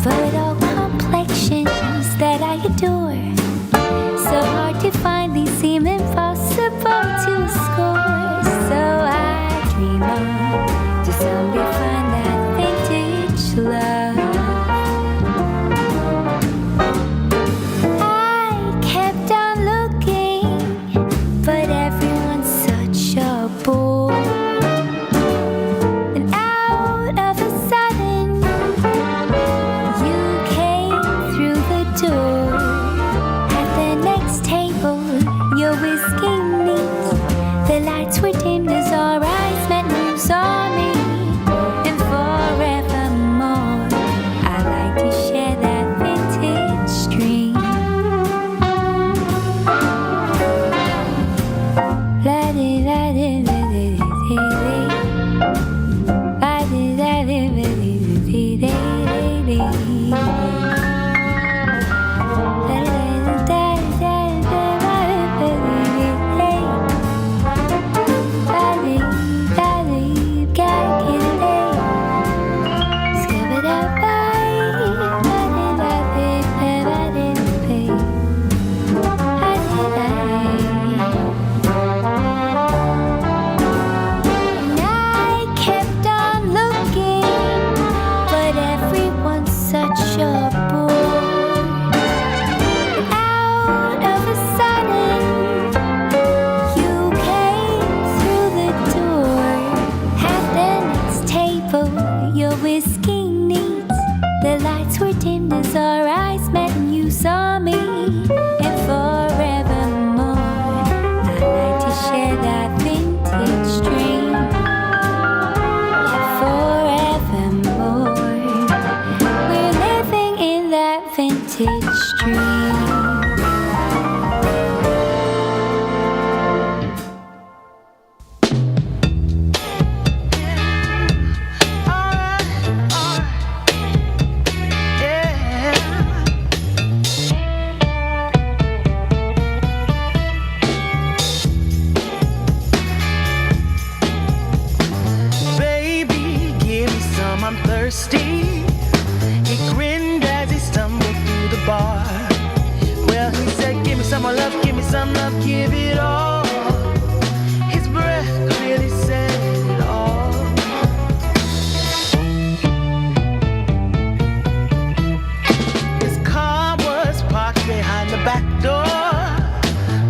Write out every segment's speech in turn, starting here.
But all complexions that I adore, so hard to find, these seem impossible to score. So I dream on to someday find that vintage love. I kept on looking, but everyone's such a bore. And out of a sudden, you came through the door. At the next table, your whiskey neat. The lights were dimmed as our eyes met and you saw me. And forevermore, I like to share that vintage dream.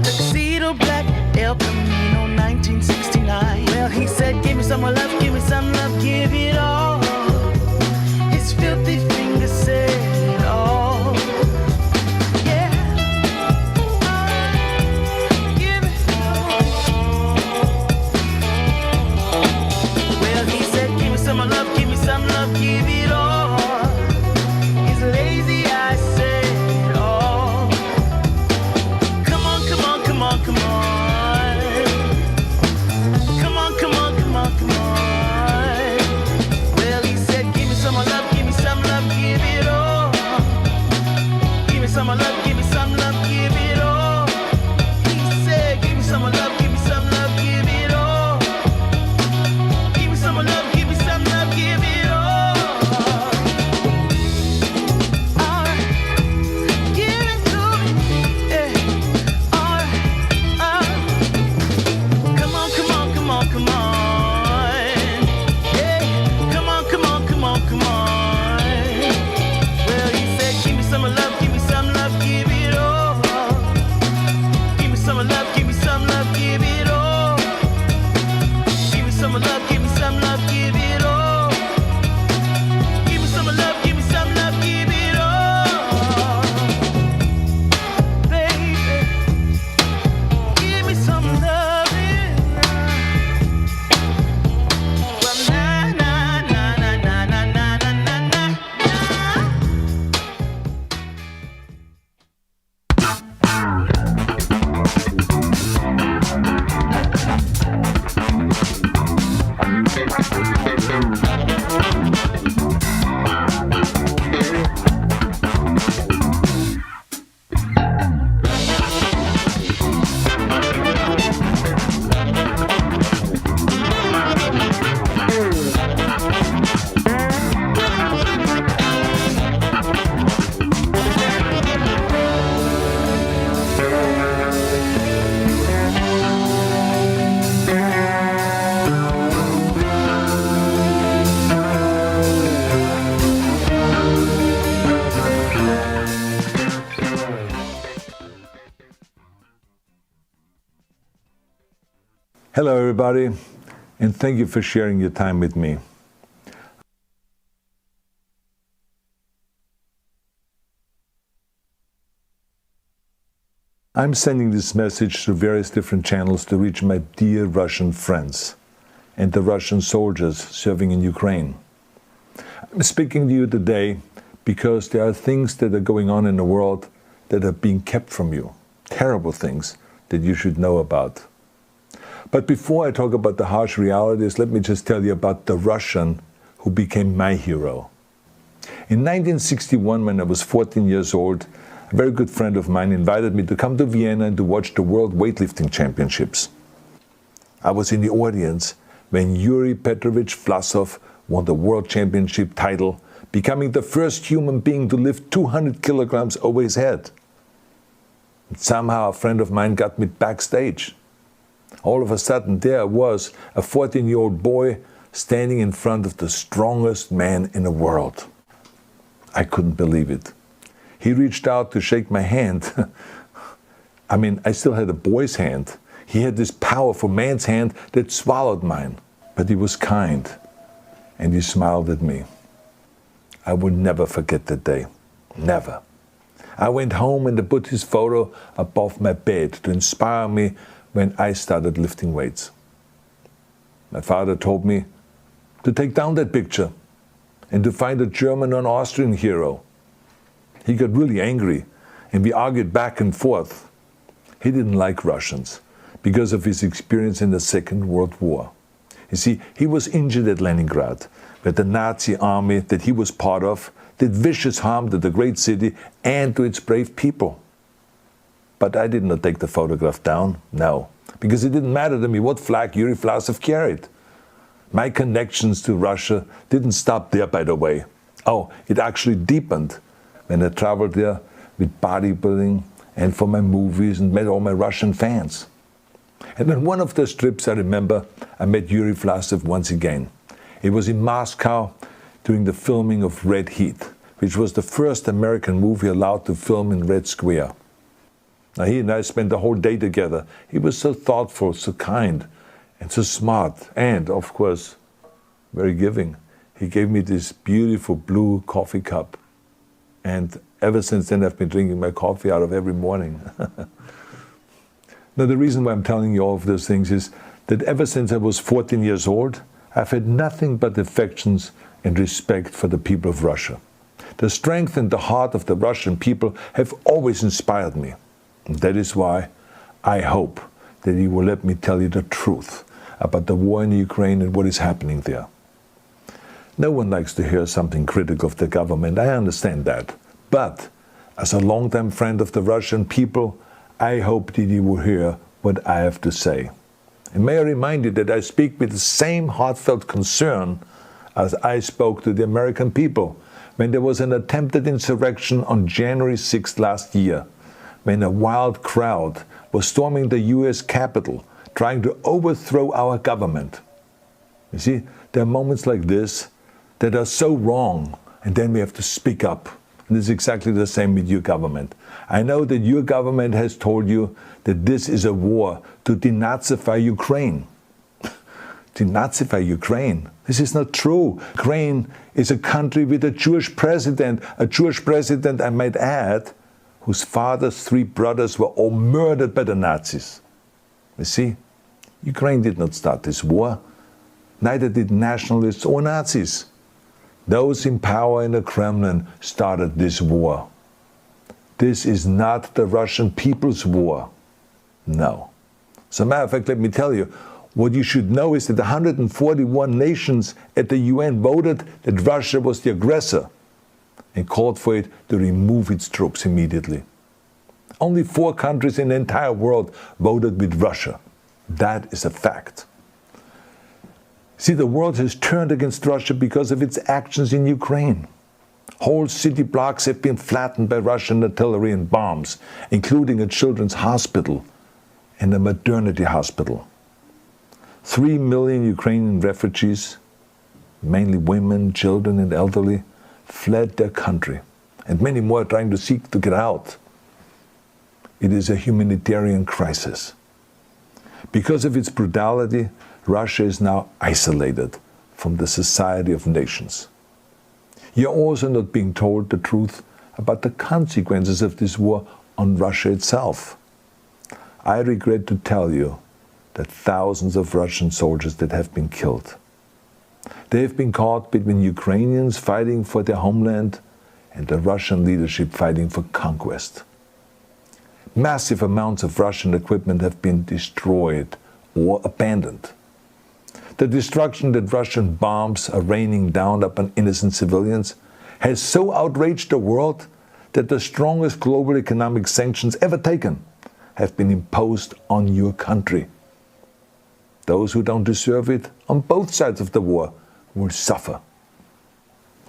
Tuxedo black, El Camino, 1969. Well, he said, give me some more love, give me some love, give it all. His filthy fingers said it all. Yeah. Give it. Well, he said, give me some more love, give me some love, give it all. His lazy eyes said it all. Come on, come on, come on, come on. Come on, come on, come on, come on. Well, he said, give me some more love, give me some love, give it all. Give me some more love, give me some love, give it all. He said, give me some more love, give me some love, give it all. Give me some more love, give me some love, give it all. All right, give it to me, yeah. All right, come on, come on, come on, come on. Yeah, come on, come on, come on, come on. Well, he said, give me some love, give me some love, give it all. Give me some love, give me some love, give it all. Give me some love, give me some love, give it all. Give me some love, give me some love, give it all. Baby, give me some loving. Well, na na na na na na na na na na. Hello everybody, and thank you for sharing your time with me. I'm sending this message through various different channels to reach my dear Russian friends and the Russian soldiers serving in Ukraine. I'm speaking to you today because there are things that are going on in the world that are being kept from you, terrible things that you should know about. But before I talk about the harsh realities, let me just tell you about the Russian who became my hero. In 1961, when I was 14 years old, a very good friend of mine invited me to come to Vienna and to watch the World Weightlifting Championships. I was in the audience when Yuri Vlasiv won the World Championship title, becoming the first human being to lift 200 kilograms over his head. And somehow a friend of mine got me backstage. All of a sudden, there was a 14-year-old boy standing in front of the strongest man in the world. I couldn't believe it. He reached out to shake my hand. I mean, I still had a boy's hand. He had this powerful man's hand that swallowed mine. But he was kind, and he smiled at me. I will never forget that day. Never. I went home and I put his photo above my bed to inspire me when I started lifting weights. My father told me to take down that picture and to find a German or an Austrian hero. He got really angry and we argued back and forth. He didn't like Russians because of his experience in the Second World War. You see, he was injured at Leningrad, where the Nazi army that he was part of did vicious harm to the great city and to its brave people. But I did not take the photograph down, no, because it didn't matter to me what flag Yuri Vlasiv carried. My connections to Russia didn't stop there, by the way. Oh, it actually deepened when I traveled there with bodybuilding and for my movies and met all my Russian fans. And on one of those trips, I remember, I met Yuri Vlasiv once again. It was in Moscow during the filming of Red Heat, which was the first American movie allowed to film in Red Square. Now, he and I spent the whole day together. He was so thoughtful, so kind, and so smart, and, of course, very giving. He gave me this beautiful blue coffee cup, and ever since then I've been drinking my coffee out of every morning. Now, the reason why I'm telling you all of those things is that ever since I was 14 years old, I've had nothing but affections and respect for the people of Russia. The strength and the heart of the Russian people have always inspired me. And that is why I hope that you will let me tell you the truth about the war in Ukraine and what is happening there. No one likes to hear something critical of the government, I understand that. But as a longtime friend of the Russian people, I hope that you will hear what I have to say. And may I remind you that I speak with the same heartfelt concern as I spoke to the American people when there was an attempted insurrection on January 6th last year, when a wild crowd was storming the US Capitol, trying to overthrow our government. You see, there are moments like this that are so wrong, and then we have to speak up. And it's exactly the same with your government. I know that your government has told you that this is a war to denazify Ukraine. Denazify Ukraine? This is not true. Ukraine is a country with a Jewish president, I might add, whose father's 3 brothers were all murdered by the Nazis. You see, Ukraine did not start this war. Neither did nationalists or Nazis. Those in power in the Kremlin started this war. This is not the Russian people's war. No. As a matter of fact, let me tell you, what you should know is that 141 nations at the UN voted that Russia was the aggressor and called for it to remove its troops immediately. Only 4 countries in the entire world voted with Russia. That is a fact. See, the world has turned against Russia because of its actions in Ukraine. Whole city blocks have been flattened by Russian artillery and bombs, including a children's hospital and a maternity hospital. 3 million Ukrainian refugees, mainly women, children, and elderly, fled their country, and many more are trying to seek to get out. It is a humanitarian crisis. Because of its brutality, Russia is now isolated from the society of nations. You're also not being told the truth about the consequences of this war on Russia itself. I regret to tell you that thousands of Russian soldiers that have been killed. They have been caught between Ukrainians fighting for their homeland and the Russian leadership fighting for conquest. Massive amounts of Russian equipment have been destroyed or abandoned. The destruction that Russian bombs are raining down upon innocent civilians has so outraged the world that the strongest global economic sanctions ever taken have been imposed on your country. Those who don't deserve it on both sides of the war will suffer.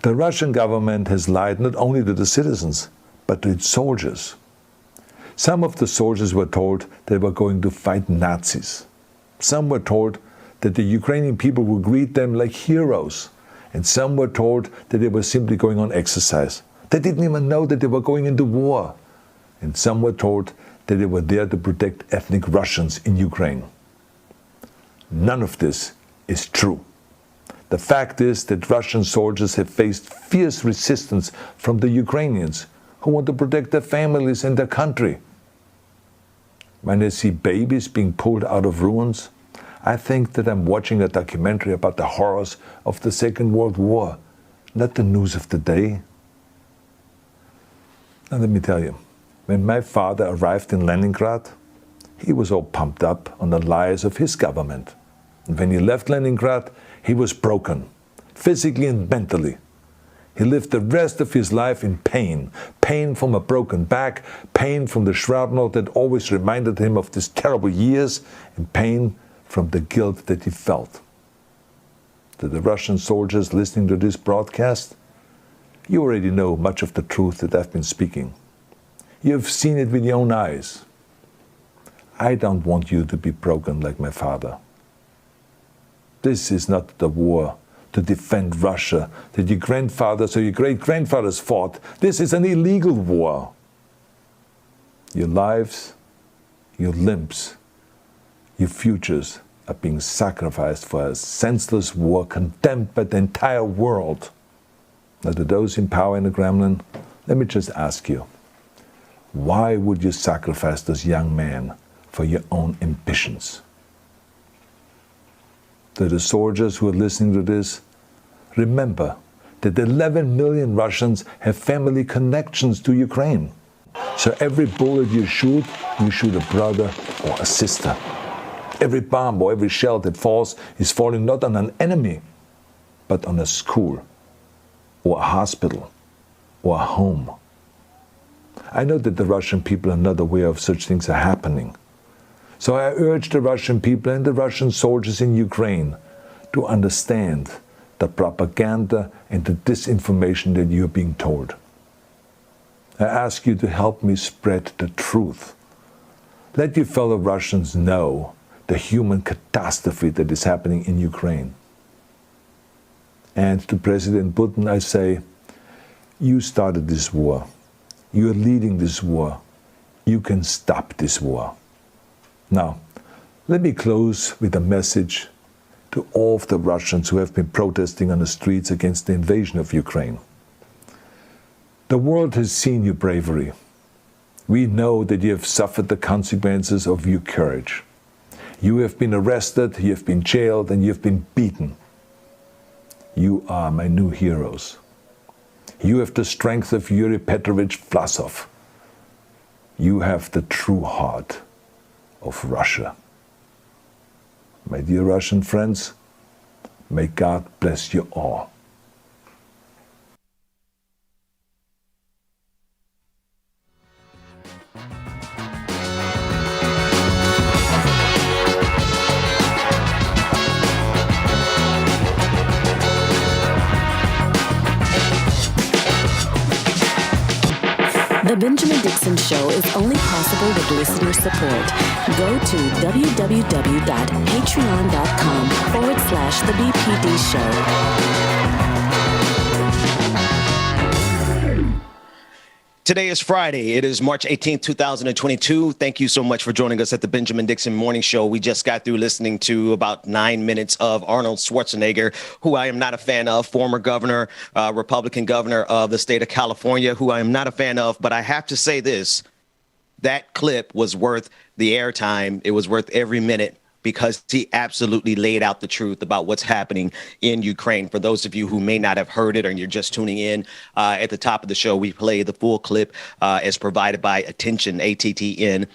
The Russian government has lied not only to the citizens, but to its soldiers. Some of the soldiers were told they were going to fight Nazis. Some were told that the Ukrainian people would greet them like heroes, and some were told that they were simply going on exercise. They didn't even know that they were going into war. And some were told that they were there to protect ethnic Russians in Ukraine. None of this is true. The fact is that Russian soldiers have faced fierce resistance from the Ukrainians who want to protect their families and their country. When I see babies being pulled out of ruins, I think that I'm watching a documentary about the horrors of the Second World War, not the news of the day. Now let me tell you, when my father arrived in Leningrad, he was all pumped up on the lies of his government. And when he left Leningrad, he was broken, physically and mentally. He lived the rest of his life in pain. Pain from a broken back, pain from the shrapnel that always reminded him of these terrible years, and pain from the guilt that he felt. To the Russian soldiers listening to this broadcast, you already know much of the truth that I've been speaking. You have seen it with your own eyes. I don't want you to be broken like my father. This is not the war to defend Russia that your grandfathers or your great-grandfathers fought. This is an illegal war. Your lives, your limbs, your futures are being sacrificed for a senseless war condemned by the entire world. Now, to those in power in the Kremlin, let me just ask you, why would you sacrifice those young men for your own ambitions? To the soldiers who are listening to this, remember that 11 million Russians have family connections to Ukraine. So every bullet you shoot a brother or a sister. Every bomb or every shell that falls is falling not on an enemy, but on a school, or a hospital, or a home. I know that the Russian people are not aware of such things are happening. So I urge the Russian people and the Russian soldiers in Ukraine to understand the propaganda and the disinformation that you are being told. I ask you to help me spread the truth. Let your fellow Russians know the human catastrophe that is happening in Ukraine. And to President Putin I say, you started this war. You are leading this war. You can stop this war. Now, let me close with a message to all of the Russians who have been protesting on the streets against the invasion of Ukraine. The world has seen your bravery. We know that you have suffered the consequences of your courage. You have been arrested, you have been jailed, and you have been beaten. You are my new heroes. You have the strength of Yuri Vlasiv. You have the true heart of Russia. My dear Russian friends, may God bless you all. The Benjamin Dixon Show is only possible with listener support. Go to www.patreon.com/The BPD Show. Today is Friday. It is March 18th, 2022. Thank you so much for joining us at the Benjamin Dixon Morning Show. We just got through listening to about 9 minutes of Arnold Schwarzenegger, who I am not a fan of, former governor, Republican governor of the state of California, who I am not a fan of. But I have to say this, that clip was worth the airtime. It was worth every minute, because he absolutely laid out the truth about what's happening in Ukraine. For those of you who may not have heard it, or you're just tuning in, at the top of the show, we play the full clip as provided by Attention, ATTN,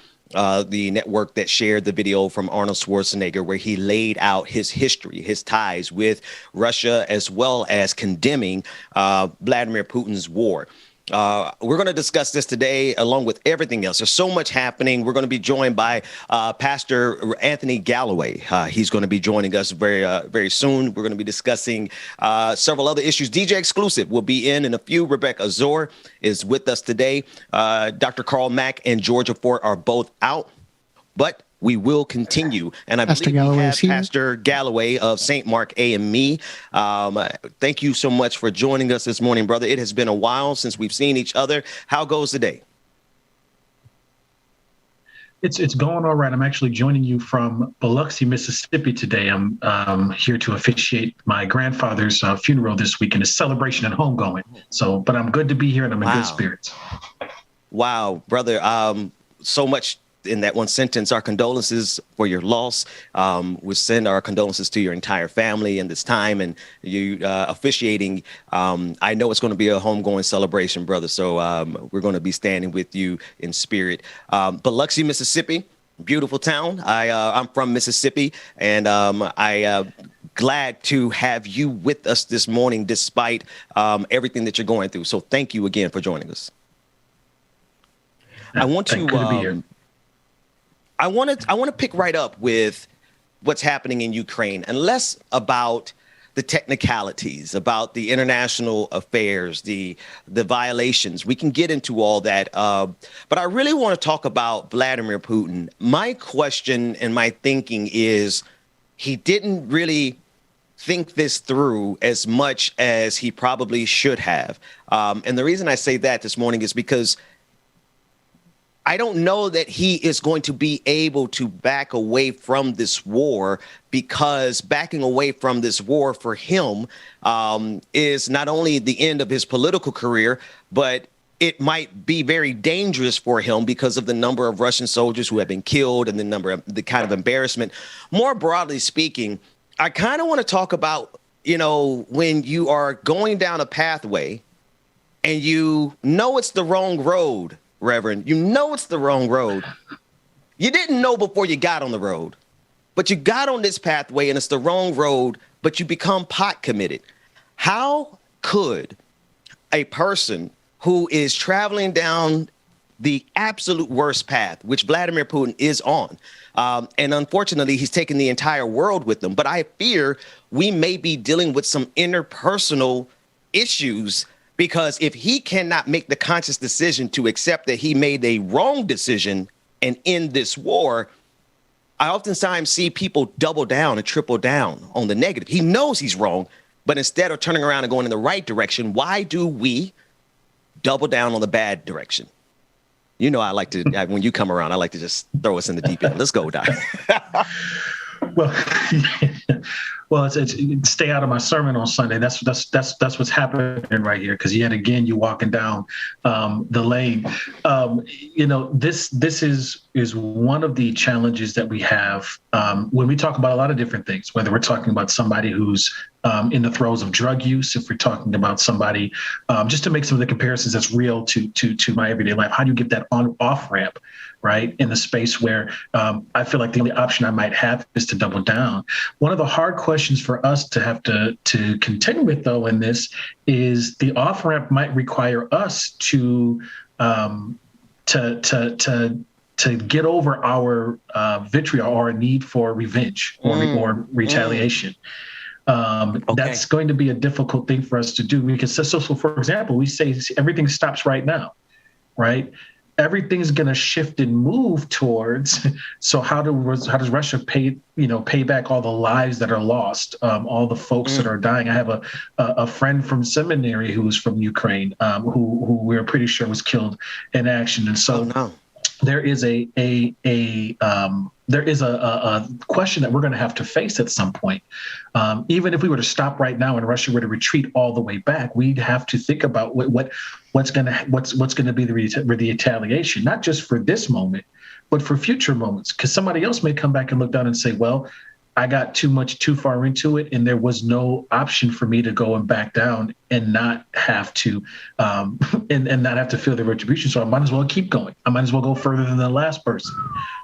the network that shared the video from Arnold Schwarzenegger, where he laid out his history, his ties with Russia, as well as condemning Vladimir Putin's war. We're going to discuss this today, along with everything else. There's so much happening. We're going to be joined by Pastor Anthony Galloway. He's going to be joining us very soon. We're going to be discussing several other issues. DJ Exclusive will be in a few. Rebecca Azor is with us today. Dr. Carl Mack and Georgia Fort are both out, but we will continue. And I believe we have Pastor Galloway of St. Mark AME. Thank you so much for joining us this morning, brother. It has been a while since we've seen each other. How goes the day? It's going all right. I'm actually joining you from Biloxi, Mississippi today. I'm here to officiate my grandfather's funeral this week, and a celebration and homegoing. but I'm good to be here, and I'm in good spirits. Wow, brother. So much in that one sentence. Our condolences for your loss. We send our condolences to your entire family in this time, and you officiating. I know it's going to be a homegoing celebration, brother. So we're going to be standing with you in spirit. Biloxi, Mississippi, beautiful town. I'm from Mississippi, and I glad to have you with us this morning, despite everything that you're going through. So thank you again for joining us. I want to be here. I want to pick right up with what's happening in Ukraine, and less about the technicalities, about the international affairs, the violations. We can get into all that, but I really want to talk about Vladimir Putin. My question and my thinking is, he didn't really think this through as much as he probably should have. And the reason I say that this morning is because I don't know that he is going to be able to back away from this war, because backing away from this war for him is not only the end of his political career, but it might be very dangerous for him because of the number of Russian soldiers who have been killed and the kind of embarrassment. More broadly speaking, I kind of want to talk about, when you are going down a pathway and you know it's the wrong road, Reverend, you know it's the wrong road. You didn't know before you got on the road, but you got on this pathway and it's the wrong road, but you become pot committed. How could a person who is traveling down the absolute worst path, which Vladimir Putin is on, and unfortunately, he's taken the entire world with him, but I fear we may be dealing with some interpersonal issues, because if he cannot make the conscious decision to accept that he made a wrong decision and end this war, I oftentimes see people double down and triple down on the negative. He knows he's wrong, but instead of turning around and going in the right direction, why do we double down on the bad direction? I like to, when you come around, I like to just throw us in the deep end. Let's go, Doc. Well, it's stay out of my sermon on Sunday. That's what's happening right here. Because yet again, you're walking down the lane. This is one of the challenges that we have when we talk about a lot of different things. Whether we're talking about somebody who's in the throes of drug use, if we're talking about somebody, just to make some of the comparisons that's real to my everyday life. How do you get that on-off ramp, right, in the space where I feel like the only option I might have is to double down? One of the hard questions for us to have to contend with, though, in this is the off-ramp might require us to get over our vitriol or a need for revenge or retaliation. That's going to be a difficult thing for us to do, because so for example, we say everything stops right now, right? everything's going to shift and move towards. So how does Russia pay back all the lives that are lost, all the folks that are dying? I have a friend from seminary who was from Ukraine, who we're pretty sure was killed in action. And so there is a question that we're going to have to face at some point. Even if we were to stop right now and Russia were to retreat all the way back, we'd have to think about what's going to be the retaliation, not just for this moment, but for future moments. Because somebody else may come back and look down and say, well, I got too far into it, and there was no option for me to go and back down and not have to and not have to feel the retribution. So I might as well keep going. I might as well go further than the last person.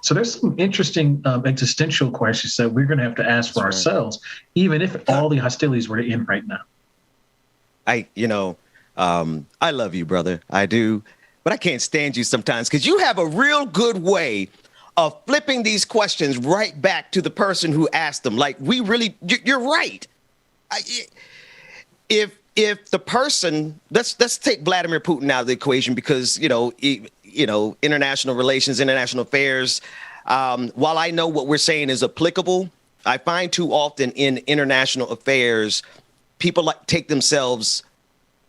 So there's some interesting existential questions that we're going to have to ask for ourselves, even if all the hostilities were to end right now. I love you, brother. I do. But I can't stand you sometimes because you have a real good way of flipping these questions right back to the person who asked them. Like, you're right. If the person, let's take Vladimir Putin out of the equation because, international relations, international affairs, while I know what we're saying is applicable, I find too often in international affairs, people take themselves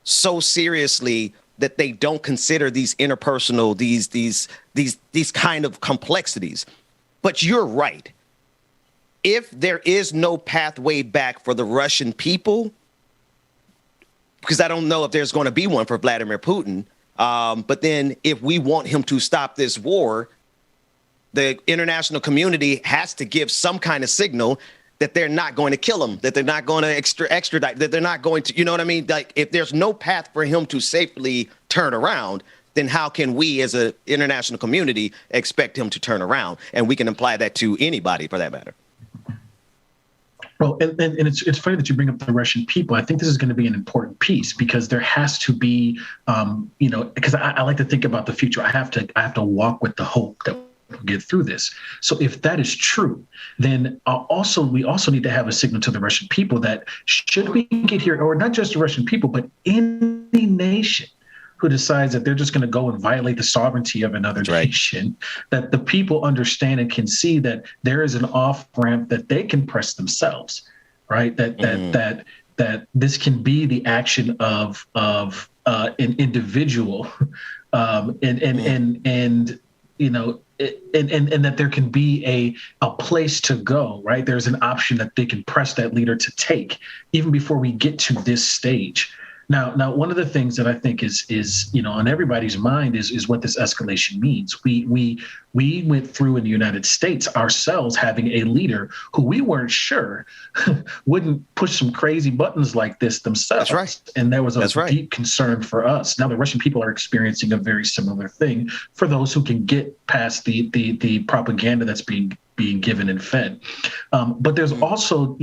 so seriously that they don't consider these interpersonal, these kind of complexities. But you're right. If there is no pathway back for the Russian people, because I don't know if there's going to be one for Vladimir Putin, but then if we want him to stop this war, the international community has to give some kind of signal that they're not going to kill him, that they're not going to extradite, that they're not going to, you know what I mean? Like, if there's no path for him to safely turn around, then how can we as an international community expect him to turn around? And we can apply that to anybody for that matter. Well, and it's funny that you bring up the Russian people. I think this is going to be an important piece because there has to be, because I like to think about the future. I have to walk with the hope that get through this. So if that is true, then we also need to have a signal to the Russian people that should we get here, or not just the Russian people, but any nation who decides that they're just going to go and violate the sovereignty of another nation, that the people understand and can see that there is an off-ramp that they can press themselves, right? That this can be the action of an individual, and that there can be a place to go, right? There's an option that they can press that leader to take even before we get to this stage. Now, one of the things that I think is on everybody's mind is what this escalation means. We went through in the United States ourselves having a leader who we weren't sure wouldn't push some crazy buttons like this themselves. That's right. And there was a deep concern for us. Now the Russian people are experiencing a very similar thing for those who can get past the propaganda that's being given and fed. But there's also,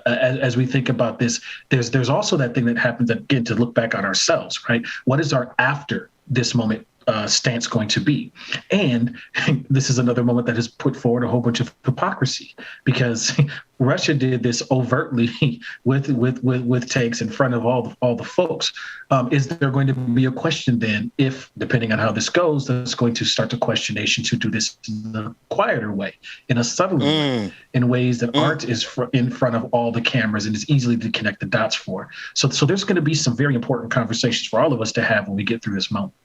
as we think about this, there's also that thing that happens, again, to look back on ourselves, right? What is our after this moment stance going to be? And this is another moment that has put forward a whole bunch of hypocrisy, because Russia did this overtly with tanks in front of all the folks. Is there going to be a question then, if, depending on how this goes, that's going to start to question nations who do this in a quieter way, in a subtle way, in ways that aren't in front of all the cameras and is easily to connect the dots for? So there's going to be some very important conversations for all of us to have when we get through this moment.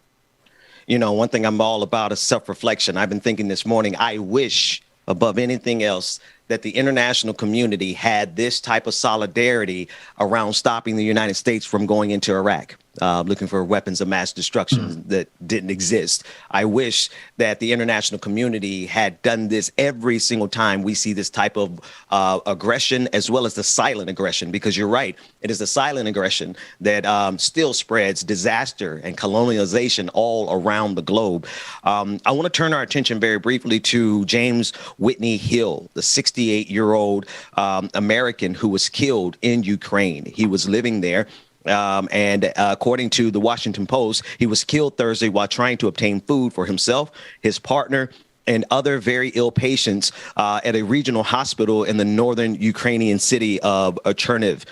One thing I'm all about is self-reflection. I've been thinking this morning, I wish above anything else that the international community had this type of solidarity around stopping the United States from going into Iraq, looking for weapons of mass destruction that didn't exist. I wish that the international community had done this every single time we see this type of aggression, as well as the silent aggression, because you're right, it is the silent aggression that still spreads disaster and colonialization all around the globe. I want to turn our attention very briefly to James Whitney Hill, the 68-year-old American who was killed in Ukraine. He was living there. And according to the Washington Post, he was killed Thursday while trying to obtain food for himself, his partner, and other very ill patients at a regional hospital in the northern Ukrainian city of Cherniv.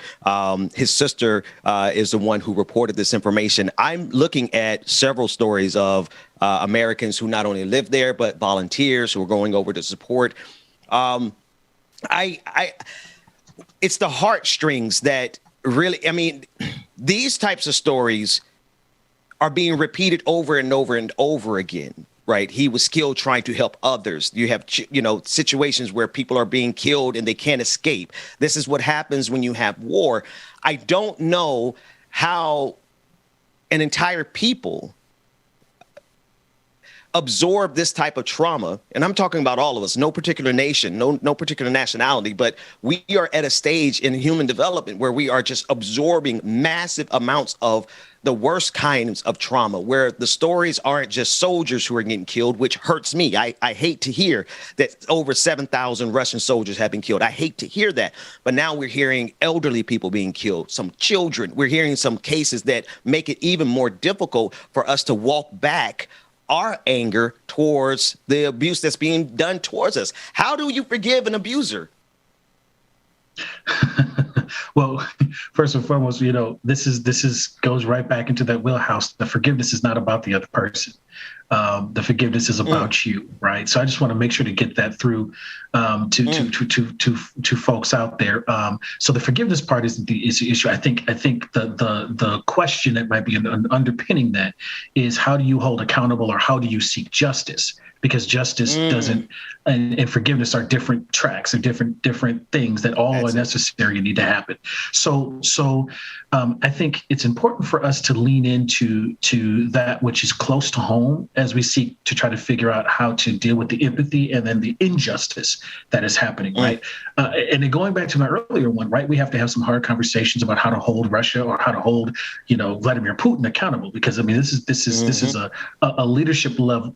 His sister is the one who reported this information. I'm looking at several stories of Americans who not only live there, but volunteers who are going over to support. It's the heartstrings that really, I mean, these types of stories are being repeated over and over and over again. Right. He was killed trying to help others. You have, situations where people are being killed and they can't escape. This is what happens when you have war. I don't know how an entire people absorb this type of trauma. And I'm talking about all of us, no particular nation, no particular nationality. But we are at a stage in human development where we are just absorbing massive amounts of the worst kinds of trauma, where the stories aren't just soldiers who are getting killed, which hurts me. I hate to hear that over 7,000 Russian soldiers have been killed. I hate to hear that. But now we're hearing elderly people being killed, some children. We're hearing some cases that make it even more difficult for us to walk back our anger towards the abuse that's being done towards us. How do you forgive an abuser? Well, first and foremost, this goes right back into that wheelhouse. The forgiveness is not about the other person. The forgiveness is about you, right? So I just want to make sure to get that through to folks out there. So the forgiveness part isn't the issue. I think the question that might be underpinning that is, how do you hold accountable, or how do you seek justice? Because justice doesn't, and forgiveness are different tracks, or different things that all are necessary and need to happen. So I think it's important for us to lean into that which is close to home as we seek to try to figure out how to deal with the empathy and then the injustice that is happening, right? And then going back to my earlier one, right, we have to have some hard conversations about how to hold Russia, or how to hold, Vladimir Putin accountable, because I mean, this is a leadership level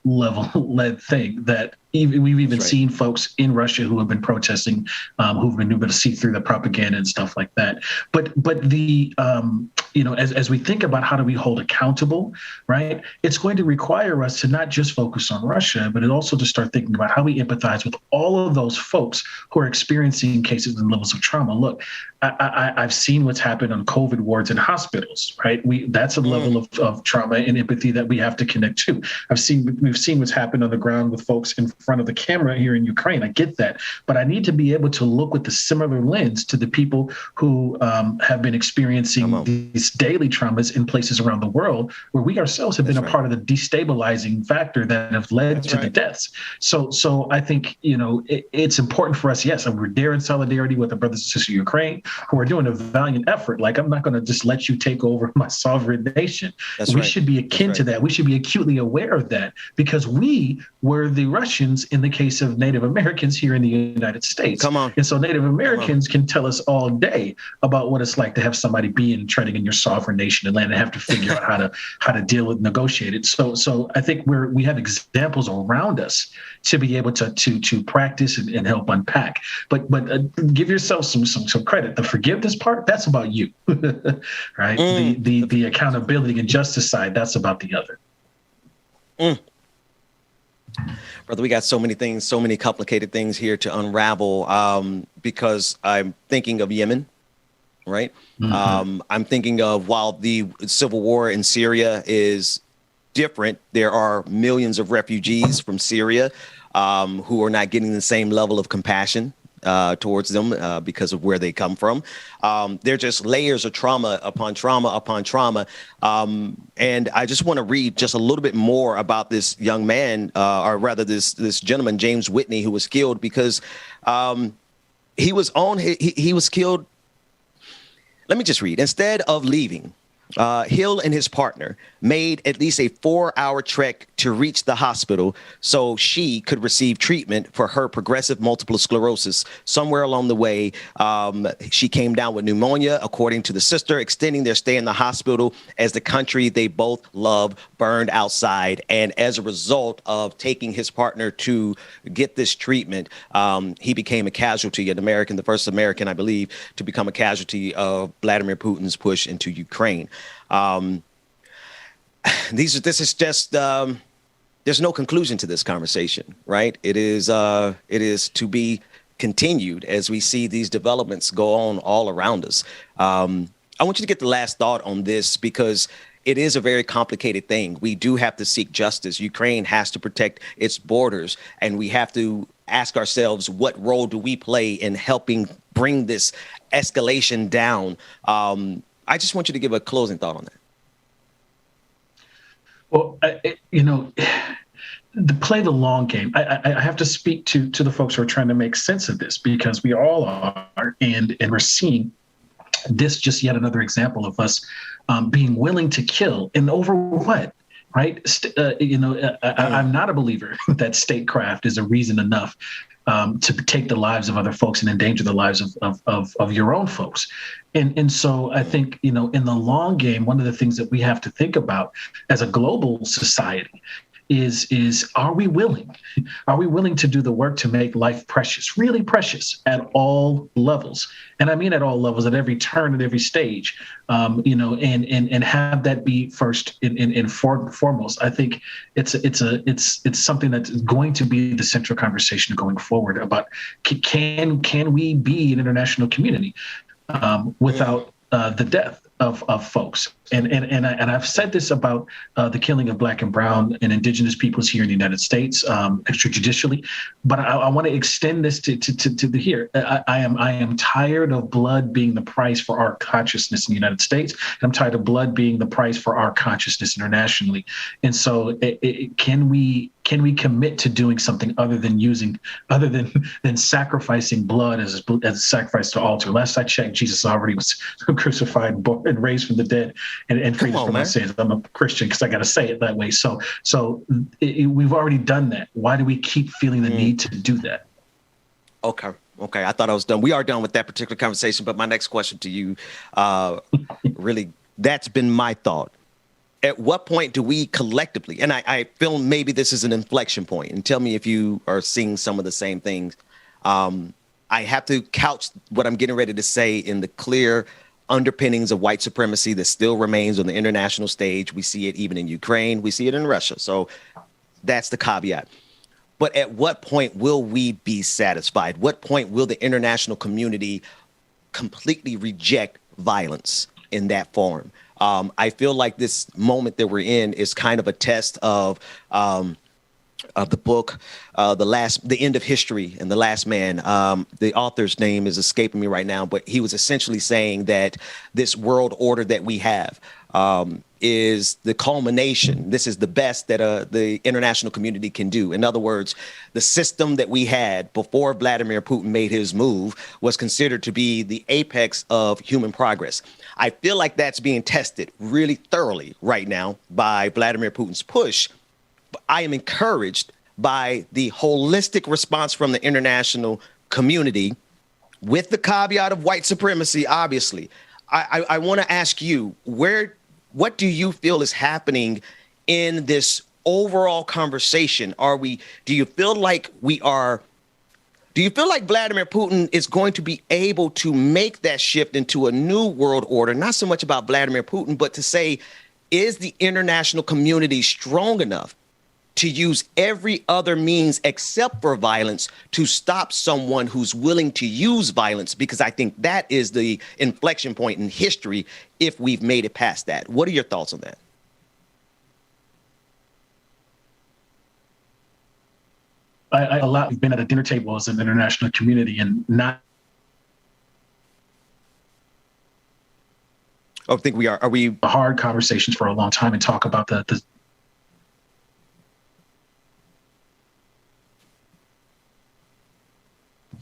led thing that we've even seen folks in Russia who have been protesting, who've been able to see through the propaganda and stuff like that. But the as we think about how do we hold accountable, right? It's going to require us to not just focus on Russia, but also to start thinking about how we empathize with all of those folks who are experiencing cases and levels of trauma. Look, I've seen what's happened on COVID wards in hospitals, right? That's a level of trauma and empathy that we have to connect to. We've seen what's happened on the ground with folks in front of the camera here in Ukraine. I get that, but I need to be able to look with the similar lens to the people who have been experiencing these daily traumas in places around the world where we ourselves have been a part of the destabilizing factor that have led to the deaths. So I think, it's important for us. Yes, we're there in solidarity with the brothers and sisters of Ukraine who are doing a valiant effort. Like, I'm not going to just let you take over my sovereign nation. We should be akin to that. We should be acutely aware of that, because we were the Russians in the case of Native Americans here in the United States. And so Native Americans can tell us all day about what it's like to have somebody be treading in your sovereign nation and land and have to figure out how to deal with, negotiate it. So I think we have examples around us to be able to practice and help unpack. But give yourself some credit. The forgiveness part, that's about you, right? The accountability and justice side, that's about the other. Brother, we got so many things, so many complicated things here to unravel, because I'm thinking of Yemen, right? I'm thinking of, while the civil war in Syria is different, there are millions of refugees from Syria who are not getting the same level of compassion towards them because of where they come from. They're just layers of trauma upon trauma upon trauma. And I just want to read just a little bit more about this young man, or rather this gentleman, James Whitney, who was killed because he was killed. Let me just read. Instead of leaving, Hill and his partner made at least a 4-hour trek to reach the hospital so she could receive treatment for her progressive multiple sclerosis. Somewhere along the way, she came down with pneumonia, according to the sister, extending their stay in the hospital as the country they both love burned outside. And as a result of taking his partner to get this treatment, he became a casualty, the first American, I believe, to become a casualty of Vladimir Putin's push into Ukraine. This is just there's no conclusion to this conversation, right? It is to be continued as we see these developments go on all around us. I want you to get the last thought on this, because it is a very complicated thing. We do have to seek justice. Ukraine has to protect its borders, and we have to ask ourselves, what role do we play in helping bring this escalation down? I just want you to give a closing thought on that. Well, play the long game. I have to speak to the folks who are trying to make sense of this, because we all are, and we're seeing this just yet another example of us being willing to kill, and over what, right? I'm not a believer that statecraft is a reason enough to take the lives of other folks and endanger the lives of your own folks. And so I think, in the long game, one of the things that we have to think about as a global society is are we willing to do the work to make life precious, really precious, at all levels? And I mean at all levels, at every turn, at every stage, and have that be first and foremost. I think it's something that's going to be the central conversation going forward about can we be an international community without the death of folks. And I've said this about the killing of Black and brown and indigenous peoples here in the United States extrajudicially, but I want to extend this to the here. I am tired of blood being the price for our consciousness in the United States. And I'm tired of blood being the price for our consciousness internationally. And so can we commit to doing something other than sacrificing blood as a sacrifice to altar? Last I checked, Jesus already was crucified and raised from the dead and freed us from our sins. I'm a Christian because I got to say it that way. So we've already done that. Why do we keep feeling the need to do that? Okay. I thought I was done. We are done with that particular conversation. But my next question to you, really, that's been my thought. At what point do we collectively, and I feel maybe this is an inflection point, and tell me if you are seeing some of the same things. I have to couch what I'm getting ready to say in the clear underpinnings of white supremacy that still remains on the international stage. We see it even in Ukraine. We see it in Russia. So that's the caveat. But at what point will we be satisfied? What point will the international community completely reject violence in that form? I feel like this moment that we're in is kind of a test of the book, The End of History and The Last Man. The author's name is escaping me right now, but he was essentially saying that this world order that we have is the culmination. This is the best that the international community can do. In other words, the system that we had before Vladimir Putin made his move was considered to be the apex of human progress. I feel like that's being tested really thoroughly right now by Vladimir Putin's push. I am encouraged by the holistic response from the international community, with the caveat of white supremacy, obviously. I want to ask you, what do you feel is happening in this overall conversation? Do you feel like Vladimir Putin is going to be able to make that shift into a new world order? Not so much about Vladimir Putin, but to say, is the international community strong enough to use every other means except for violence to stop someone who's willing to use violence? Because I think that is the inflection point in history if we've made it past that. What are your thoughts on that? I've been at a dinner table as an international community and not. I think we are. Are we hard conversations for a long time and talk about the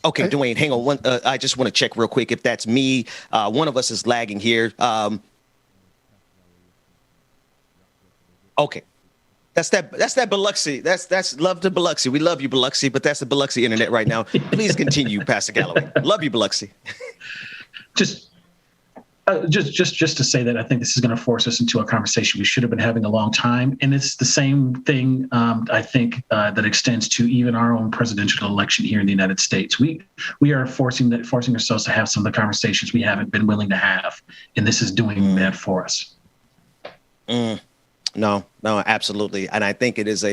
Okay, Dwayne, hang on. I just want to check real quick if that's me. One of us is lagging here. Okay. That's that Biloxi. That's love to Biloxi. We love you, Biloxi, but that's the Biloxi internet right now. Please continue, Pastor Galloway. Love you, Biloxi. Just to say that I think this is going to force us into a conversation we should have been having a long time. And it's the same thing, I think, that extends to even our own presidential election here in the United States. We are forcing ourselves to have some of the conversations we haven't been willing to have. And this is doing that for us. No, absolutely. And I think it is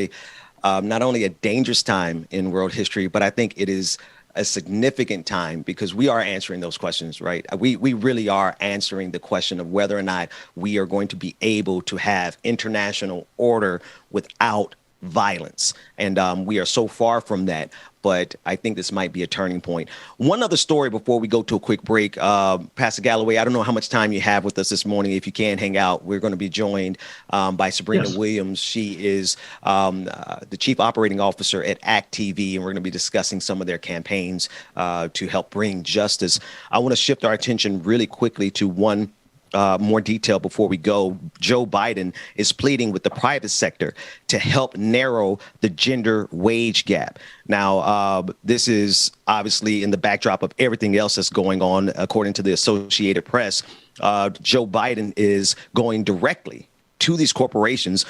not only a dangerous time in world history, but I think it is a significant time because we are answering those questions, right? We really are answering the question of whether or not we are going to be able to have international order without violence. And we are so far from that. But I think this might be a turning point. One other story before we go to a quick break. Pastor Galloway, I don't know how much time you have with us this morning. If you can hang out, we're going to be joined by Sabrina Williams. She is the chief operating officer at ACT TV, and we're going to be discussing some of their campaigns to help bring justice. I want to shift our attention really quickly to one more detail before we go. Joe Biden is pleading with the private sector to help narrow the gender wage gap. Now, this is obviously in the backdrop of everything else that's going on. According to the Associated Press, Joe Biden is going directly to these corporations.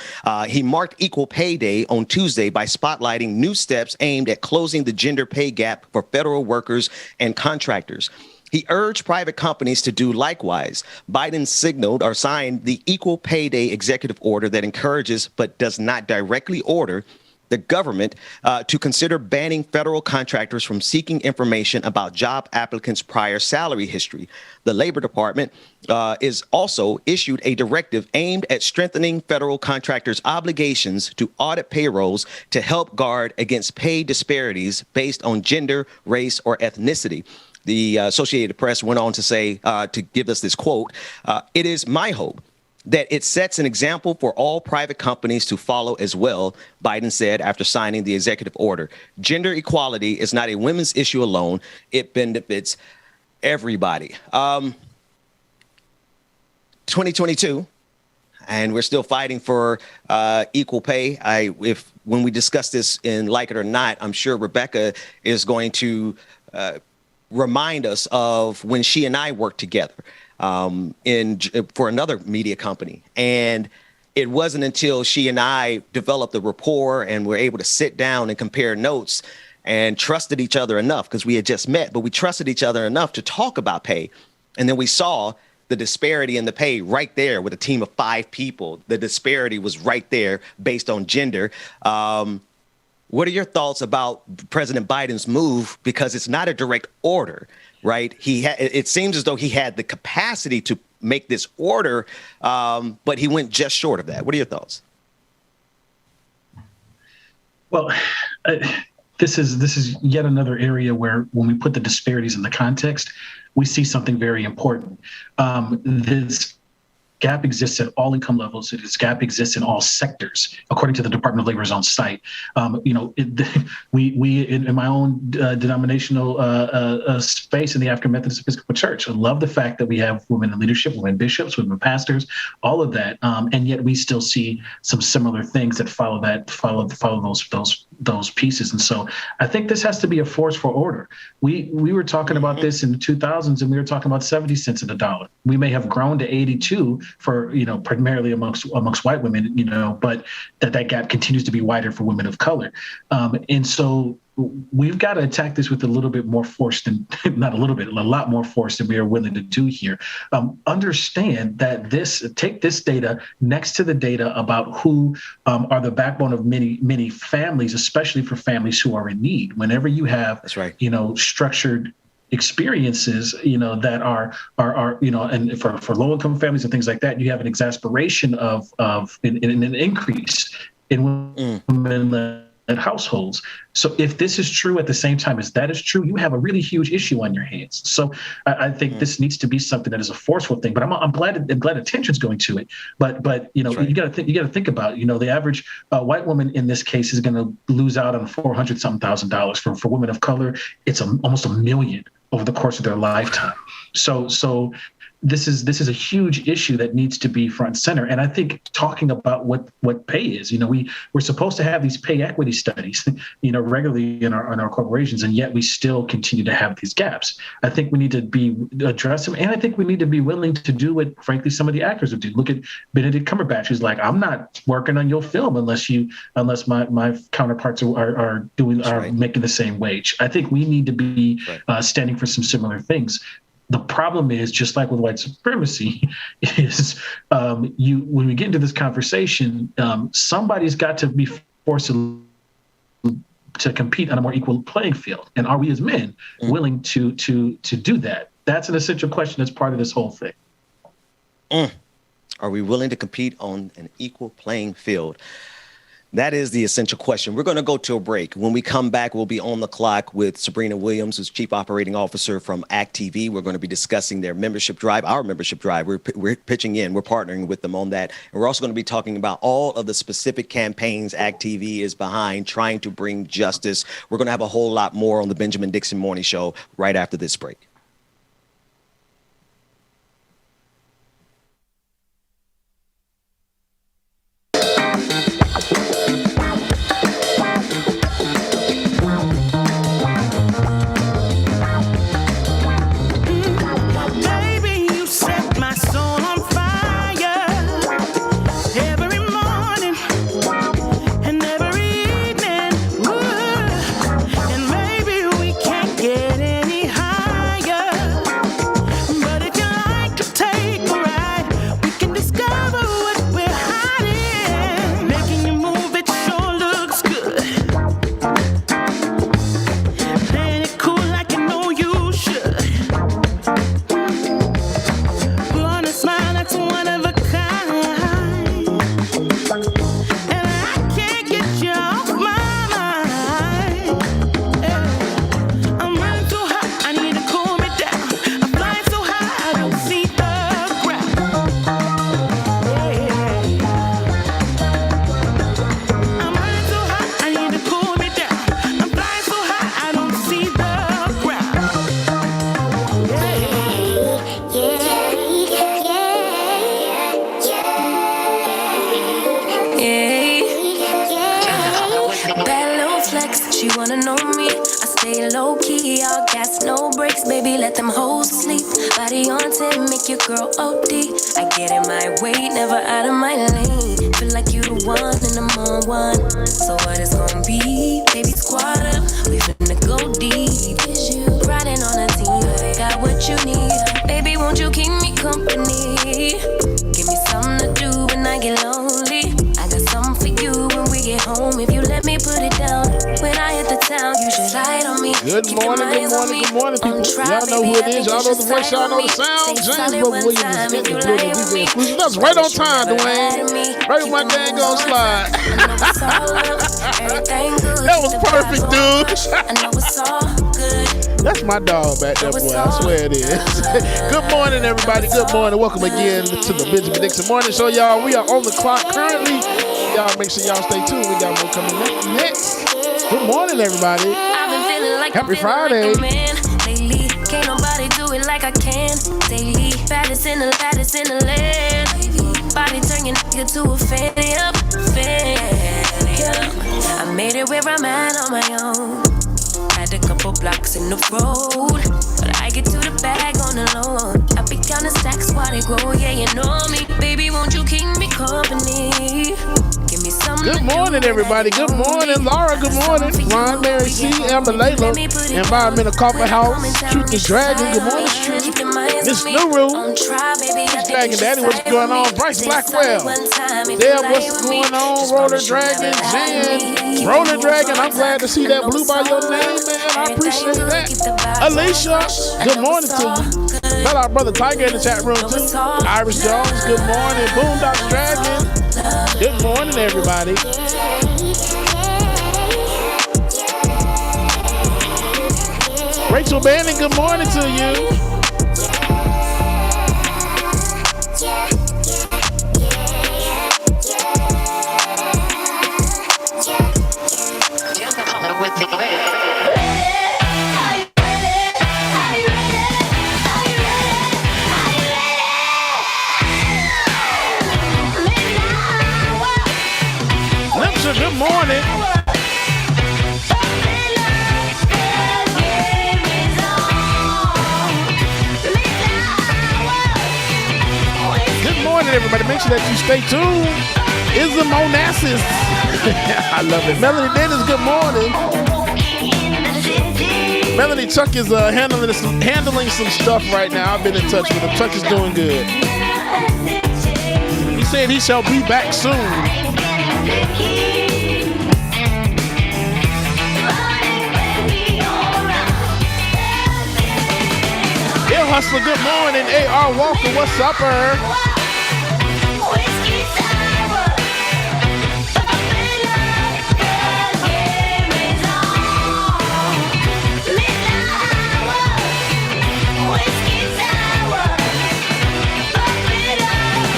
He marked Equal Pay Day on Tuesday by spotlighting new steps aimed at closing the gender pay gap for federal workers and contractors. He urged private companies to do likewise. Biden signaled or signed the Equal Pay Day executive order that encourages but does not directly order the government to consider banning federal contractors from seeking information about job applicants' prior salary history. The Labor Department is also issued a directive aimed at strengthening federal contractors' obligations to audit payrolls to help guard against pay disparities based on gender, race, or ethnicity. The Associated Press went on to say, to give us this quote, "It is my hope that it sets an example for all private companies to follow as well," Biden said after signing the executive order. "Gender equality is not a women's issue alone. It benefits everybody." 2022, and we're still fighting for equal pay. When we discuss this in Like It or Not, I'm sure Rebecca is going to remind us of when she and I worked together for another media company. And it wasn't until she and I developed a rapport and were able to sit down and compare notes and trusted each other enough, because we had just met, but we trusted each other enough to talk about pay. And then we saw the disparity in the pay right there with a team of 5 people. The disparity was right there based on gender. What are your thoughts about President Biden's move? Because it's not a direct order, right? It seems as though he had the capacity to make this order, but he went just short of that. What are your thoughts? Well, this is yet another area where when we put the disparities in the context, we see something very important. This gap exists at all income levels. This gap exists in all sectors, according to the Department of Labor's own site. We in my own denominational space in the African Methodist Episcopal Church, I love the fact that we have women in leadership, women bishops, women pastors, all of that, and yet we still see some similar things that follow those pieces. And so I think this has to be a force for order. We were talking about this in the 2000s, and we were talking about 70 cents in the dollar. We may have grown to 82 for, primarily amongst white women, but that gap continues to be wider for women of color. And so we've got to attack this with a little bit more force than, not a little bit, a lot more force than we are willing to do here. Understand that take this data next to the data about who are the backbone of many, many families, especially for families who are in need. Whenever you have, that's right, structured experiences, that are and for low-income families and things like that, you have an exasperation of an increase in women and households. So if this is true at the same time as that is true, you have a really huge issue on your hands. So I think this needs to be something that is a forceful thing. But I'm glad attention's going to it. But right, you got to think about the average white woman in this case is going to lose out on $400,000. For women of color, it's almost $1 million over the course of their lifetime. So this is a huge issue that needs to be front and center. And I think talking about what pay is, we're supposed to have these pay equity studies, regularly in our corporations, and yet we still continue to have these gaps. I think we need to address them, and I think we need to be willing to do what, frankly, some of the actors would do. Look at Benedict Cumberbatch, who's like, I'm not working on your film unless my counterparts are making the same wage. I think we need to be standing for some similar things. The problem is, just like with white supremacy, is when we get into this conversation, somebody's got to be forced to compete on a more equal playing field. And are we as men willing to do that? That's an essential question that's part of this whole thing. Are we willing to compete on an equal playing field? That is the essential question. We're going to go to a break. When we come back, we'll be on the clock with Sabrina Williams, who's Chief Operating Officer from ACT-TV. We're going to be discussing their membership drive, our membership drive. We're pitching in. We're partnering with them on that. And we're also going to be talking about all of the specific campaigns ACT-TV is behind trying to bring justice. We're going to have a whole lot more on the Benjamin Dixon Morning Show right after this break. Your girl OD, I get in my way, never out of my lane. Feel like you the one and I'm on one. So what it's gonna be? Baby, squad up, we finna go deep. Riding on a team, got what you need. Baby, won't you keep me company? Give me something to do when I get lonely. I got something for you when we get home. If you let me put it down, when I hit the town, you should slide on me. Good morning, people. Y'all know who it is. Y'all know the voice. Y'all know the sound. James Brother Williams is in the building. DJ Exclusive. That's right on time, Dwayne. Right when my dang gon' slide. That was perfect, dude. That's my dog back there, boy. I swear it is. Good morning, everybody. Good morning. Welcome again to the Benjamin Dixon Morning Show, y'all. We are on the clock currently. Y'all make sure y'all stay tuned. We got more coming next. Good morning, everybody. Happy Friday. Can't nobody do it like I can. Daily, baddest in the land. Body turn your nigga to a fan. I made it where I'm at on my own. Had a couple blocks in the road, but I get to the bag on the loan. I be counting stacks while they grow. Yeah, you know me, baby. Won't you keep me company? Give me some. Good morning, everybody. Good morning, Laura. Good morning, Ron, Mary C, Amber Layla, Environmental Coffee House, Shoot the Dragon. Good morning, Miss Nuru, Miss Dragon Daddy. What's going on? Bryce Blackwell. Deb, what's going on? Roller Dragon, Jan, Roller Dragon. I'm glad to see that blue by your name, man. I appreciate that. Alicia, good morning to you. Shout out brother Tiger in the chat room too. Iris Jones, good morning. Boondock Dragon. Good morning, everybody. Rachel Bannon, good morning to you. Good morning. Good morning, everybody. Make sure that you stay tuned. Ism Onassis. I love it. Melody Dennis, good morning. Melanie, Chuck is handling some stuff right now. I've been in touch with him. Chuck is doing good. He said he shall be back soon. Ill Hustler, good morning. A.R. Walker, what's up,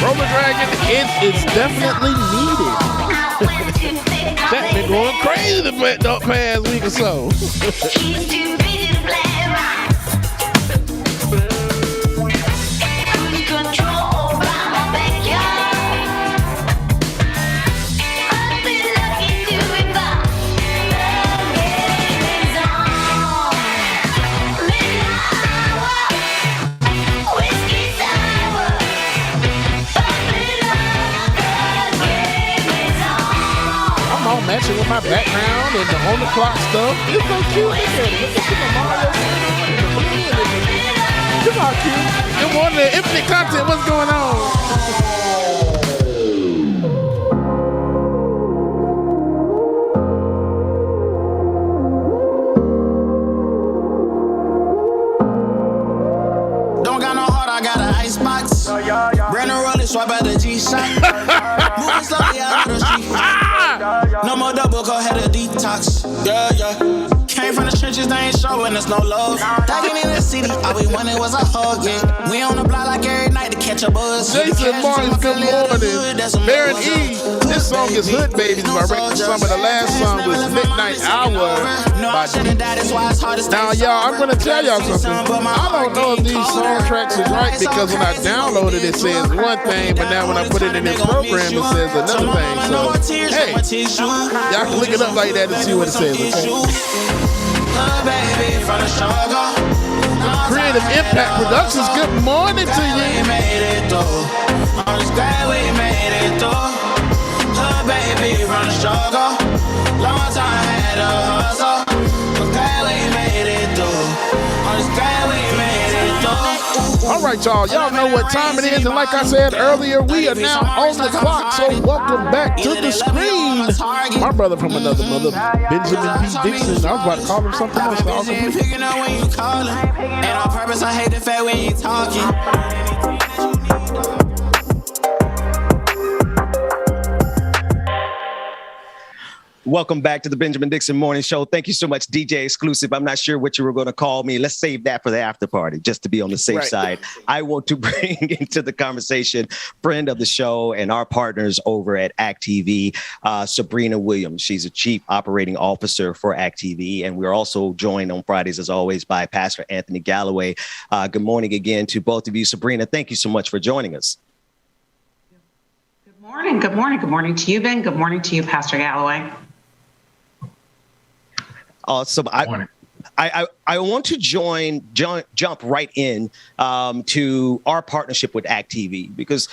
Roller Dragon, it is definitely needed. That's been going crazy the past week or so. Matching with my background and the on the clock stuff. It's so cute. Look at it. Look at the Mario. Look how cute. Good morning, Infinite Content. What's going on? Don't got no heart, I got an icebox. Brand new rolling, swipe at the G-Shot. Moving slowly out of the street. No more double, go ahead and detox. Yeah. Came from the trenches, they ain't showing us no love. Diving in the city, all we wanted was a hug, yeah. We on the block like every night to catch a buzz. Jason Martin, good morning. Baron E, this song is Hood Babies by Rick Summer. The last song was Midnight Hour by D. Now, y'all, I'm going to tell y'all something. I don't know if these song tracks is right because when I downloaded it says one thing, but now when I put it in this program, it says another thing. So, hey, y'all can look it up like that and see what it says, okay? Creative Impact Productions, good morning to you. I'm just glad we made it through. Baby, from the struggle. Long time had a hustle. I'm glad we made it through. I'm just glad we made it through. All right, y'all know what time it is. And like I said earlier, we are now on the clock. So welcome back to the screen. My brother from another mother, Benjamin Dixon. I was about to call him something else. Picking up when you calling. And on purpose, I hate the fact when you talking. Welcome back to the Benjamin Dixon Morning Show. Thank you so much, DJ Exclusive. I'm not sure what you were going to call me. Let's save that for the after party, just to be on the safe side. I want to bring into the conversation friend of the show and our partners over at ACT TV, Sabrina Williams. She's a Chief Operating Officer for ACT TV. And we're also joined on Fridays, as always, by Pastor Anthony Galloway. Good morning again to both of you. Sabrina, thank you so much for joining us. Good morning. Good morning. Good morning to you, Ben. Good morning to you, Pastor Galloway. Awesome. I want to jump right in to our partnership with ACT TV because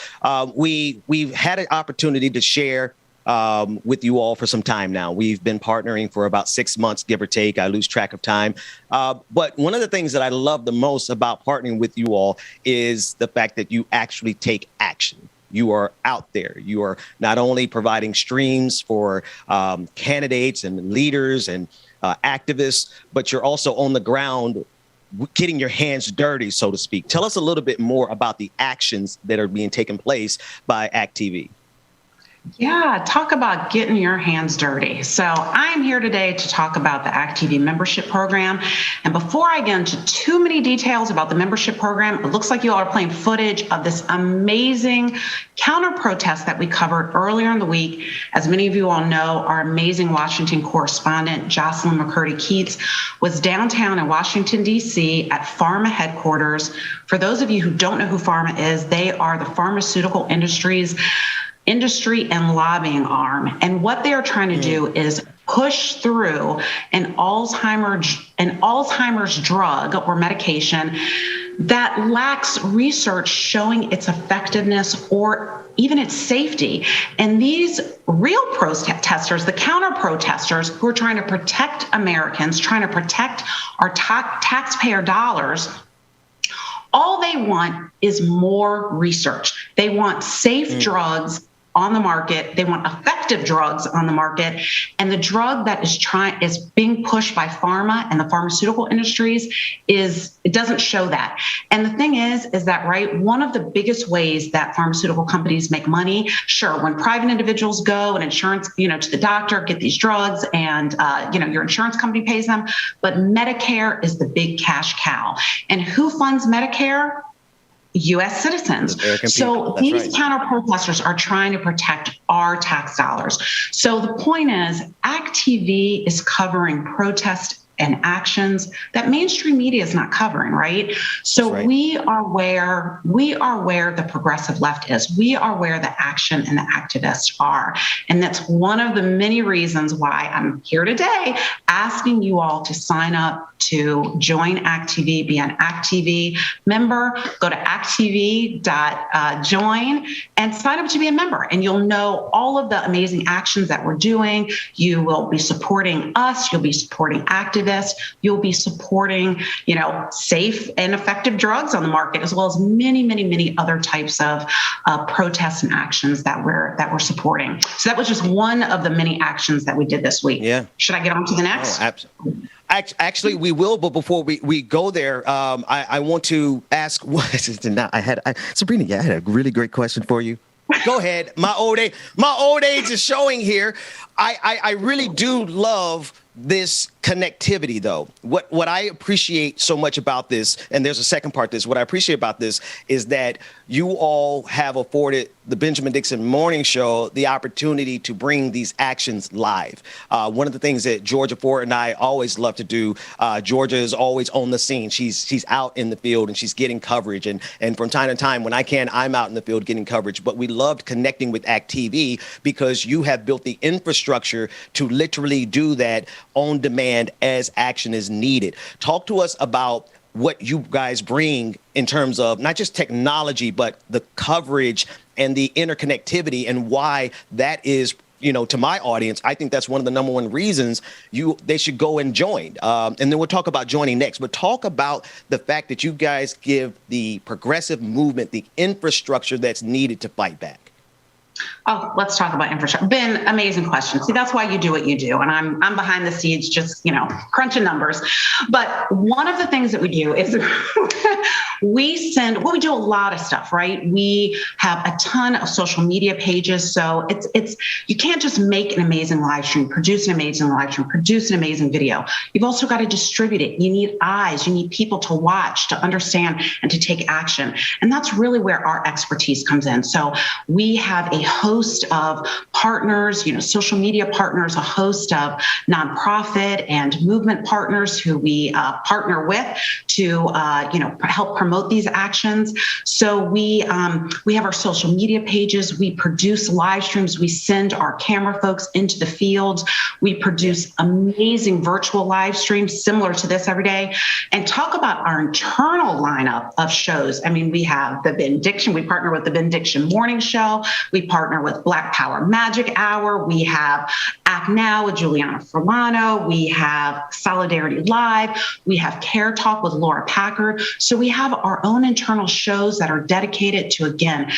we've had an opportunity to share with you all for some time now. We've been partnering for about 6 months, give or take. I lose track of time. But one of the things that I love the most about partnering with you all is the fact that you actually take action. You are out there. You are not only providing streams for candidates and leaders and activists, but you're also on the ground getting your hands dirty, so to speak. Tell us a little bit more about the actions that are being taken place by ACT TV. Yeah, talk about getting your hands dirty. So I'm here today to talk about the ACT TV membership program. And before I get into too many details about the membership program, it looks like you all are playing footage of this amazing counter protest that we covered earlier in the week. As many of you all know, our amazing Washington correspondent, Jocelyn McCurdy-Keats, was downtown in Washington, D.C. at Pharma headquarters. For those of you who don't know who Pharma is, they are the pharmaceutical industry and lobbying arm. And what they are trying to do is push through an Alzheimer's drug or medication that lacks research showing its effectiveness or even its safety. And these real protesters, the counter protesters who are trying to protect Americans, trying to protect our taxpayer dollars, all they want is more research. They want safe drugs on the market. They want effective drugs on the market. And the drug that is being pushed by pharma and the pharmaceutical industries it doesn't show that. And the thing is that, right, one of the biggest ways that pharmaceutical companies make money, sure, when private individuals go and insurance, to the doctor, get these drugs and, your insurance company pays them. But Medicare is the big cash cow. And who funds Medicare? U.S. citizens. So these counter protesters are trying to protect our tax dollars. So the point is, ACT-TV is covering protest and actions that mainstream media is not covering, right? So we are where the progressive left is. We are where the action and the activists are. And that's one of the many reasons why I'm here today asking you all to sign up to join ACT-TV, be an ACT-TV member. Go to acttv.join and sign up to be a member. And you'll know all of the amazing actions that we're doing. You will be supporting us. You'll be supporting activists. You'll be supporting, safe and effective drugs on the market, as well as many, many, many other types of protests and actions that we're supporting. So that was just one of the many actions that we did this week. Yeah. Should I get on to the next? Oh, absolutely. Actually, we will, but before we go there, I want to ask Sabrina, I had a really great question for you. Go ahead. My old age is showing here. I really do love this connectivity, though. What I appreciate so much about this, and there's a second part to this, what I appreciate about this is that you all have afforded the Benjamin Dixon Morning Show the opportunity to bring these actions live. One of the things that Georgia Ford and I always love to do, Georgia is always on the scene. She's out in the field and she's getting coverage. And from time to time, when I can, I'm out in the field getting coverage. But we loved connecting with ACT-TV because you have built the infrastructure to literally do that on demand as action is needed. Talk to us about what you guys bring in terms of not just technology, but the coverage and the interconnectivity, and why that is, to my audience, I think that's one of the number one reasons they should go and join. And then we'll talk about joining next, but talk about the fact that you guys give the progressive movement the infrastructure that's needed to fight back. Oh, let's talk about infrastructure. Ben, amazing question. See, that's why you do what you do. And I'm behind the scenes just, crunching numbers. But one of the things that we do is we do a lot of stuff, right? We have a ton of social media pages. So you can't just make an amazing live stream, produce an amazing live stream, produce an amazing video. You've also got to distribute it. You need eyes, you need people to watch, to understand, and to take action. And that's really where our expertise comes in. So we have a host of partners, social media partners, a host of nonprofit and movement partners who we partner with to, help promote these actions. So we have our social media pages. We produce live streams. We send our camera folks into the field. We produce amazing virtual live streams similar to this every day. And talk about our internal lineup of shows. I mean, we have the Ben Dixon. We partner with the Ben Dixon Morning Show. We partner with Black Power Magic Hour. We have Act Now with Juliana Furlano. We have Solidarity Live. We have Care Talk with Laura Packard. So we have our own internal shows that are dedicated to, again,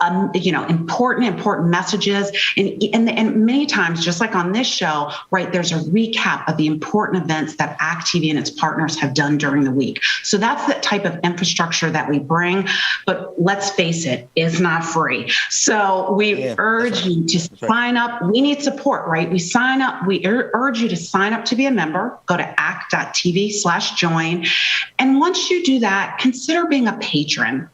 important messages. And many times, just like on this show, right, there's a recap of the important events that ACT-TV and its partners have done during the week. So that's the type of infrastructure that we bring. But let's face it, it's not free. So we urge you to sign up. We need support, right? We urge you to sign up to be a member. Go to act.tv/join. And once you do that, consider being a patron.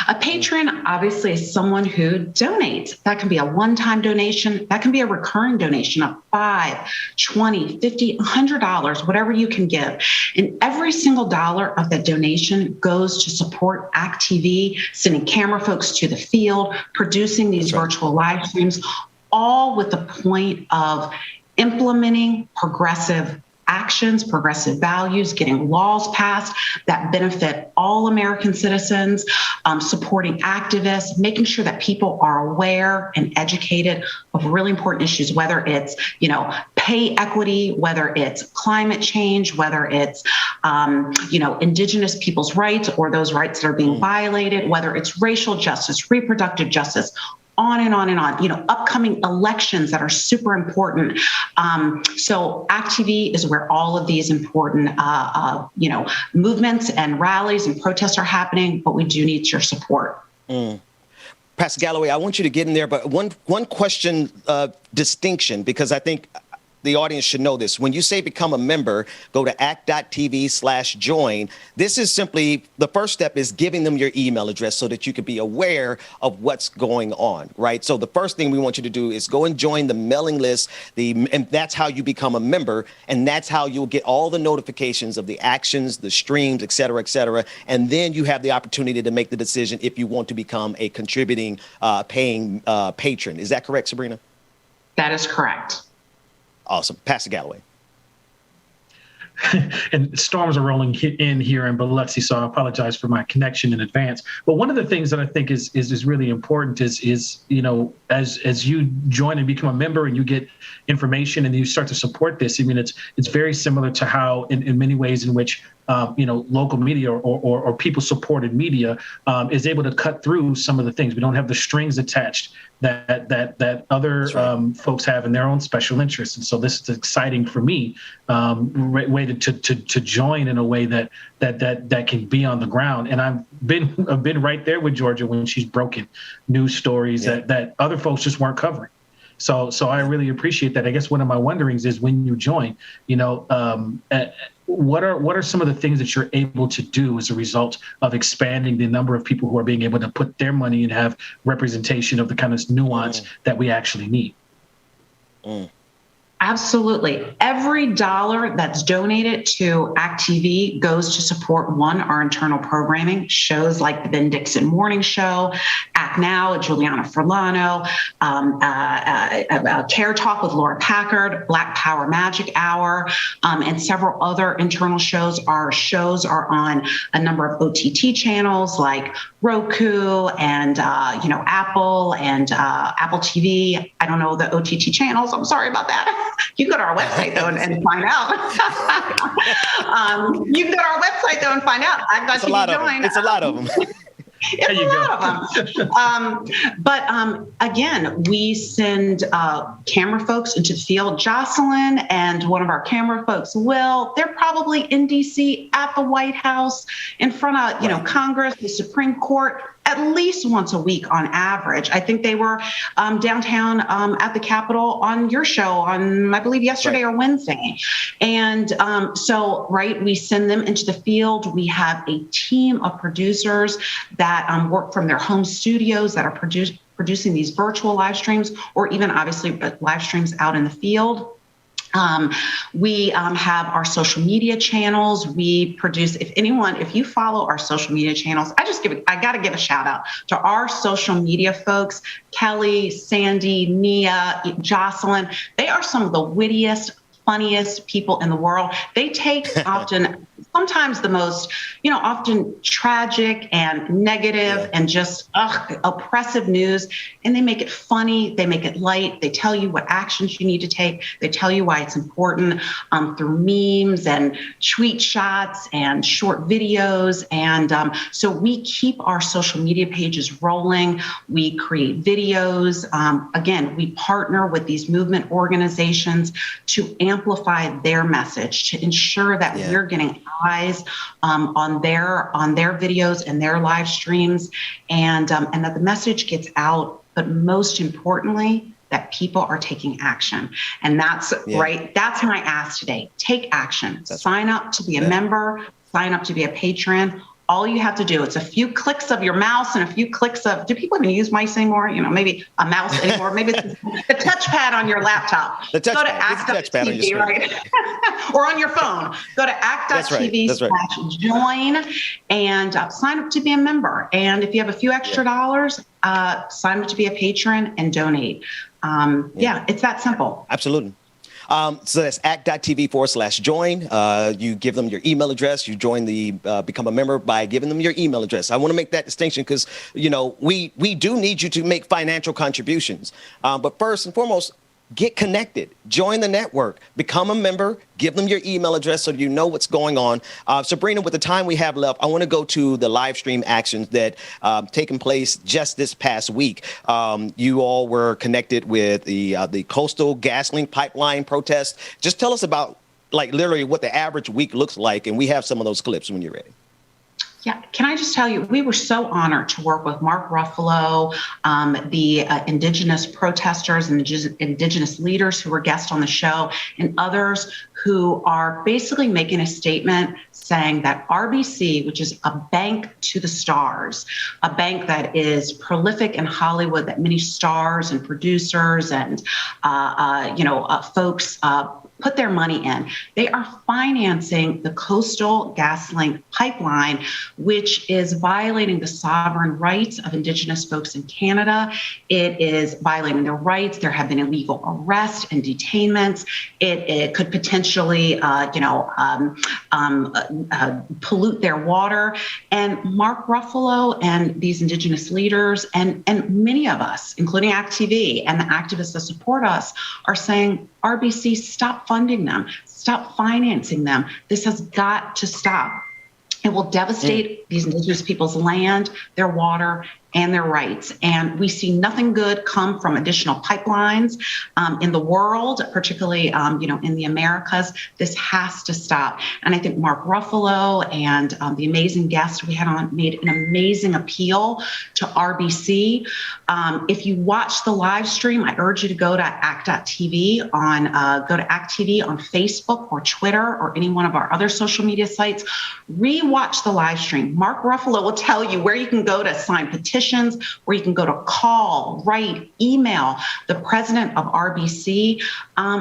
A patron, obviously, is someone who donates. That can be a one-time donation. That can be a recurring donation of $5, $20, $50, $100, whatever you can give. And every single dollar of that donation goes to support ACT-TV, sending camera folks to the field, producing these virtual live streams, all with the point of implementing progressive actions, progressive values, getting laws passed that benefit all American citizens, supporting activists, making sure that people are aware and educated of really important issues, whether it's, pay equity, whether it's climate change, whether it's, indigenous people's rights or those rights that are being violated, whether it's racial justice, reproductive justice, on and on and on, upcoming elections that are super important. So ActTV is where all of these important, movements and rallies and protests are happening, but we do need your support. Pastor Galloway, I want you to get in there, but one question distinction, because I think the audience should know this. When you say become a member, go to act.tv/join. This is simply, the first step is giving them your email address so that you can be aware of what's going on, right? So the first thing we want you to do is go and join the mailing list, and that's how you become a member, and that's how you'll get all the notifications of the actions, the streams, et cetera, and then you have the opportunity to make the decision if you want to become a contributing, paying patron. Is that correct, Sabrina? That is correct. Awesome. Pastor Galloway. And storms are rolling in here in Biloxi, so I apologize for my connection in advance. But one of the things that I think is really important is as you join and become a member and you get information and you start to support this. I mean, it's very similar to how in many ways in which local media or people supported media is able to cut through some of the things. We don't have the strings attached that other folks have in their own special interests. And so this is exciting for me, way to join in a way that can be on the ground. And I've been right there with Georgia when she's broken news stories that other folks just weren't covering. So I really appreciate that. I guess one of my wonderings is when you join, what are some of the things that you're able to do as a result of expanding the number of people who are being able to put their money and have representation of the kind of nuance that we actually need? Absolutely. Every dollar that's donated to ActTV goes to support, our internal programming, shows like the Ben Dixon Morning Show, Act Now, Juliana Furlano, Care Talk with Laura Packard, Black Power Magic Hour, and several other internal shows. Our shows are on a number of OTT channels like Roku and, Apple and Apple TV. I don't know the OTT channels. I'm sorry about that. You can go to our website, though, and find out. You can go to our website, though, and find out. I've got you to join. It's a lot of them. It's a lot of them. But again, we send camera folks into the field. Jocelyn and one of our camera folks, Will, they're probably in D.C. at the White House in front of, Congress, the Supreme Court, at least once a week on average. I think they were downtown at the Capitol on your show on, I believe, yesterday or Wednesday. And we send them into the field. We have a team of producers that work from their home studios that are producing these virtual live streams, or even obviously live streams out in the field. We have our social media channels. We produce, if you follow our social media channels, I got to give a shout out to our social media folks, Kelly, Sandy, Nia, Jocelyn. They are some of the wittiest, funniest people in the world. They take sometimes the most, often tragic and negative and just oppressive news, and they make it funny. They make it light. They tell you what actions you need to take. They tell you why it's important through memes and tweet shots and short videos. And so we keep our social media pages rolling. We create videos. Again, we partner with these movement organizations to amplify their message, to ensure that we're getting eyes on their videos and their live streams, and that the message gets out. But most importantly, that people are taking action. And that's That's my ask today. Take action. Sign up to be a member. Sign up to be a patron. All you have to do, it's a few clicks of your mouse and a few clicks of, do people even use mice anymore? Maybe a mouse anymore. Maybe it's the touchpad on your laptop. Go to act.tv, right? Or on your phone. Go to act.tv/join and sign up to be a member. And if you have a few extra dollars, sign up to be a patron and donate. It's that simple. Absolutely. So that's act.tv/join. You give them your email address. You join the become a member by giving them your email address. I want to make that distinction because, we do need you to make financial contributions. But first and foremost, get connected, join the network, become a member, give them your email address so you know what's going on. Sabrina, with the time we have left, I want to go to the live stream actions that taken place just this past week. You all were connected with the Coastal GasLink pipeline protest. Just tell us about, literally what the average week looks like, and we have some of those clips when you're ready. Yeah, can I just tell you, we were so honored to work with Mark Ruffalo, the indigenous protesters and indigenous leaders who were guests on the show, and others who are basically making a statement saying that RBC, which is a bank to the stars, a bank that is prolific in Hollywood, that many stars and producers and folks put their money in. They are financing the Coastal GasLink pipeline, which is violating the sovereign rights of Indigenous folks in Canada. It is violating their rights. There have been illegal arrests and detainments. It could potentially, pollute their water. And Mark Ruffalo and these Indigenous leaders and many of us, including ActTV and the activists that support us, are saying, RBC, stop funding them, stop financing them. This has got to stop. It will devastate these Indigenous people's land, their water, and their rights. And we see nothing good come from additional pipelines in the world, particularly, in the Americas. This has to stop. And I think Mark Ruffalo and the amazing guest we had on made an amazing appeal to RBC. If you watch the live stream, I urge you to go to act.tv go to ActTV on Facebook or Twitter or any one of our other social media sites. Rewatch the live stream. Mark Ruffalo will tell you where you can go to sign petitions, where you can go to call, write, email the president of RBC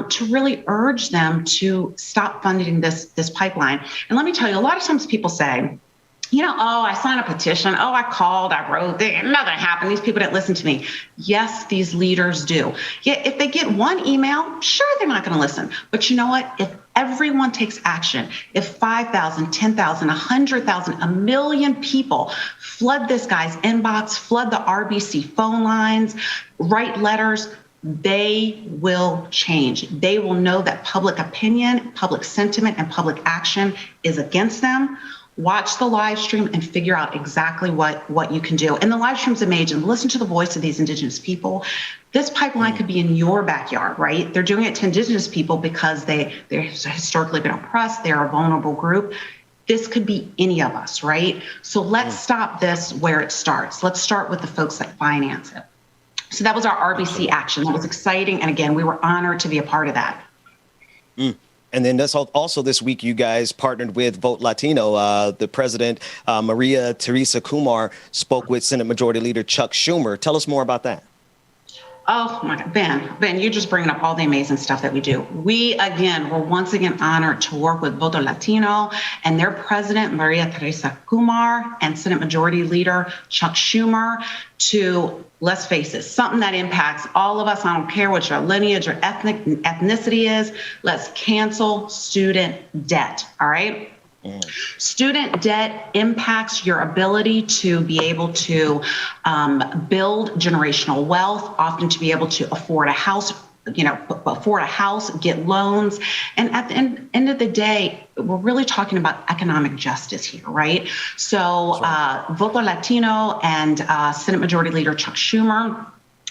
to really urge them to stop funding this pipeline. And let me tell you, a lot of times people say, I signed a petition. I called, I wrote, nothing happened. These people didn't listen to me. Yes, these leaders do. Yeah, if they get one email, sure, they're not going to listen. But you know what? If everyone takes action, if 5,000, 10,000, 100,000, a million people flood this guy's inbox, flood the RBC phone lines, write letters, they will change. They will know that public opinion, public sentiment, and public action is against them. Watch the live stream and figure out exactly what you can do. And the live stream's amazing. Listen to the voice of these Indigenous people. This pipeline could be in your backyard, right? They're doing it to Indigenous people because they've historically been oppressed. They're a vulnerable group. This could be any of us, right? So let's stop this where it starts. Let's start with the folks that finance it. So that was our RBC action. That was exciting. And again, we were honored to be a part of that. And then that's also this week, you guys partnered with Vote Latino. The president, Maria Teresa Kumar, spoke with Senate Majority Leader Chuck Schumer. Tell us more about that. Oh my God, Ben, you're just bringing up all the amazing stuff that we do. We, again, were once again honored to work with Voto Latino and their president, Maria Teresa Kumar, and Senate Majority Leader Chuck Schumer to, let's face it, something that impacts all of us. I don't care what your lineage or ethnicity is. Let's cancel student debt, all right? Student debt impacts your ability to be able to build generational wealth, often to be able to afford a house, get loans. And at the end of the day, we're really talking about economic justice here, right? So Voto Latino and Senate Majority Leader Chuck Schumer,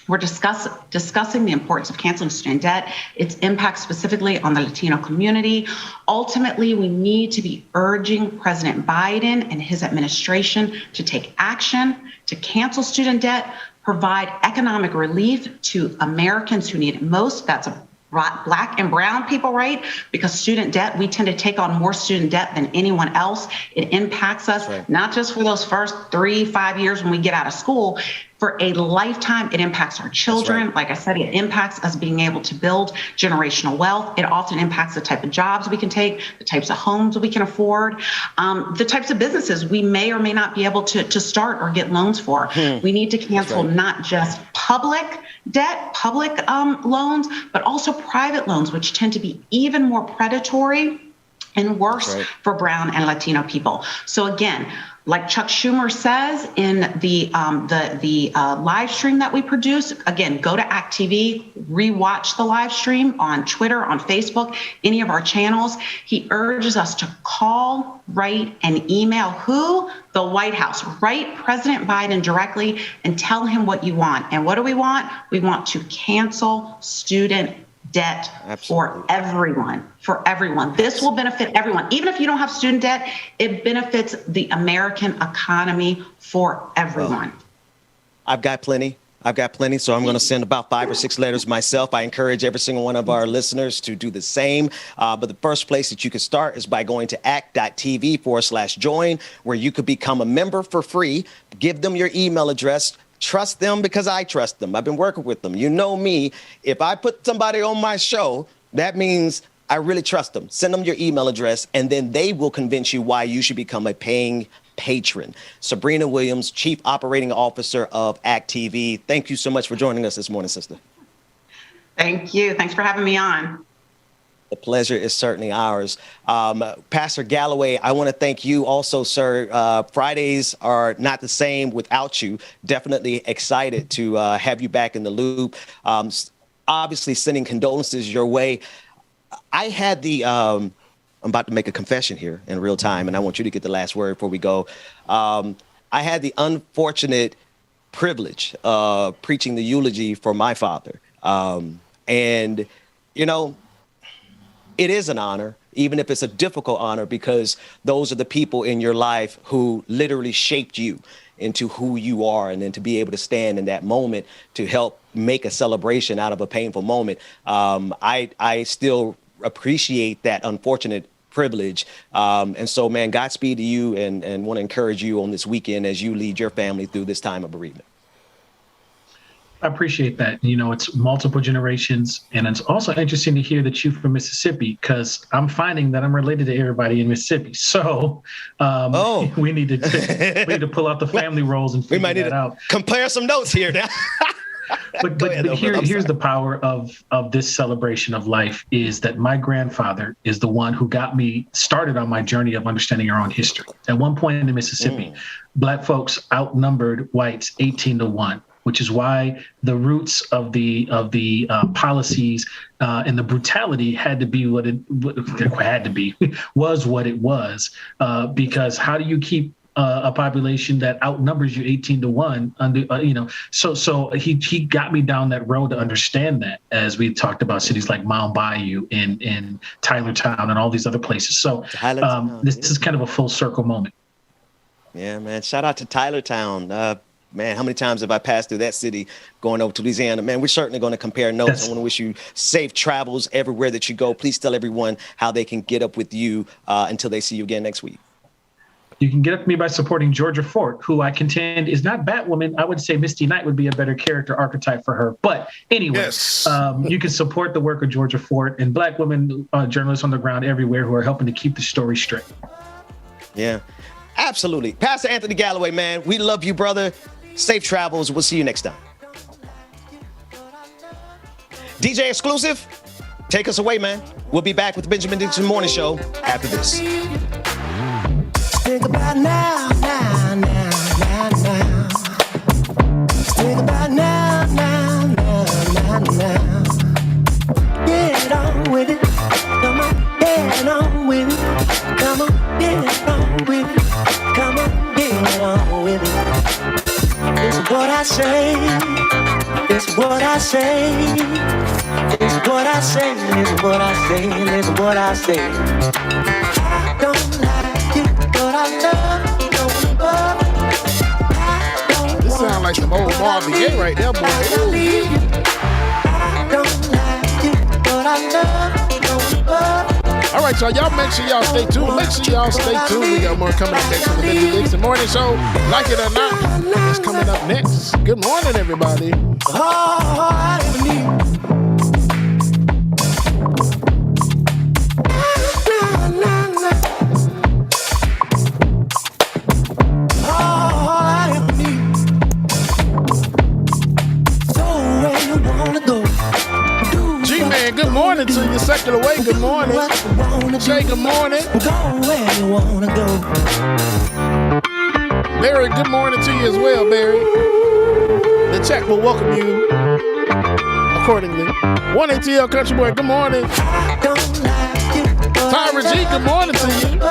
we're discussing the importance of canceling student debt, its impact specifically on the Latino community. Ultimately, we need to be urging President Biden and his administration to take action to cancel student debt, provide economic relief to Americans who need it most. That's Black and brown people, right? Because student debt, we tend to take on more student debt than anyone else. It impacts us, not just for those first 3-5 years when we get out of school. For a lifetime, it impacts our children. Like I said, it impacts us being able to build generational wealth. It often impacts the type of jobs we can take, the types of homes we can afford, the types of businesses we may or may not be able to start or get loans for. We need to cancel not just public debt, public loans, but also private loans, which tend to be even more predatory and worse for Brown and Latino people. So again, like Chuck Schumer says in the live stream that we produce, again, go to ActTV, rewatch the live stream on Twitter, on Facebook, any of our channels. He urges us to call, write, and email who? The White House. Write President Biden directly and tell him what you want. And what do we want? We want to cancel student debt for everyone. This will benefit everyone. Even if you don't have student debt, it benefits the American economy for everyone. Well, I've got plenty, so I'm going to send about 5 or 6 letters myself. I encourage every single one of our listeners to do the same. But the first place that you can start is by going to act.tv/join, where you could become a member for free. Give them your email address. Trust them because I trust them. I've been working with them. You know me. If I put somebody on my show, that means I really trust them. Send them your email address, and then they will convince you why you should become a paying patron. Sabrina Williams, Chief Operating Officer of ActTV. Thank you so much for joining us this morning, sister. Thank you. Thanks for having me on. The pleasure is certainly ours. Pastor Galloway, I want to thank you also, sir. Fridays are not the same without you. Definitely excited to have you back in the loop. Obviously, sending condolences your way. I had I'm about to make a confession here in real time, and I want you to get the last word before we go. I had the unfortunate privilege of preaching the eulogy for my father. And, you know, it is an honor, even if it's a difficult honor, because those are the people in your life who literally shaped you into who you are. And then to be able to stand in that moment to help make a celebration out of a painful moment. I still appreciate that unfortunate privilege. And so, man, Godspeed to you, and want to encourage you on this weekend as you lead your family through this time of bereavement. I appreciate that. You know, it's multiple generations, and it's also interesting to hear that you're from Mississippi, because I'm finding that I'm related to everybody in Mississippi. So we need to pull out the family roles and figure that out. Compare some notes here now. But here's the power of this celebration of life is that my grandfather is the one who got me started on my journey of understanding our own history. At one point in Mississippi, Black folks outnumbered whites 18-1. Which is why the roots of the policies and the brutality had to be what it was, because how do you keep a population that outnumbers you 18-1 under, so he got me down that road to understand that, as we talked about cities like Mound Bayou in Tylertown and all these other places. So this is kind of a full circle moment. Yeah, man. Shout out to Tylertown. Man, how many times have I passed through that city going over to Louisiana? Man, we're certainly going to compare notes. I want to wish you safe travels everywhere that you go. Please tell everyone how they can get up with you until they see you again next week. You can get up with me by supporting Georgia Fort, who I contend is not Batwoman. I would say Misty Knight would be a better character archetype for her. But anyway, you can support the work of Georgia Fort and Black women journalists on the ground everywhere who are helping to keep the story straight. Yeah, absolutely. Pastor Anthony Galloway, man, we love you, brother. Safe travels. We'll see you next time. DJ Exclusive, take us away, man. We'll be back with the Benjamin Dixon Morning Show after this. Think about now. Think about now. Get on with it. Come on, get on with it. Come on, get on with it. Come on, get on with it. It's what I say. It's what I say. It's what I say. It's what I say. It's what I say. I don't like it, but I love you. This sound like some old Marvin Gaye right there, boy. I don't like it, but I love you. All right, y'all make sure y'all stay tuned. Make sure y'all stay tuned. We got more coming up next on the Benjamin Dixon Morning Show. Like it or not, it's coming up next. Good morning, everybody. you wanna go. G-Man, good morning to you. Secular Way, good morning. Jay, good morning. Go where you wanna go. Barry, good morning to you as well, Barry. The chat will welcome you accordingly. 1ATL Country Boy, good morning. Tyra G, good morning to you. I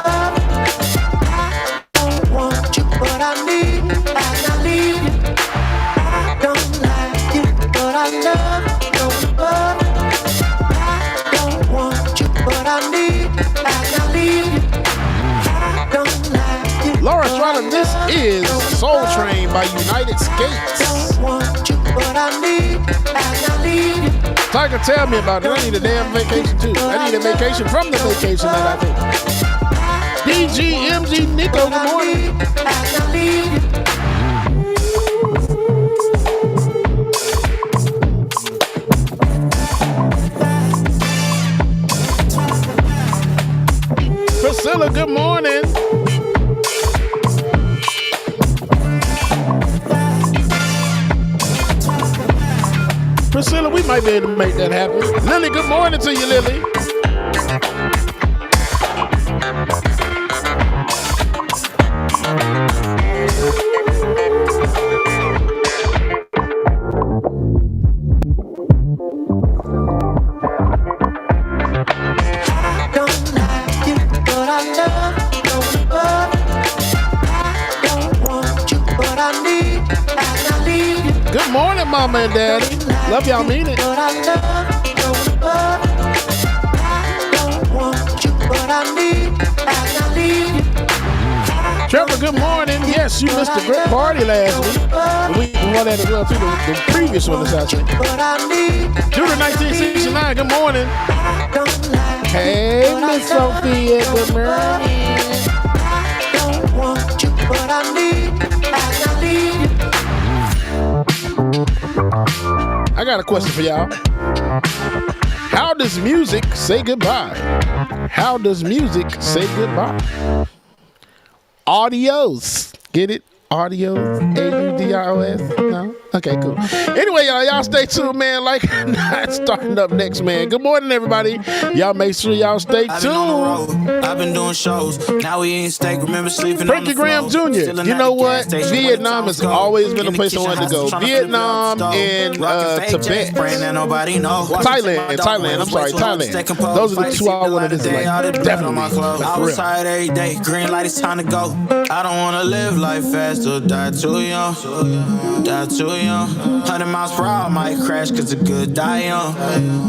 don't want you, but I need, and I need you. I don't like you, but I love you. I don't want you, but I need, and I need you. I don't like you. Laura Trotter, this is Soul Train by United Skates. I don't want you, but I need, and I need you. Tiger, tell me about it. I need a damn vacation too. I need a vacation from the vacation that I take. DGMG Nico, good morning. Priscilla, good morning. Priscilla, we might be able to make that happen. Lily, good morning to you, Lily. Good morning, Mama and Daddy. Love y'all, mean it. Trevor, good morning. Yes, you missed a great party last week. We won that as well, too. The previous one is actually. June 1969, good morning. Hey, Miss Sophia, good morning. I got a question for y'all. How does music say goodbye? How does music say goodbye? Audios. Get it? Audios. AUDIOS. No? Okay, cool. Anyway, y'all stay tuned, man. Like, not starting up next, man. Good morning, everybody. Y'all make sure y'all stay tuned. I've been doing shows. Now we ain't steak. Remember sleeping Frankie on the Graham Jr. You know what? Vietnam has always been a place I wanted to go. Vietnam and Tibet. Thailand. I'm sorry, Thailand. Those are the two I want to visit. Like, definitely. I was tired every day. Green light, it's time to go. I don't want to live life fast or die too young. Die too young. 100 miles per hour, might crash cause a good die young.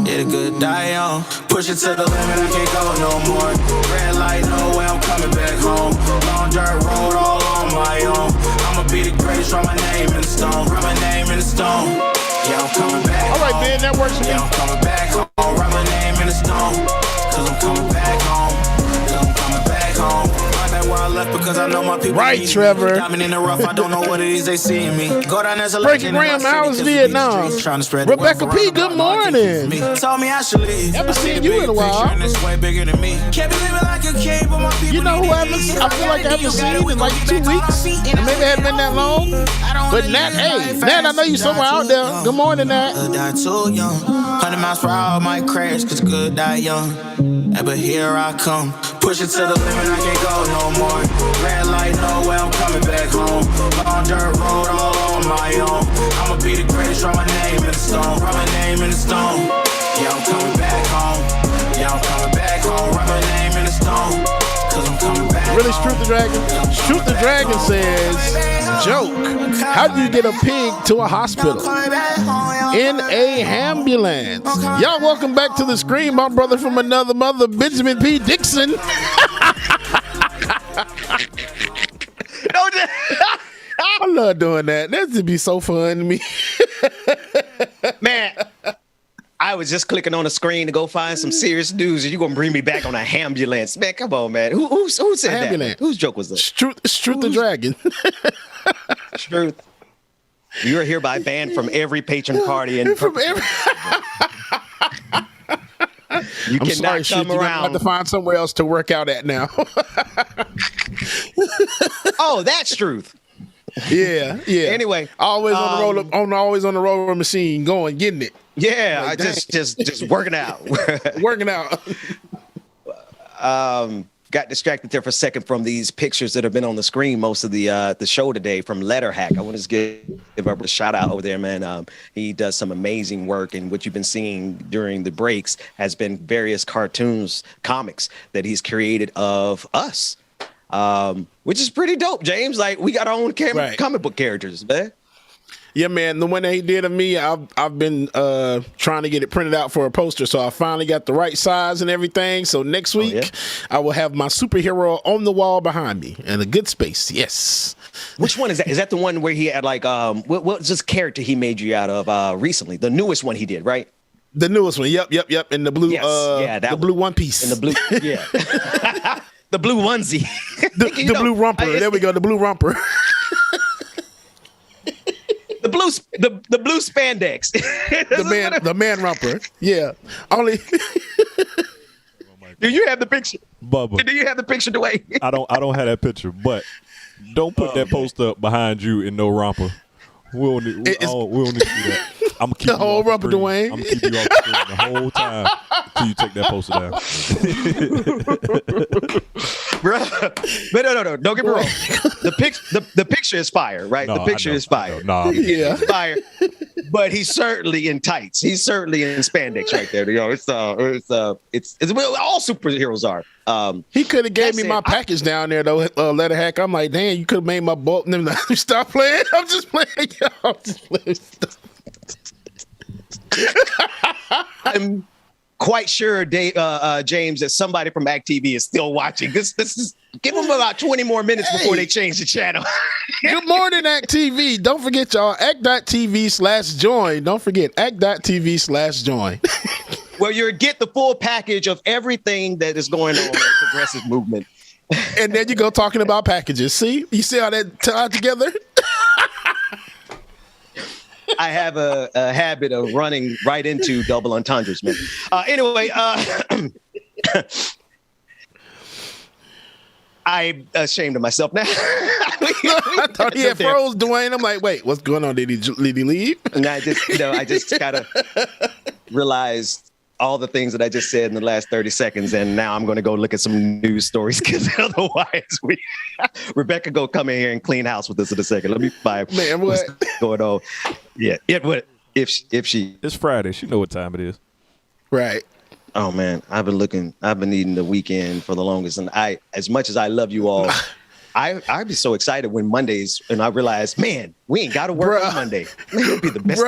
Yeah, the good die young. Push it to the limit, I can't go no more. Red light, no way, I'm coming back home. Long dirt road, all on my own. I'ma be the greatest, write my name in the stone. Write my name in the stone. Yeah, I'm coming back. All right, man, that works for me. Yeah, I'm coming back home. Write my name in the stone. Cause I'm coming back home. Cause I'm coming back home. Where I left because I know my people. Right, Trevor. Diamond in the rough, I don't know what it is they see in me. Go down as a Frankie Graham, how was Vietnam? Rebecca P, good morning. Told me I should leave. Haven't seen you in a while. You know who I feel like I haven't seen in like 2 weeks? Maybe it hadn't been that long. But Nat, hey, Nat, I know you somewhere out there. Good morning, Nat. Die too young. 100 miles per hour might crash cause good die young. But here I come. Push it to the limit, I can't go no more. Red light, no way, I'm coming back home. Long dirt road, all on my own. I'ma be the greatest, write my name in the stone. Write my name in the stone. Yeah, I'm coming back home. Yeah, I'm coming back home. Write my name in the stone. Cause I'm coming back Really, home. Shoot the Dragon? Shoot the Dragon says, joke. How do you get a pig to a hospital? In a ambulance. Y'all welcome back to the screen, my brother from another mother, Benjamin P. Dixon. I love doing that. That would be so fun to me. Man, I was just clicking on the screen to go find some serious news, and you're going to bring me back on a ambulance. Man, come on, man. Who said Ambulance. that? Whose joke was that? Shoot the Dragon. Truth. You are hereby banned from every patron party. And From every... you I'm cannot sorry, come Shoot, around. you have to find somewhere else to work out at now. Oh, that's truth. Yeah. Anyway, always on the always on the roller machine, getting it. Yeah, Like, I just working out. Working out. Got distracted there for a second from these pictures that have been on the screen most of the show today from Letter Hack. I want to give a shout out over there, man. He does some amazing work, and what you've been seeing during the breaks has been various comics that he's created of us, which is pretty dope, James. Like, we got our own comic book characters, man. Yeah, man. The one that he did of me, I've been trying to get it printed out for a poster, so I finally got the right size and everything. So next week, I will have my superhero on the wall behind me in a good space. Yes. Which one is that? Is that the one where he had like what's this character he made you out of recently? The newest one he did, right? The newest one. Yep. In the blue. The blue one piece. In the blue. Yeah. The blue onesie. The blue romper. There we go. The blue romper. The blue spandex. the man romper. Yeah. Only. Do you have the picture, Bubba? Do you have the picture, Dwayne? I don't have that picture, but don't put that poster up behind you in no romper. We don't need to see that. I'm gonna keep the whole romper, Dwayne. I'm gonna keep you off the screen the whole time until you take that poster down. But no, don't get me wrong. The picture is fire, right? No, the picture is fire. No, yeah, it's fire. But he's certainly in tights. He's certainly in spandex right there. You know, it's well, all superheroes are. He could have gave me my package down there though. Letter Hack. I'm like, damn, you could have made my bolt. Stop playing. I'm just playing. I'm just playing. I'm quite sure, James, that somebody from ActTV is still watching. This is give them about 20 more minutes before they change the channel. Good morning, ActTV. Don't forget, y'all, act.tv/join. Don't forget, act.tv/join. Well, you'll get the full package of everything that is going on in the progressive movement. And then you go talking about packages. See? You see how that tied together? I have a habit of running right into double entendres, man. Anyway, I'm ashamed of myself now. I thought he had froze, Dwayne. I'm like, wait, what's going on? Did he leave? And I just gotta realize all the things that I just said in the last 30 seconds, and now I'm going to go look at some news stories because otherwise, Rebecca go come in here and clean house with us in a second. Let me find what's going on. Yeah, if she. It's Friday. She know what time it is. Right. Oh man, I've been needing the weekend for the longest, and as much as I love you all, I'd be so excited when Mondays, and I realize, man, we ain't got to work on Monday. It'd be the best.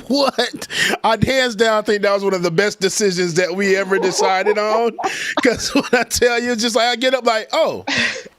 What? Hands down, I think that was one of the best decisions that we ever decided on. Because when I tell you, it's just like I get up like, oh,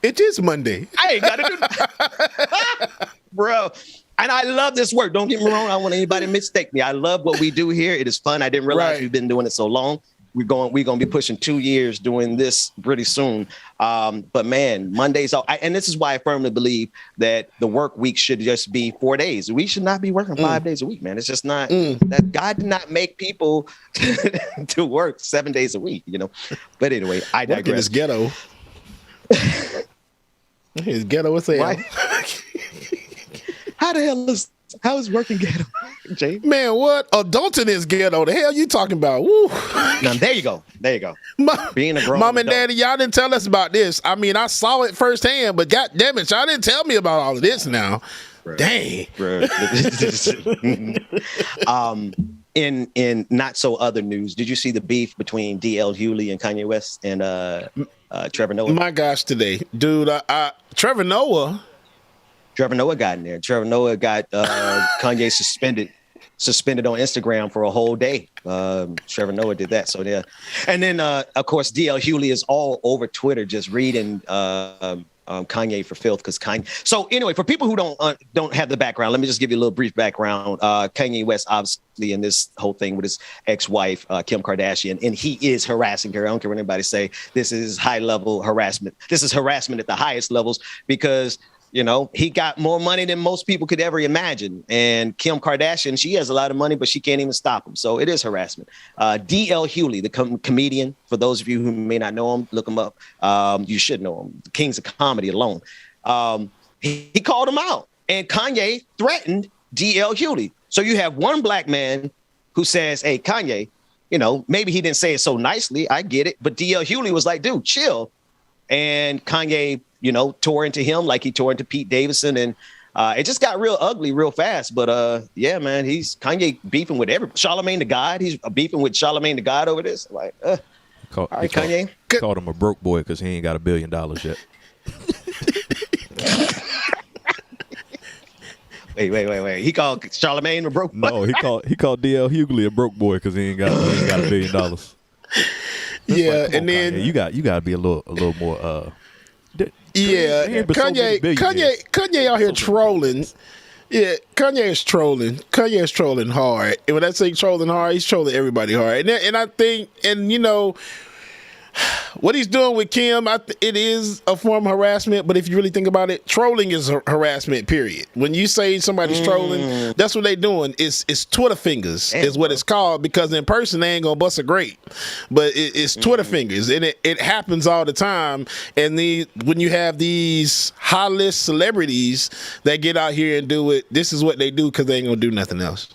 it is Monday. I ain't got to do that. Bro. And I love this work. Don't get me wrong. I don't want anybody to mistake me. I love what we do here. It is fun. I didn't realize we've been doing it so long. We're going to be pushing 2 years doing this pretty soon. But man, Mondays, and this is why I firmly believe that the work week should just be 4 days. We should not be working 5 days a week, man. It's just not that God did not make people to work 7 days a week, you know. But anyway, I digress. His ghetto. His ghetto. What's that? How is working ghetto, Jay? Man, what? Adulting is ghetto. The hell you talking about? Woo. Now, there you go. Being a grown Mom and adult. Daddy, y'all didn't tell us about this. I mean, I saw it firsthand, but God damn it, y'all didn't tell me about all of this now. Bruh. Dang. In not so other news, did you see the beef between D.L. Hewley and Kanye West and Trevor Noah? My gosh, today. Dude, Trevor Noah got in there. Trevor Noah got Kanye suspended on Instagram for a whole day. Trevor Noah did that. So yeah. And then, of course, D.L. Hewley is all over Twitter just reading Kanye for filth because Kanye. So anyway, for people who don't have the background, let me just give you a little brief background. Kanye West, obviously, in this whole thing with his ex-wife, Kim Kardashian, and he is harassing her. I don't care what anybody say. This is high-level harassment. This is harassment at the highest levels because you know, he got more money than most people could ever imagine. And Kim Kardashian, she has a lot of money, but she can't even stop him. So it is harassment. D.L. Hewley, the comedian, for those of you who may not know him, look him up. You should know him. The Kings of Comedy alone. he called him out. And Kanye threatened D.L. Hughley. So you have one black man who says, hey, Kanye, you know, maybe he didn't say it so nicely. I get it. But D.L. Hughley was like, dude, chill. And Kanye, you know, tore into him like he tore into Pete Davidson. And it just got real ugly real fast. But yeah, man, Kanye beefing with everybody. Charlamagne the God. He's beefing with Charlamagne the God over this. Like, all right, Kanye. Called him a broke boy because he ain't got $1 billion yet. Wait. He called Charlamagne a broke boy? No, he called D.L. Hughley a broke boy because he ain't got $1 billion. Yeah, like, and then Kanye, you got to be a little more. Kanye out here trolling. Yeah, Kanye is trolling. Kanye is trolling hard. And when I say trolling hard, he's trolling everybody hard. And I think, and you know, what he's doing with Kim, it is a form of harassment. But if you really think about it, trolling is harassment, period. When you say somebody's trolling, that's what they doing. It's Twitter fingers is what it's called, because in person they ain't gonna bust a grape. But it's Twitter fingers, and it happens all the time. And when you have these high-list celebrities that get out here and do it, this is what they do because they ain't gonna do nothing else.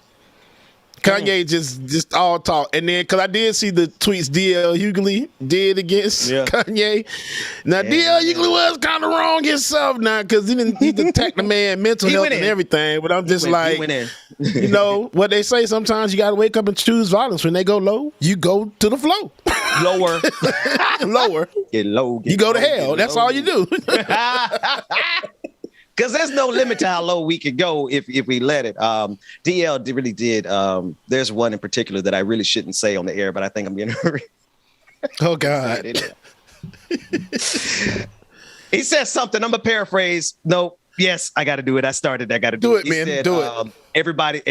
Kanye just all talk. And then, because I did see the tweets D.L. Hughley did against Kanye. Now, D.L. Hughley was kind of wrong himself now, because he didn't attack the man mental health and everything. But I'm just you know, what they say, sometimes you got to wake up and choose violence. When they go low, you go to the flow. Lower. Lower. Get low. You go to hell. That's all you do. Because there's no limit to how low we could go if we let it. DL really did. There's one in particular that I really shouldn't say on the air, but I think I'm getting hurry. Oh, God. He said something. I'm going to paraphrase. No, yes, I got to do it. I started. I got to do it. Do it, man. Said, do it. Everybody,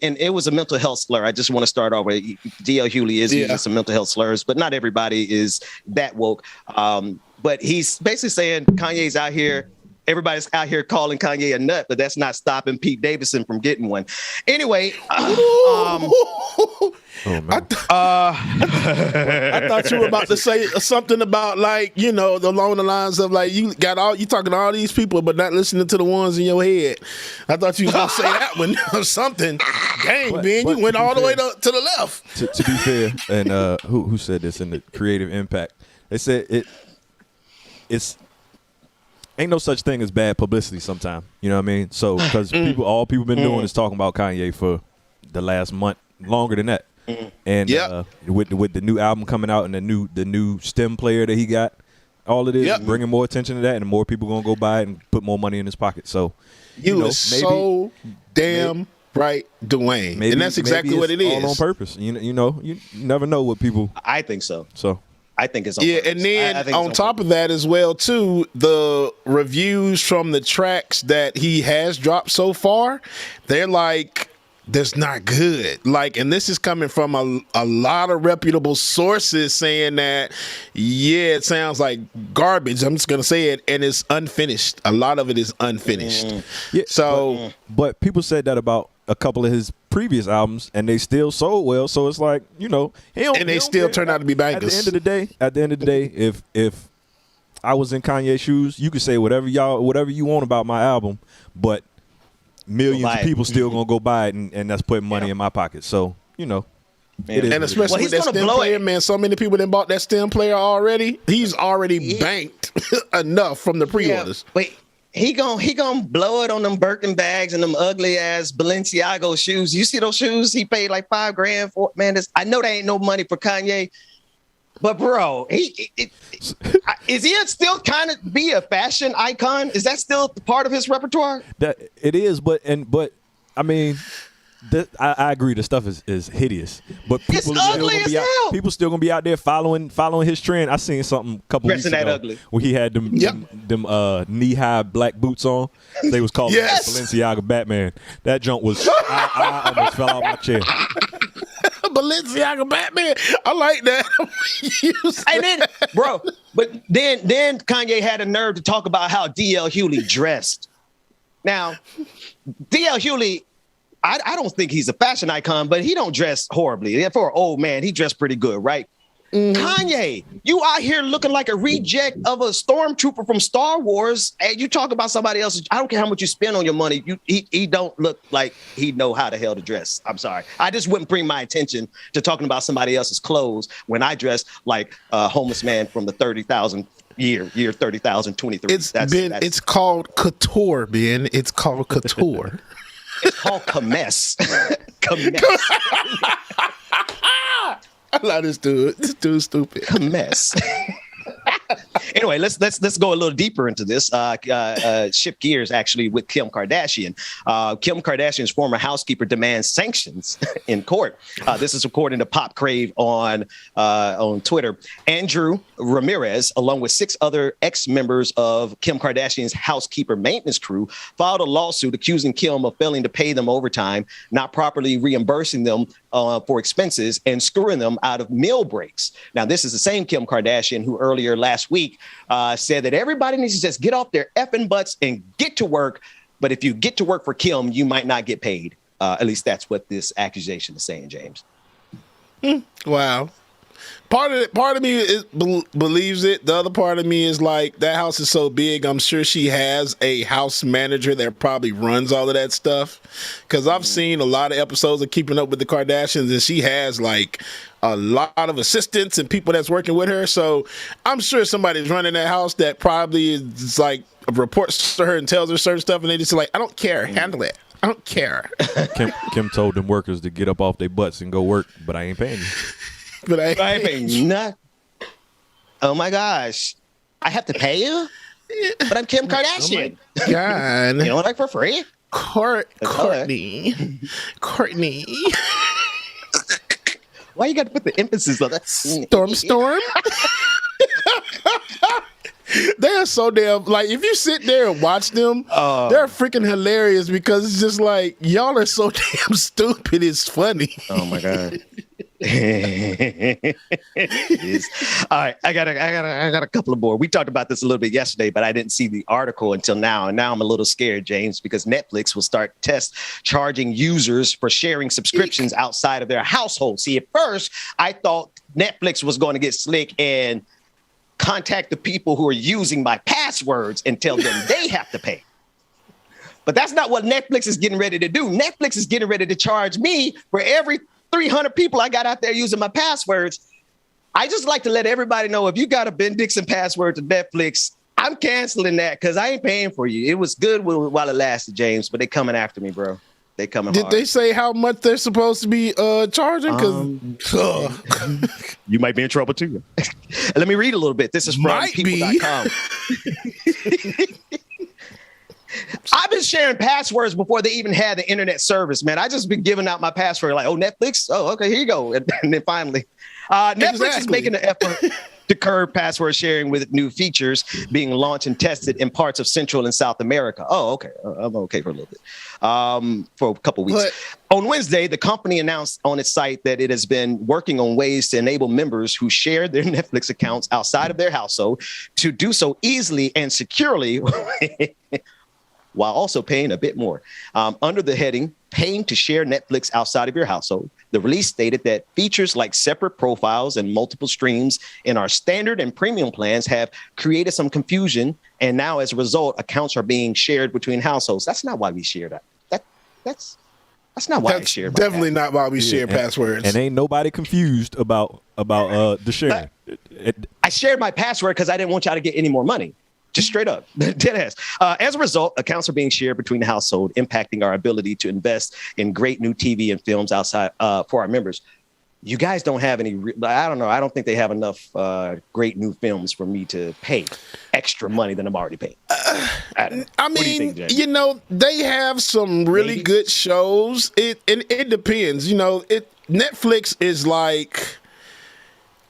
and it was a mental health slur. I just want to start off with DL Hughley is using some mental health slurs, but not everybody is that woke. But he's basically saying Kanye's out here. Everybody's out here calling Kanye a nut, but that's not stopping Pete Davidson from getting one. Anyway, I thought you were about to say something about, like, you know, along the lines of, like, you talking to all these people, but not listening to the ones in your head. I thought you was gonna say that one or something. Dang, man, you went all the way to the left. To be fair, and who said this in the Creative Impact? They said it's. Ain't no such thing as bad publicity sometimes. You know what I mean? So, because all people been doing is talking about Kanye for the last month, longer than that. And with the new album coming out and the new stem player that he got, all it is bringing more attention to that, and more people gonna go buy it and put more money in his pocket. So, you know, so damn right, Dwayne. And that's exactly what it is. All on purpose. You know, you never know what people. I think so. So. I think it's on purpose. And then on top of that as well, too, the reviews from the tracks that he has dropped so far, they're like, that's not good. Like, and this is coming from a lot of reputable sources saying that, yeah, it sounds like garbage. I'm just going to say it. And it's unfinished. A lot of it is unfinished. Yeah, so, but people said that about a couple of his previous albums, and they still sold well. So it's like, you know, they still turn out to be bangers. At the end of the day, if I was in Kanye's shoes, you could say whatever you want about my album, but millions of people still gonna go buy it, and that's putting money in my pocket. So, you know. And especially with that stem player, man, so many people that bought that stem player already. He's already banked enough from the pre-orders. Wait. He gonna blow it on them Birkin bags and them ugly ass Balenciaga shoes. You see those shoes? He paid like $5,000 for. Man, I know that ain't no money for Kanye, but bro, is he still kind of be a fashion icon? Is that still part of his repertoire? That it is, but I mean. I agree. The stuff is hideous, but people people still gonna be out there following his trend. I seen something a couple weeks ago where he had them knee high black boots on. They was called Balenciaga Batman. That junk was I almost fell out my chair. Balenciaga Batman. I like that. And then, bro, but then Kanye had a nerve to talk about how DL Hughley dressed. Now, DL Hughley. I don't think he's a fashion icon, but he don't dress horribly. For an old man, he dressed pretty good, right? Kanye, you out here looking like a reject of a stormtrooper from Star Wars, and you talk about somebody else. I don't care how much you spend on your money. He don't look like he know how the hell to dress. I'm sorry. I just wouldn't bring my attention to talking about somebody else's clothes when I dress like a homeless man from the 30,000 year 30,023. It's called couture, Ben. It's called couture. It's called Kamess. Kamess. I love this dude. This dude's stupid. Kamess. Anyway, let's go a little deeper into this. Shift gears actually with Kim Kardashian. Kim Kardashian's former housekeeper demands sanctions in court. This is according to Pop Crave on Twitter. Andrew Ramirez, along with 6 other ex-members of Kim Kardashian's housekeeper maintenance crew, filed a lawsuit accusing Kim of failing to pay them overtime, not properly reimbursing them for expenses, and screwing them out of meal breaks. Now, this is the same Kim Kardashian who earlier last week said that everybody needs to just get off their effing butts and get to work. But if you get to work for Kim, you might not get paid. At least that's what this accusation is saying, James. Wow. Part of me believes it. The other part of me is like, that house is so big, I'm sure she has a house manager that probably runs all of that stuff. Because I've seen a lot of episodes of Keeping Up with the Kardashians, and she has like a lot of assistants and people that's working with her. So I'm sure somebody's running that house that probably is like reports to her and tells her certain stuff, and they just like, I don't care, handle it. I don't care. Kim told them workers to get up off their butts and go work, but I ain't paying you. But I ain't paying you. Nah. Oh my gosh, I have to pay you? But I'm Kim Kardashian. Oh my God. You know, like for free? Courtney. Why you got to put the emphasis on that? Storm. They are so damn, like, if you sit there and watch them, they're freaking hilarious because it's just like, y'all are so damn stupid. It's funny. Oh my God. It is. All right, I got a couple of more. We talked about this a little bit yesterday, but I didn't see the article until now, and now I'm a little scared, James, because Netflix will start charging users for sharing subscriptions outside of their household. See, at first I thought Netflix was going to get slick and contact the people who are using my passwords and tell them they have to pay. But that's not what Netflix is getting ready to do. Netflix is getting ready to charge me for every 300 people I got out there using my passwords. I just like to let everybody know, if you got a Ben Dixon password to Netflix, I'm canceling that because I ain't paying for you. It was good while it lasted, James, but they coming after me, bro. They coming hard. Did they say how much they're supposed to be charging? Because you might be in trouble too. Let me read a little bit. This is from people.com. I've been sharing passwords before they even had the internet service, man. I just been giving out my password like, oh, Netflix? Oh, okay, here you go. And then finally, Netflix is making an effort to curb password sharing with new features being launched and tested in parts of Central and South America. Oh, okay. I'm okay for a little bit. For a couple weeks. On Wednesday, the company announced on its site that it has been working on ways to enable members who share their Netflix accounts outside of their household to do so easily and securely while also paying a bit more. Under the heading, Paying to Share Netflix Outside of Your Household, the release stated that features like separate profiles and multiple streams in our standard and premium plans have created some confusion, and now as a result, accounts are being shared between households. That's not why we share that. That's not why I share. Definitely not why we share passwords. And ain't nobody confused about the sharing. I shared my password because I didn't want y'all to get any more money. Just straight up, dead ass. As a result, accounts are being shared between the household, impacting our ability to invest in great new TV and films outside for our members. You guys don't have any, I don't know. I don't think they have enough great new films for me to pay extra money than I'm already paying. I mean, you know, they have some really good shows. It depends. You know, Netflix is like,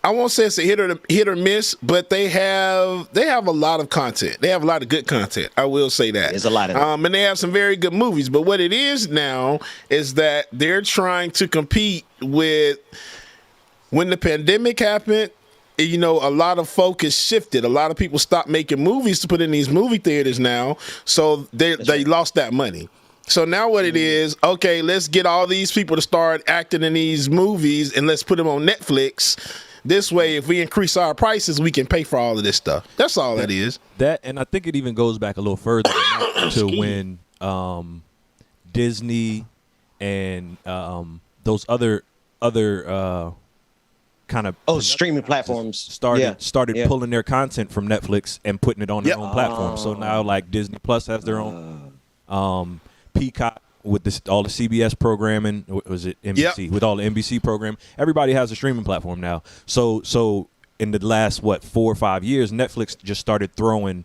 I won't say it's a hit or miss, but they have a lot of content. They have a lot of good content. I will say that. There's a lot of and they have some very good movies. But what it is now is that they're trying to compete with, when the pandemic happened, you know, a lot of focus shifted. A lot of people stopped making movies to put in these movie theaters now, so they lost that money. So now what it is, okay, let's get all these people to start acting in these movies and let's put them on Netflix. This way, if we increase our prices, we can pay for all of this stuff. That's all that is. That, and I think it even goes back a little further than that to when Disney and those other kind of streaming platforms started pulling their content from Netflix and putting it on their own platform. So now, like, Disney Plus has their own, Peacock with all the CBS programming, was it NBC with all the NBC program? Everybody has a streaming platform now. So in the last 4 or 5 years, Netflix just started throwing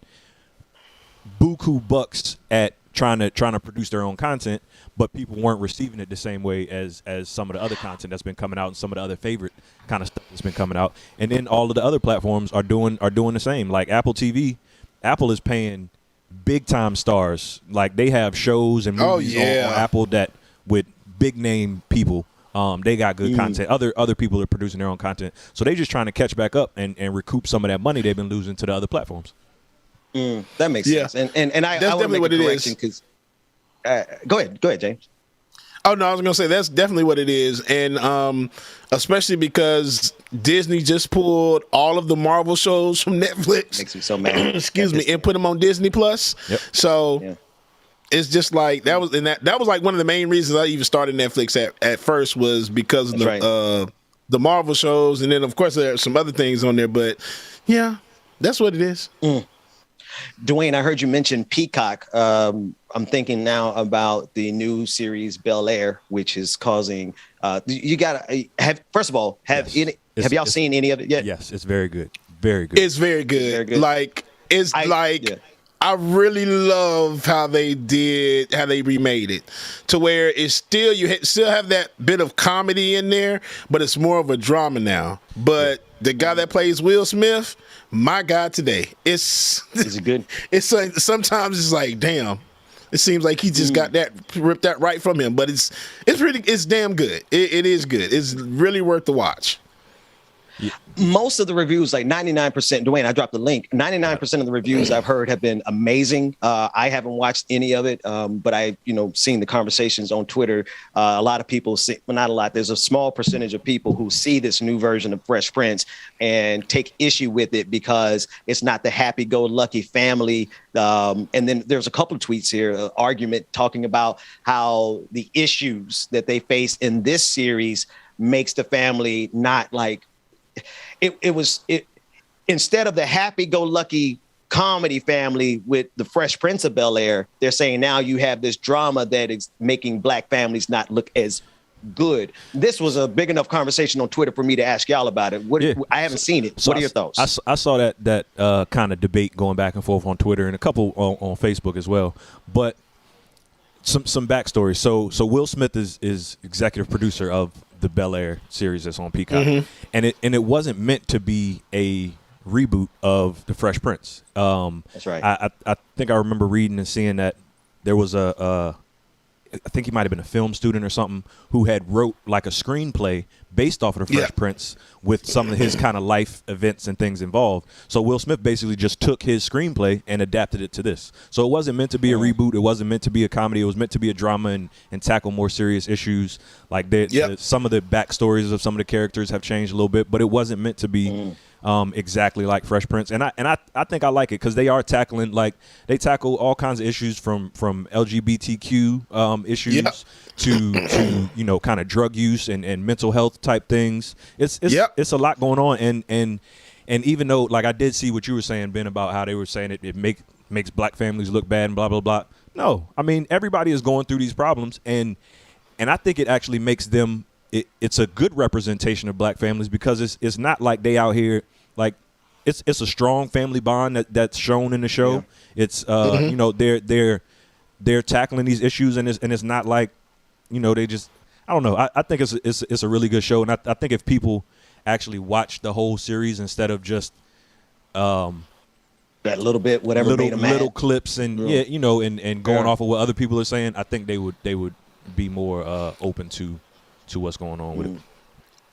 buku bucks at trying to produce their own content, but people weren't receiving it the same way as some of the other content that's been coming out and some of the other favorite kind of stuff that's been coming out. And then all of the other platforms are doing the same. Like Apple TV, Apple is paying big time stars. Like they have shows and movies on Apple that with big name people. They got good content. Other people are producing their own content. So they just trying to catch back up and recoup some of that money they've been losing to the other platforms. That makes sense. And I want to make a correction because go ahead, James. Oh no, I was gonna say that's definitely what it is, and especially because Disney just pulled all of the Marvel shows from Netflix. Makes me so mad. Excuse me, and put them on Disney Plus. Yep. So it's just like that was like one of the main reasons I even started Netflix at first was because of the Marvel shows, and then of course there are some other things on there, but yeah, that's what it is. Dwayne, I heard you mention Peacock. I'm thinking now about the new series Bel-air, which is causing. You gotta have. First of all, have y'all seen any of it yet? Yes, it's very good. Very good. It's very good. Very good. I really love how they remade it to where it's still still have that bit of comedy in there, but it's more of a drama now. But the guy that plays Will Smith, my God, today is it good? It's like, sometimes it's like, damn, it seems like he just got ripped that right from him. But it's damn good. It is good. It's really worth the watch. Yeah. Most of the reviews, like 99%, Dwayne, I dropped the link. 99% of the reviews I've heard have been amazing. I haven't watched any of it, but I, seen the conversations on Twitter. A lot of people see, well, not a lot. There's a small percentage of people who see this new version of Fresh Prince and take issue with it because it's not the happy-go-lucky family. And then there's a couple of tweets here, an argument talking about how the issues that they face in this series makes the family not like. It instead of the happy-go-lucky comedy family with the Fresh Prince of Bel-air, they're saying now you have this drama that is making black families not look as good. This was a big enough conversation on Twitter for me to ask y'all about it. I haven't seen it. So what are your thoughts? I saw that kind of debate going back and forth on Twitter and a couple on Facebook as well. But some backstory. So Will Smith is executive producer of the Bel-air series that's on Peacock, and it wasn't meant to be a reboot of the Fresh Prince. That's right. I think I remember reading and seeing that there was I think he might have been a film student or something who had wrote like a screenplay based off of the Fresh Prince with some of his kind of life events and things involved. So Will Smith basically just took his screenplay and adapted it to this. So it wasn't meant to be a reboot. It wasn't meant to be a comedy. It was meant to be a drama and tackle more serious issues. Like some of the backstories of some of the characters have changed a little bit, but it wasn't meant to be exactly like Fresh Prince. And I think I like it because they are tackling, like, they tackle all kinds of issues from LGBTQ issues to kind of drug use and mental health type things. It's a lot going on, and even though, like, I did see what you were saying, Ben, about how they were saying it makes black families look bad and blah blah blah. No, I mean, everybody is going through these problems, and I think it actually makes them. It's a good representation of black families because it's not like they out here, like, it's a strong family bond that's shown in the show. Yeah. It's they're tackling these issues, and it's not like, they just, I don't know. I think it's a really good show, and I think if people actually watch the whole series instead of just that little bit, whatever made them mad. Little clips and and going off of what other people are saying, I think they would be more open to what's going on with it.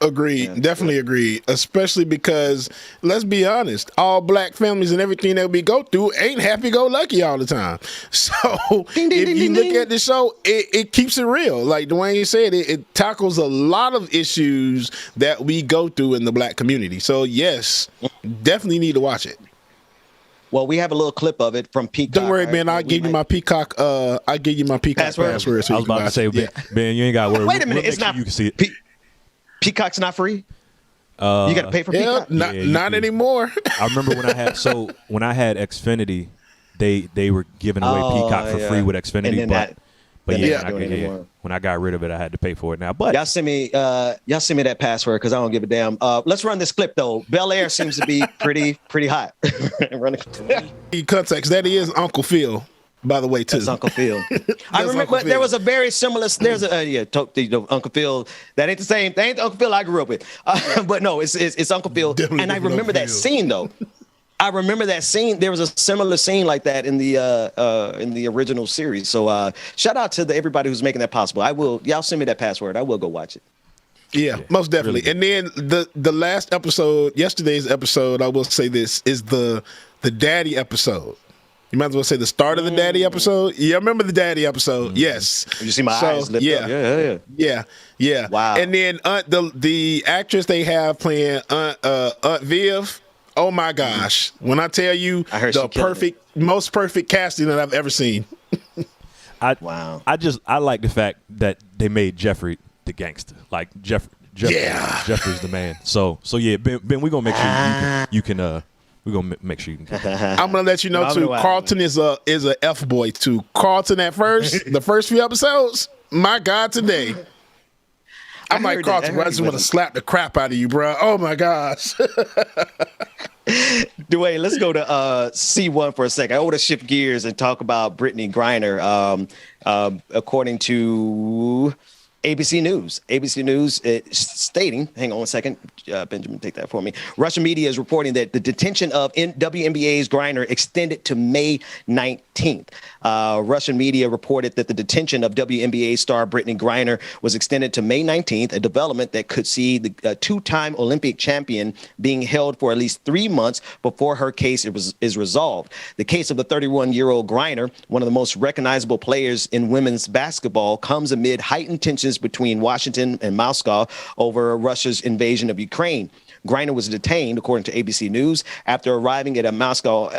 Agreed. Yeah, definitely agreed. Especially because, let's be honest, all black families and everything that we go through ain't happy-go-lucky all the time. So if you look at the show, it keeps it real. Like Dwayne said, it tackles a lot of issues that we go through in the black community. So yes, definitely need to watch it. Well, we have a little clip of it from Peacock. Don't worry, man. I'll give you my Peacock. I'll give you my Peacock password. So I was about to say, Ben, you ain't got to worry. Wait a minute, it's not. You can see it. Peacock's not free. You got to pay for Peacock. Not anymore. I remember when I had Xfinity, they were giving away Peacock for free with Xfinity, when I got rid of it, I had to pay for it now. But y'all send me that password because I don't give a damn. Let's run this clip though. Bel-air seems to be pretty hot. Context, that is Uncle Phil. By the way, too. That's Uncle Phil. I remember there was a very similar. There's Uncle Phil. That ain't the same. That ain't the Uncle Phil I grew up with. But no, it's Uncle Phil. And I remember that scene though. I remember that scene. There was a similar scene like that in the original series. So shout out to everybody who's making that possible. Y'all send me that password. I will go watch it. Yeah, most definitely. Really. And then the last episode, yesterday's episode, I will say this is the daddy episode. You might as well say the start of the daddy episode. Yeah, I remember the daddy episode. Yes. You see my eyes lit up. Yeah. Wow. And then the actress they have playing Aunt Viv. Oh my gosh! When I tell you the most perfect casting that I've ever seen. I like the fact that they made Jeffrey the gangster. Like Jeffrey's the man. So yeah, Ben, we're gonna make sure you can. We're gonna make sure you can. I'm gonna let you know too. Carlton is a F boy too. Carlton at first, the first few episodes. My God, today. I'm like Carlton. I just want to slap the crap out of you, bro. Oh my gosh. Dwayne, let's go to C1 for a second. I want to shift gears and talk about Brittany Griner. According to ABC News, stating, hang on one second, Benjamin, take that for me. Russian media is reporting that the detention of WNBA's Griner extended to May 19th. Russian media reported that the detention of WNBA star Brittany Griner was extended to May 19th, a development that could see the two-time Olympic champion being held for at least 3 months before her case is resolved. The case of the 31-year-old Griner, one of the most recognizable players in women's basketball, comes amid heightened tensions between Washington and Moscow over Russia's invasion of Ukraine. Griner was detained, according to ABC News, after arriving at a Moscow.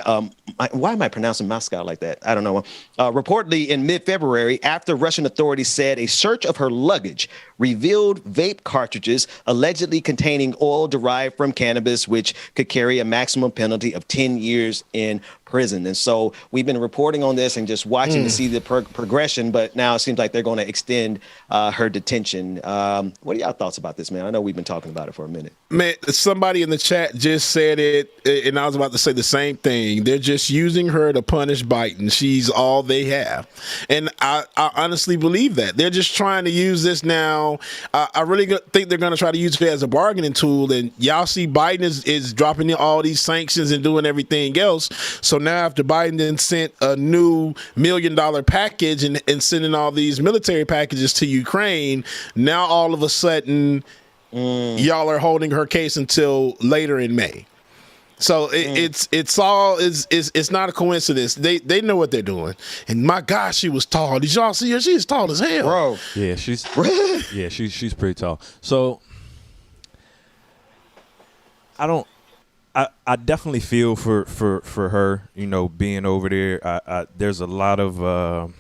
Why am I pronouncing Moscow like that? I don't know. Reportedly in mid-February, after Russian authorities said a search of her luggage revealed vape cartridges allegedly containing oil derived from cannabis, which could carry a maximum penalty of 10 years in prison. And so we've been reporting on this and just watching to see the progression, but now it seems like they're going to extend her detention. What are y'all thoughts about this, man? I know we've been talking about it for a minute. Man, somebody in the chat just said it, and I was about to say the same thing. They're just using her to punish Biden. She's all they have. And I honestly believe that. They're just trying to use this now. I really think they're going to try to use it as a bargaining tool. And y'all see Biden is dropping in all these sanctions and doing everything else. So now after Biden then sent a new $1 million package and sending all these military packages to Ukraine, now all of a sudden y'all are holding her case until later in May. So it's not a coincidence. They know what they're doing. And my gosh, she was tall. Did y'all see her? She's tall as hell, bro. Yeah, she's pretty tall. So I definitely feel for her, you know, being over there. There's a lot of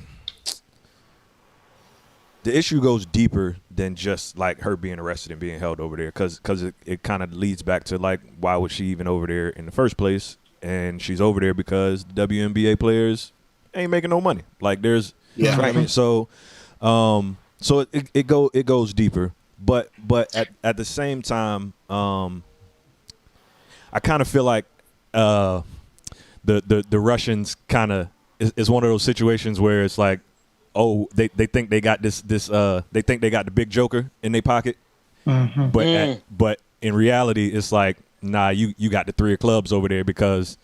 the issue goes deeper than just like her being arrested and being held over there, because it kind of leads back to like, why was she even over there in the first place? And she's over there because WNBA players ain't making no money. Like there's, you know what I mean? So it goes deeper, but at the same time, I kind of feel like the Russians kind of is one of those situations where it's like, oh, they think they got this they think they got the big joker in their pocket, but in reality it's like, nah, you got the 3 of clubs over there, because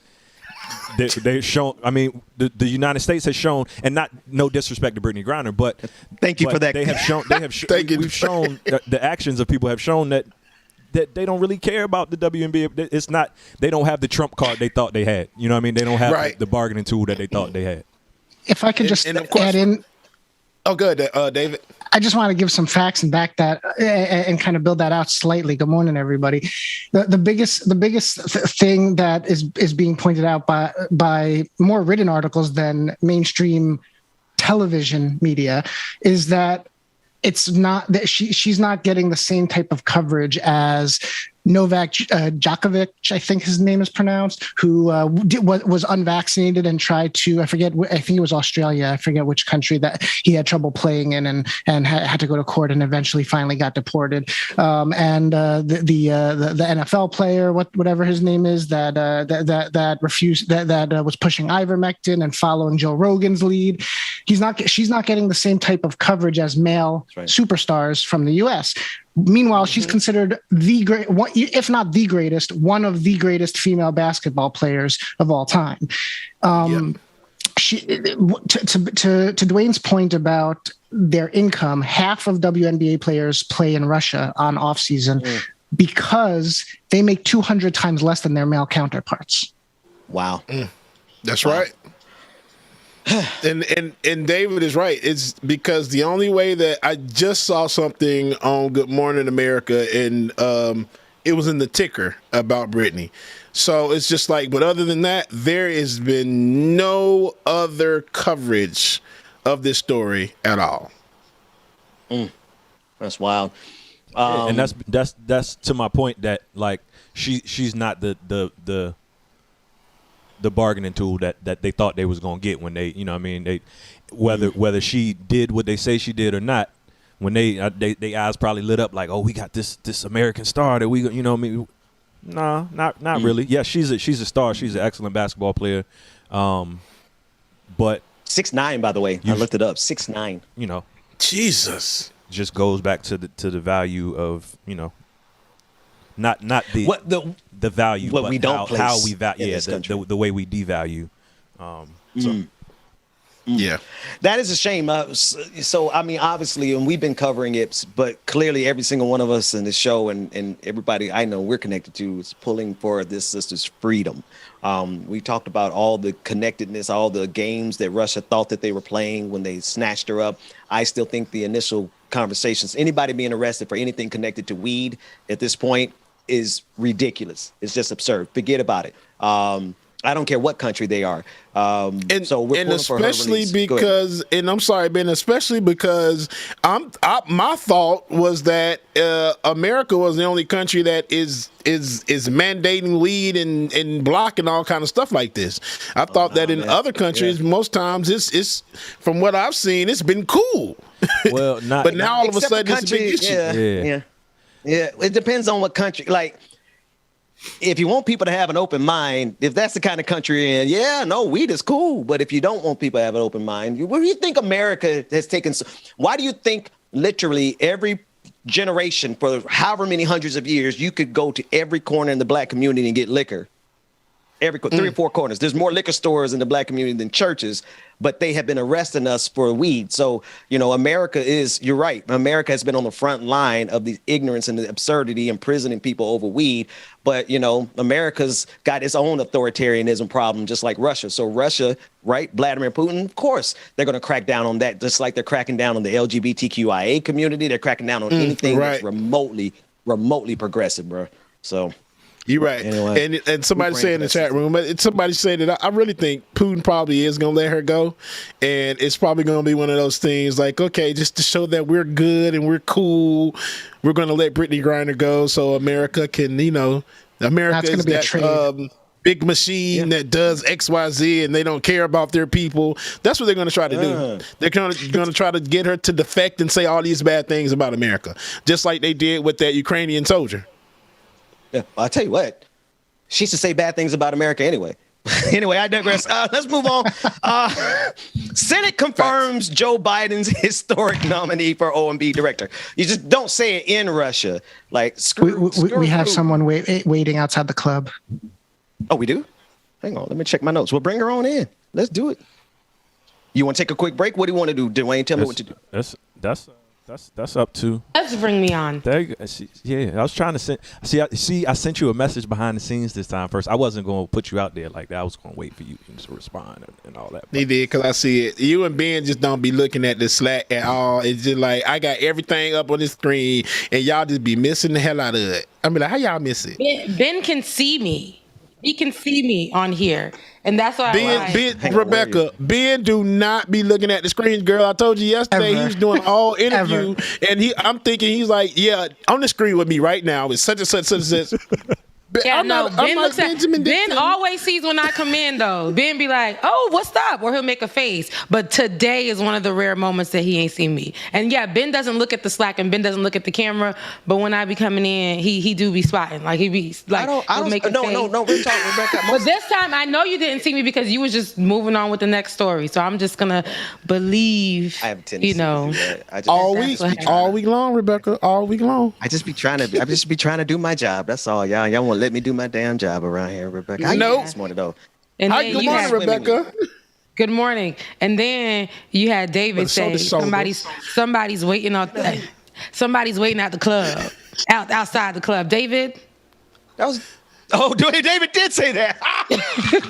they've shown. I mean, the United States has shown, and no disrespect to Brittany Griner, but thank you for that. They have shown. We've shown the actions of people have shown that that they don't really care about the WNBA. It's not. They don't have the trump card they thought they had. You know what I mean? They don't have the bargaining tool that they thought they had. If I could just add in. Oh, good, David. I just want to give some facts and back that and kind of build that out slightly. Good morning, everybody. The biggest thing that is being pointed out by more written articles than mainstream television media is that it's not that she's not getting the same type of coverage as Novak Djokovic, I think his name is pronounced, who was unvaccinated and tried to, I think it was Australia, I forget which country, that he had trouble playing in and had to go to court and eventually finally got deported. And the NFL player, whatever his name is, that refused, that was pushing ivermectin and following Joe Rogan's lead. She's not getting the same type of coverage as male superstars from the U.S. Meanwhile, she's considered the great, if not the greatest, one of the greatest female basketball players of all time. She, to Dwayne's point about their income, half of WNBA players play in Russia on off season because they make 200 times less than their male counterparts. Wow, that's right. And David is right. It's because the only way that I just saw something on Good Morning America, and it was in the ticker about Brittany. So it's just like, but other than that, there has been no other coverage of this story at all. That's wild. And that's to my point that like she's not the bargaining tool that they thought they was gonna get when they, you know what I mean, they whether she did what they say she did or not, when they eyes probably lit up like, oh, we got this American star that we, you know what I mean. No, not really. Yeah, she's a star. She's an excellent basketball player. But 6'9", by the way. I looked it up. 6'9". You know, Jesus just goes back to the value of, you know, not the value, what but we don't how we value, the way we devalue. Yeah, that is a shame. So I mean, obviously, and we've been covering it, but clearly, every single one of us in the show and everybody I know we're connected to is pulling for this sister's freedom. We talked about all the connectedness, all the games that Russia thought that they were playing when they snatched her up. I still think the initial conversations, anybody being arrested for anything connected to weed at this point is ridiculous. It's just absurd. Forget about it. I don't care what country they are. And so we're especially because, and I'm sorry, Ben, especially because my thought was that America was the only country that is mandating weed and blocking all kind of stuff like this. I thought that in other countries, most times it's from what I've seen, it's been cool. Well, not, but now all of a sudden it's a big issue. Yeah. It depends on what country. Like, if you want people to have an open mind, if that's the kind of country you're in, weed is cool. But if you don't want people to have an open mind, where do you think America has taken? Why do you think literally every generation for however many hundreds of years, you could go to every corner in the black community and get liquor? Every 3 or 4 corners. There's more liquor stores in the black community than churches, but they have been arresting us for weed. So, you know, you're right. America has been on the front line of the ignorance and the absurdity, imprisoning people over weed. But, you know, America's got its own authoritarianism problem, just like Russia. So Russia, right, Vladimir Putin, of course, they're going to crack down on that, just like they're cracking down on the LGBTQIA community. They're cracking down on anything that's remotely progressive, bro. So... You're right. Anyway, and somebody said in the chat room, somebody said that I really think Putin probably is going to let her go. And it's probably going to be one of those things like, okay, just to show that we're good and we're cool, we're going to let Brittany Griner go so America can, you know, America is that big machine that does X, Y, Z, and they don't care about their people. That's what they're going to try to do. They're going to try to get her to defect and say all these bad things about America, just like they did with that Ukrainian soldier. Yeah, I'll tell you what. She should say bad things about America anyway. Anyway, I digress. Let's move on. Senate confirms Joe Biden's historic nominee for OMB director. You just don't say it in Russia. Like, we have someone waiting outside the club. Oh, we do? Hang on. Let me check my notes. We'll bring her on in. Let's do it. You want to take a quick break? What do you want to do, Dwayne? Tell me what to do. That's That's up to. Let's bring me on. There you go. Yeah, I was trying to send. I sent you a message behind the scenes this time first. I wasn't going to put you out there like that. I was going to wait for you to respond and all that. He did, because I see it. You and Ben just don't be looking at the Slack at all. It's just like, I got everything up on the screen, and y'all just be missing the hell out of it. I mean, like, how y'all miss it? Ben can see me. He can see me on here. And that's why Rebecca, Ben do not be looking at the screen, girl. I told you yesterday he was doing a whole interview, and I'm thinking he's like, yeah, on the screen with me right now. It's such and such and such. Yeah, Ben always sees when I come in, though. Ben be like, oh, what's up? Or he'll make a face. But today is one of the rare moments that he ain't seen me. And yeah, Ben doesn't look at the Slack and Ben doesn't look at the camera. But when I be coming in, he do be spotting. Like, he be like, No, we're talking, Rebecca. But this time, I know you didn't see me because you was just moving on with the next story. So I'm just going to believe, I have a tendency to do that. All week long, Rebecca. All week long. I just be trying to do my job. That's all, y'all. Y'all won't let me do my damn job around here, Rebecca. How you doing this morning, though? And Hi, good morning, Rebecca. Good morning. And then you had David say somebody's waiting on somebody's waiting at the club, outside the club. David, David did say that.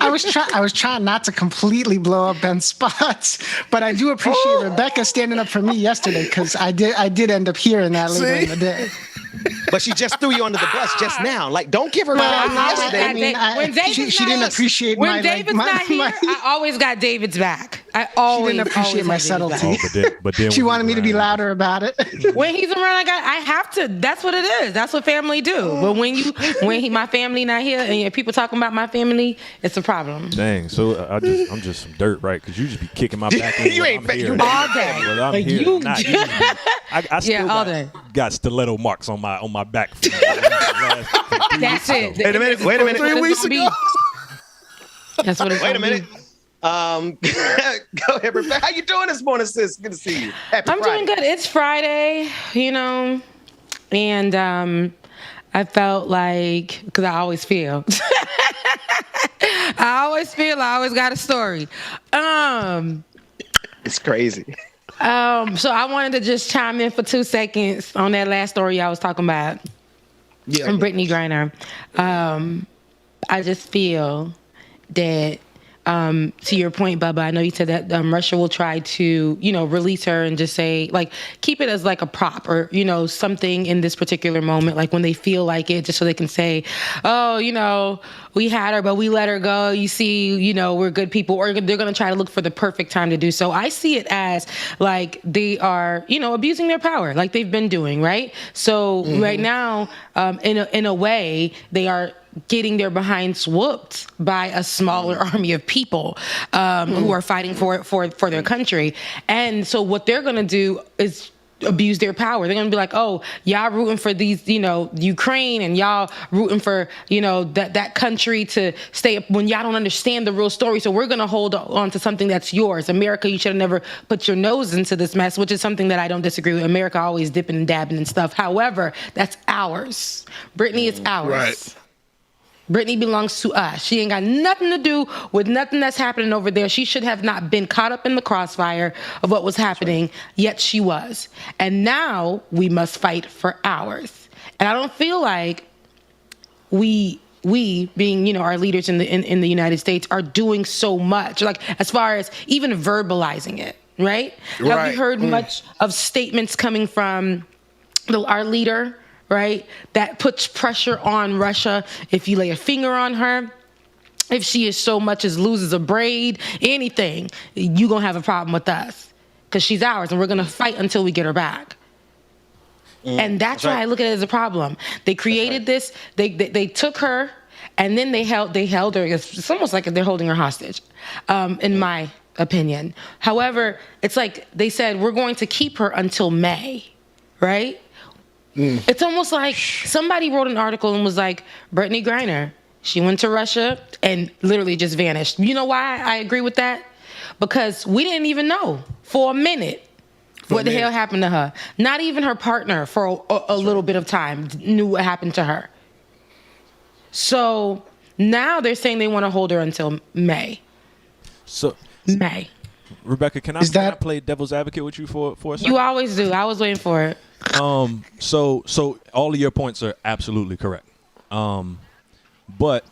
I was trying not to completely blow up Ben's spots, but I do appreciate Rebecca standing up for me yesterday, because I did end up hearing that later in the day. But she just threw you under the bus just now. Like, don't give her credit yesterday. She didn't appreciate when David's not here. I always got David's back. I always didn't appreciate my subtlety. But then she wanted me to be louder about it. When he's around, I have to. That's what it is. That's what family do. But when my family not here and people talking about my family, it's a problem. Dang. So I'm just some dirt, right? Because you just be kicking my back. You ain't here. All day. Well, I'm here. I still all day. got stiletto marks on my back. That's it. Wait a minute. 3 weeks ago. That's what it's. Wait a minute. Go ahead, Rebecca. How you doing this morning, sis? Good to see you. Happy I'm Friday. doing good. It's Friday, and I felt like, because I always feel, I always got a story. It's crazy. So I wanted to just chime in for 2 seconds on that last story I was talking about. Yeah. From Brittany Griner. I just feel that, to your point, Bubba, I know you said that Russia will try to, release her and just say, like, keep it as like a prop or, something in this particular moment, like when they feel like it, just so they can say, oh, we had her, but we let her go. You see, we're good people. Or they're going to try to look for the perfect time to do so. I see it as like they are, abusing their power like they've been doing, right? So right now, in a way, they are getting their behinds whooped by a smaller army of people who are fighting for their country. And so what they're going to do is abuse their power. They're going to be like, oh, y'all rooting for these, Ukraine, and y'all rooting for, that country to stay up when y'all don't understand the real story. So we're going to hold on to something that's yours. America, you should have never put your nose into this mess, which is something that I don't disagree with. America always dipping and dabbing and stuff. However, that's ours. Brittany is ours. Right. Brittany belongs to us. She ain't got nothing to do with nothing that's happening over there. She should have not been caught up in the crossfire of what was happening, yet she was. And now we must fight for ours. And I don't feel like we being, our leaders in the United States are doing so much, like as far as even verbalizing it, right? Have you heard much of statements coming from our leader, right, that puts pressure on Russia? If you lay a finger on her, if she as so much as loses a braid, anything, you're going to have a problem with us because she's ours and we're going to fight until we get her back. And that's why I look at it as a problem. They created this, they took her, and then they held her. It's almost like they're holding her hostage, in my opinion. However, it's like they said, we're going to keep her until May, right? It's almost like somebody wrote an article and was like, Brittany Griner, she went to Russia and literally just vanished. You know why I agree with that? Because we didn't even know for a minute what the hell happened to her. Not even her partner for a little bit of time knew what happened to her. So now they're saying they want to hold her until May. So May. Rebecca, can I play devil's advocate with you for a second? You always do. I was waiting for it. So all of your points are absolutely correct. But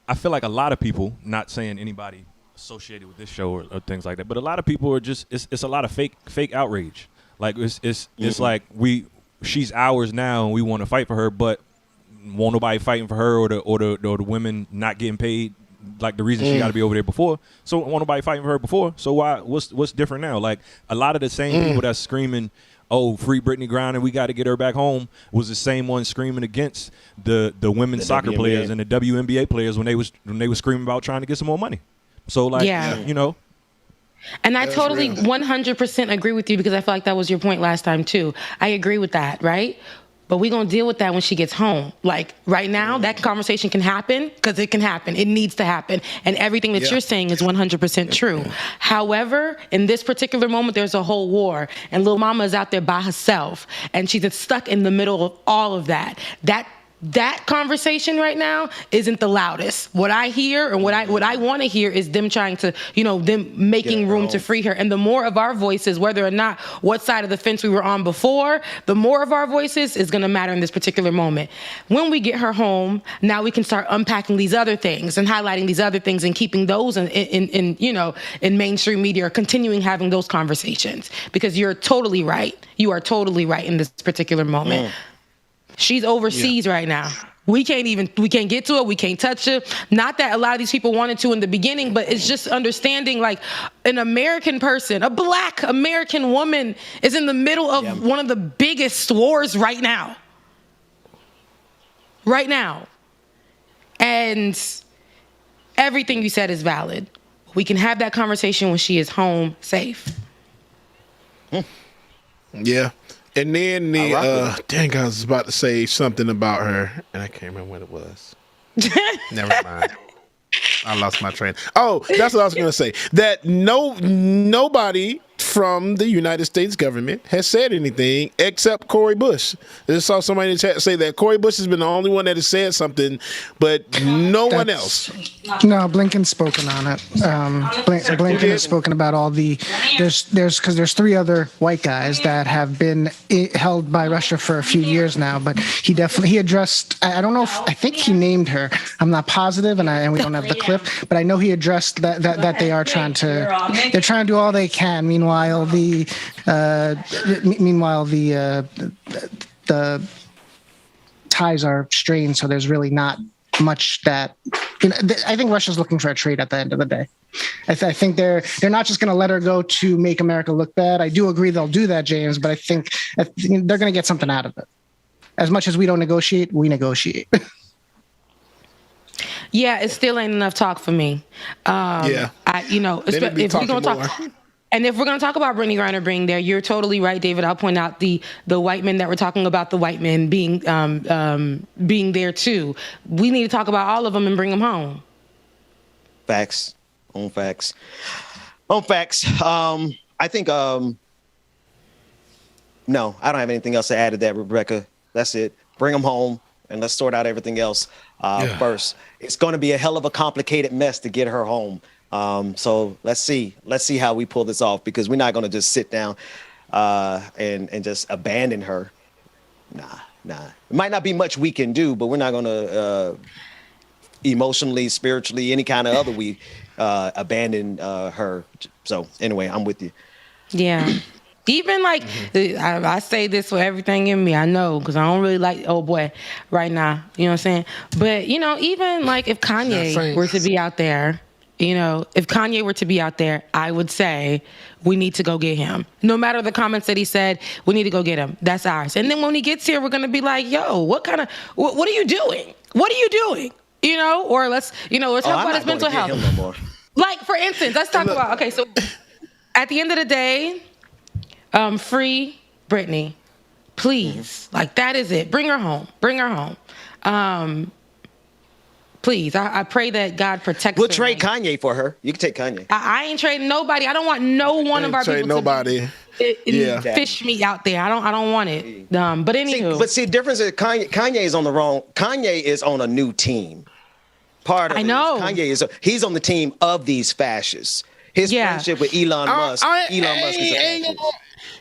I feel like a lot of people, not saying anybody associated with this show or things like that, but a lot of people are just it's a lot of fake outrage. Like it's like she's ours now and we want to fight for her, but won't nobody fighting for her or the women not getting paid like the reason she got to be over there before. So won't nobody fighting for her before. So what's different now? Like a lot of the same people that's screaming, "Oh, free Brittany Griner, we got to get her back home," was the same one screaming against the women's soccer WNBA players and the WNBA players when they was screaming about trying to get some more money. So like, you know. And I totally 100% agree with you because I feel like that was your point last time too. I agree with that, right? But we're going to deal with that when she gets home. Like right now, that conversation can happen because it can happen. It needs to happen. And everything that you're saying is 100% true. However, in this particular moment, there's a whole war and Lil Mama is out there by herself and she's stuck in the middle of all of that. That conversation right now isn't the loudest. What I hear and what I want to hear is them trying to, them making room to free her. And the more of our voices, whether or not what side of the fence we were on before, the more of our voices is going to matter in this particular moment. When we get her home, now we can start unpacking these other things and highlighting these other things and keeping those in mainstream media or continuing having those conversations. Because you're totally right. You are totally right in this particular moment. She's overseas right now. We can't get to it. We can't touch it. Not that a lot of these people wanted to in the beginning, but it's just understanding like an American person, a Black American woman is in the middle of one of the biggest wars right now. Right now. And everything you said is valid. We can have that conversation when she is home safe. Yeah. And then dang, I was about to say something about her, and I can't remember what it was. Never mind. I lost my train. Oh, that's what I was going to say. That nobody from the United States government has said anything except Cori Bush. I saw somebody in the chat say that Cori Bush has been the only one that has said something, but no one else. No, Blinken's spoken on it. Blinken has spoken about all the there's three other white guys that have been held by Russia for a few years now, but he addressed. I don't know I think he named her. I'm not positive, and we don't have the clip, but I know he addressed that they are trying to do all they can. Meanwhile, the ties are strained, so there's really not much that. I think Russia's looking for a trade at the end of the day. I think they're not just going to let her go to make America look bad. I do agree they'll do that, James, but I think they're going to get something out of it. As much as we don't negotiate, we negotiate. Yeah, it still ain't enough talk for me. If we're going to talk. And if we're going to talk about Brittany Griner being there, you're totally right, David. I'll point out the white men that we're talking about, the white men being there too. We need to talk about all of them and bring them home. Facts. On facts. I think, no, I don't have anything else to add to that, Rebecca. That's it. Bring them home and let's sort out everything else first. It's going to be a hell of a complicated mess to get her home. So let's see how we pull this off, because we're not going to just sit down and just abandon her. Nah. It might not be much we can do, but we're not going to emotionally, spiritually, any kind of other we abandon her. So anyway, I'm with you. Yeah. Even like, I say this with everything in me, I know, because I don't really like old boy right now. You know what I'm saying? But, even like if Kanye were to be out there, I would say we need to go get him. No matter the comments that he said, we need to go get him. That's ours. And then when he gets here, we're going to be like, yo, what are you doing? What are you doing? Or let's talk about his mental health. No more. Like, for instance, let's talk about, okay, so at the end of the day, free Brittany, please. Like, that is it. Bring her home. Please, I pray that God protects her. We'll trade Kanye for her. You can take Kanye. I ain't trading nobody. I don't want no one of our people to fish me out there. I don't want it. But anywho. See, difference is Kanye is on the wrong. Kanye is on a new team. Part of I know. Kanye he's on the team of these fascists. his friendship with Elon Musk. Elon Musk is a fascist.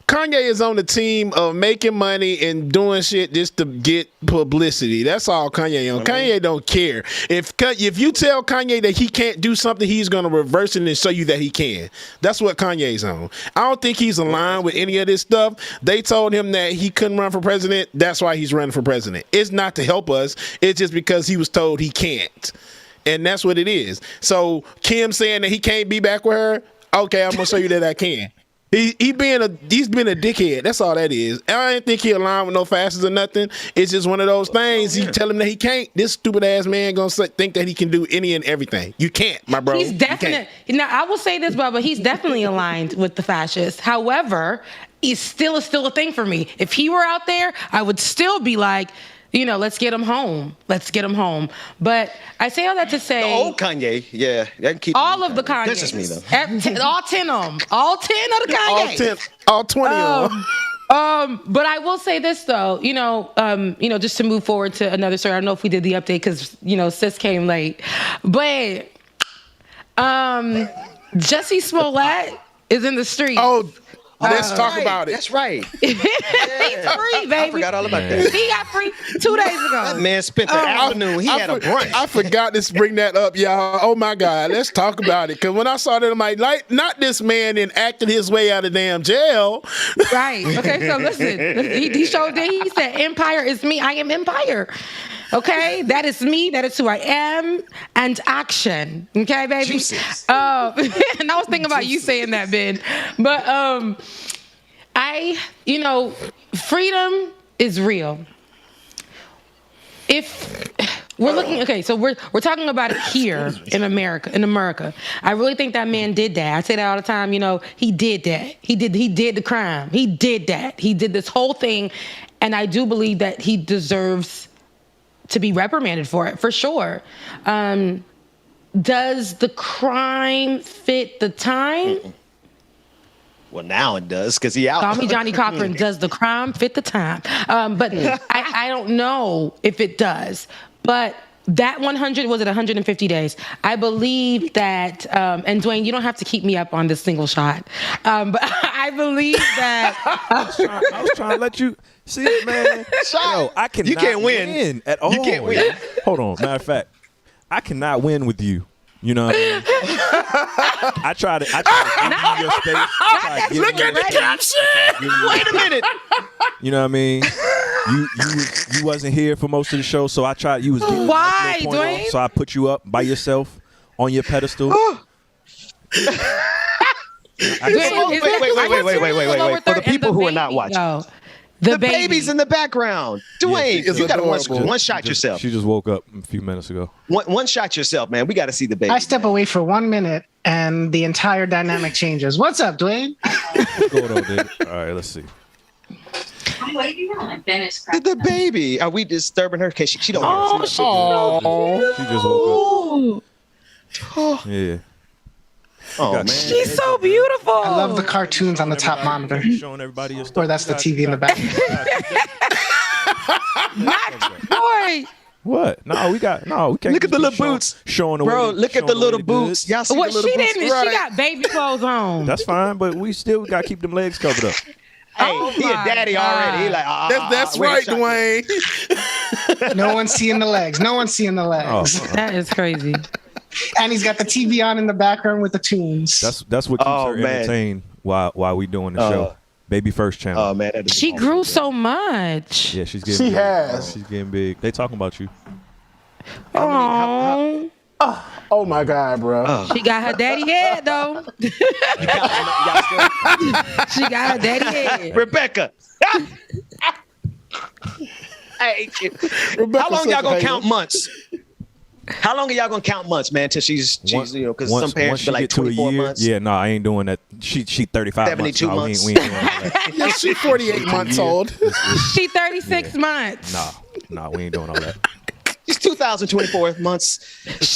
Kanye is on the team of making money and doing shit just to get publicity. That's all Kanye on. Kanye don't care. If you tell Kanye that he can't do something, he's going to reverse it and show you that he can. That's what Kanye's on. I don't think he's aligned with any of this stuff. They told him that he couldn't run for president. That's why he's running for president. It's not to help us. It's just because he was told he can't. And that's what it is. So Kim saying that he can't be back with her, okay, I'm going to show you that I can. He's been a dickhead. That's all that is. I didn't think he aligned with no fascists or nothing. It's just one of those things. You tell him that he can't. This stupid ass man gonna think that he can do any and everything. You can't, my bro. He's definitely. Now I will say this, Bubba. He's definitely aligned with the fascists. However, it's still a thing for me. If he were out there, I would still be like, let's get him home. Let's get him home. But I say all that to say, the old Kanye, yeah, that can keep all of the Kanye. That's just me though. All 10 of them. All 10 of the Kanye. All 20 of them. But I will say this though, just to move forward to another story. I don't know if we did the update because sis came late, but Jussie Smollett is in the street. Oh. Let's talk about it. That's right. He's free, baby. I forgot all about that. He got free 2 days ago. That man spent the afternoon. He had a brunch. I forgot to bring that up, y'all. Oh my God. Let's talk about it. Because when I saw that, I'm like, not this man and acted his way out of damn jail. Right. Okay, so listen. He showed that he said, Empire is me. I am Empire. Okay, that is me. That is who I am. And action. Okay, baby. And I was thinking about you saying that, Ben. But freedom is real. If we're looking, okay, so we're talking about it here in America. I really think that man did that. I say that all the time. He did that. He did the crime. He did that. He did this whole thing, and I do believe that he deserves to be reprimanded for it, for sure. Does the crime fit the time? Well, now it does, because he out. Call me Johnny Cochran. Does the crime fit the time? But I don't know if it does. But that 150 days? I believe that, and Dwayne, you don't have to keep me up on this single shot. But I believe that. I was trying to let you see it, man. Yo, I cannot you can't win at all. You can't win. Hold on. Matter of fact, I cannot win with you. You know what I mean? I try to give you your space. Look at the caption. Wait a minute. You know what I mean? You wasn't here for most of the show, so I tried. You was getting why, point Dwayne? on, so I put you up by yourself on your pedestal. Wait. For the people who are not watching. The baby's in the background. Dwayne, you got to one shot yourself. She just woke up a few minutes ago. One shot yourself, man. We got to see the baby. I step away for 1 minute and the entire dynamic changes. What's up, Dwayne? What's going on, dude? All right, let's see. What are you doing? Ben is the baby. Are we disturbing her? Cause she don't hear us. She just woke up. Yeah. Oh, man. She's so beautiful. I love the cartoons on the top monitor. Showing everybody your stuff. Or that's the TV in the back. Boy. What? No, we can't. Look at the little boots. Showing the Bro, look at the little boots. Y'all see the little boots? She got baby clothes on. That's fine, but we still got to keep them legs covered up. Hey, he a daddy already. He like, that's right, Dwayne. No one's seeing the legs. That is crazy. And he's got the TV on in the background with the tunes. That's what keeps her entertained while we doing the show. Baby First channel. Oh man, she grew so much. Yeah, she's getting. She's getting big. They talking about you. Oh. Oh my God, bro. She got her daddy head though. She got her daddy head. Rebecca. Hey, how long y'all gonna count months? How long are y'all gonna count months, man? Till she's because some parents feel like 24 months. Yeah, no, I ain't doing that. She 35 72 months. months. We ain't doing that. Yeah, she's 48 months old. She 36 months. Nah, we ain't doing all that. She's 2024 months.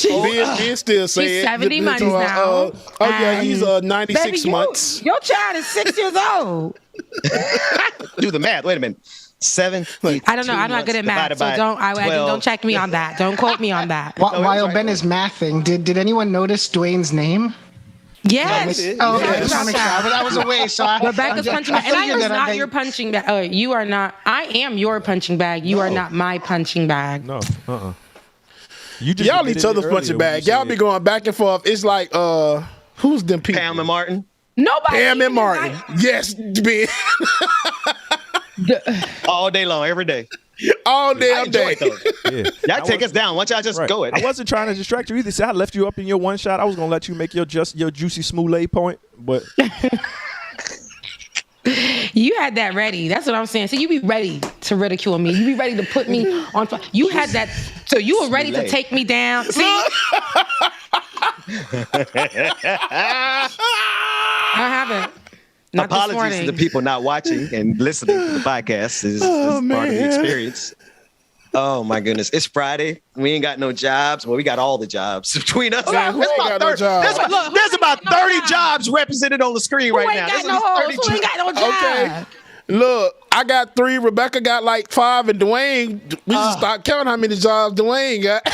Ben still saying she's 70 months now. Oh yeah, he's 96 baby, months. Your child is 6 years old. Do the math. Wait a minute. 7. I don't know. I'm not good at math, so don't check me on that. Don't quote me on that. While Ben is mathing, did anyone notice Dwayne's name? Yes. Oh, okay. I just want to make sure. But that was a way. So Rebecca's punching bag. And I am not your punching bag. You are not. I am your punching bag. You are not my punching bag. No. Y'all each other's punching bag. Y'all be going back and forth. It's like, who's them people? Pam and Martin. Nobody. Pam and Martin. Yes, Ben. All day long, every day. All damn day. Y'all take us down. Why don't y'all just go it? I wasn't trying to distract you either. See, I left you up in your one shot. I was gonna let you make your juicy smollett point, but you had that ready. That's what I'm saying. So you be ready to ridicule me. You be ready to put me on. You had that. So you were ready to take me down. See. I haven't. Not Apologies to the people not watching and listening to the podcast. Is part of the experience. Oh my goodness! It's Friday. We ain't got no jobs. Well, we got all the jobs between us. There's about 30 jobs represented on the screen right now. Who ain't got no jobs? Okay. Look, I got 3. Rebecca got like 5, and Dwayne. We just start counting how many jobs Dwayne got.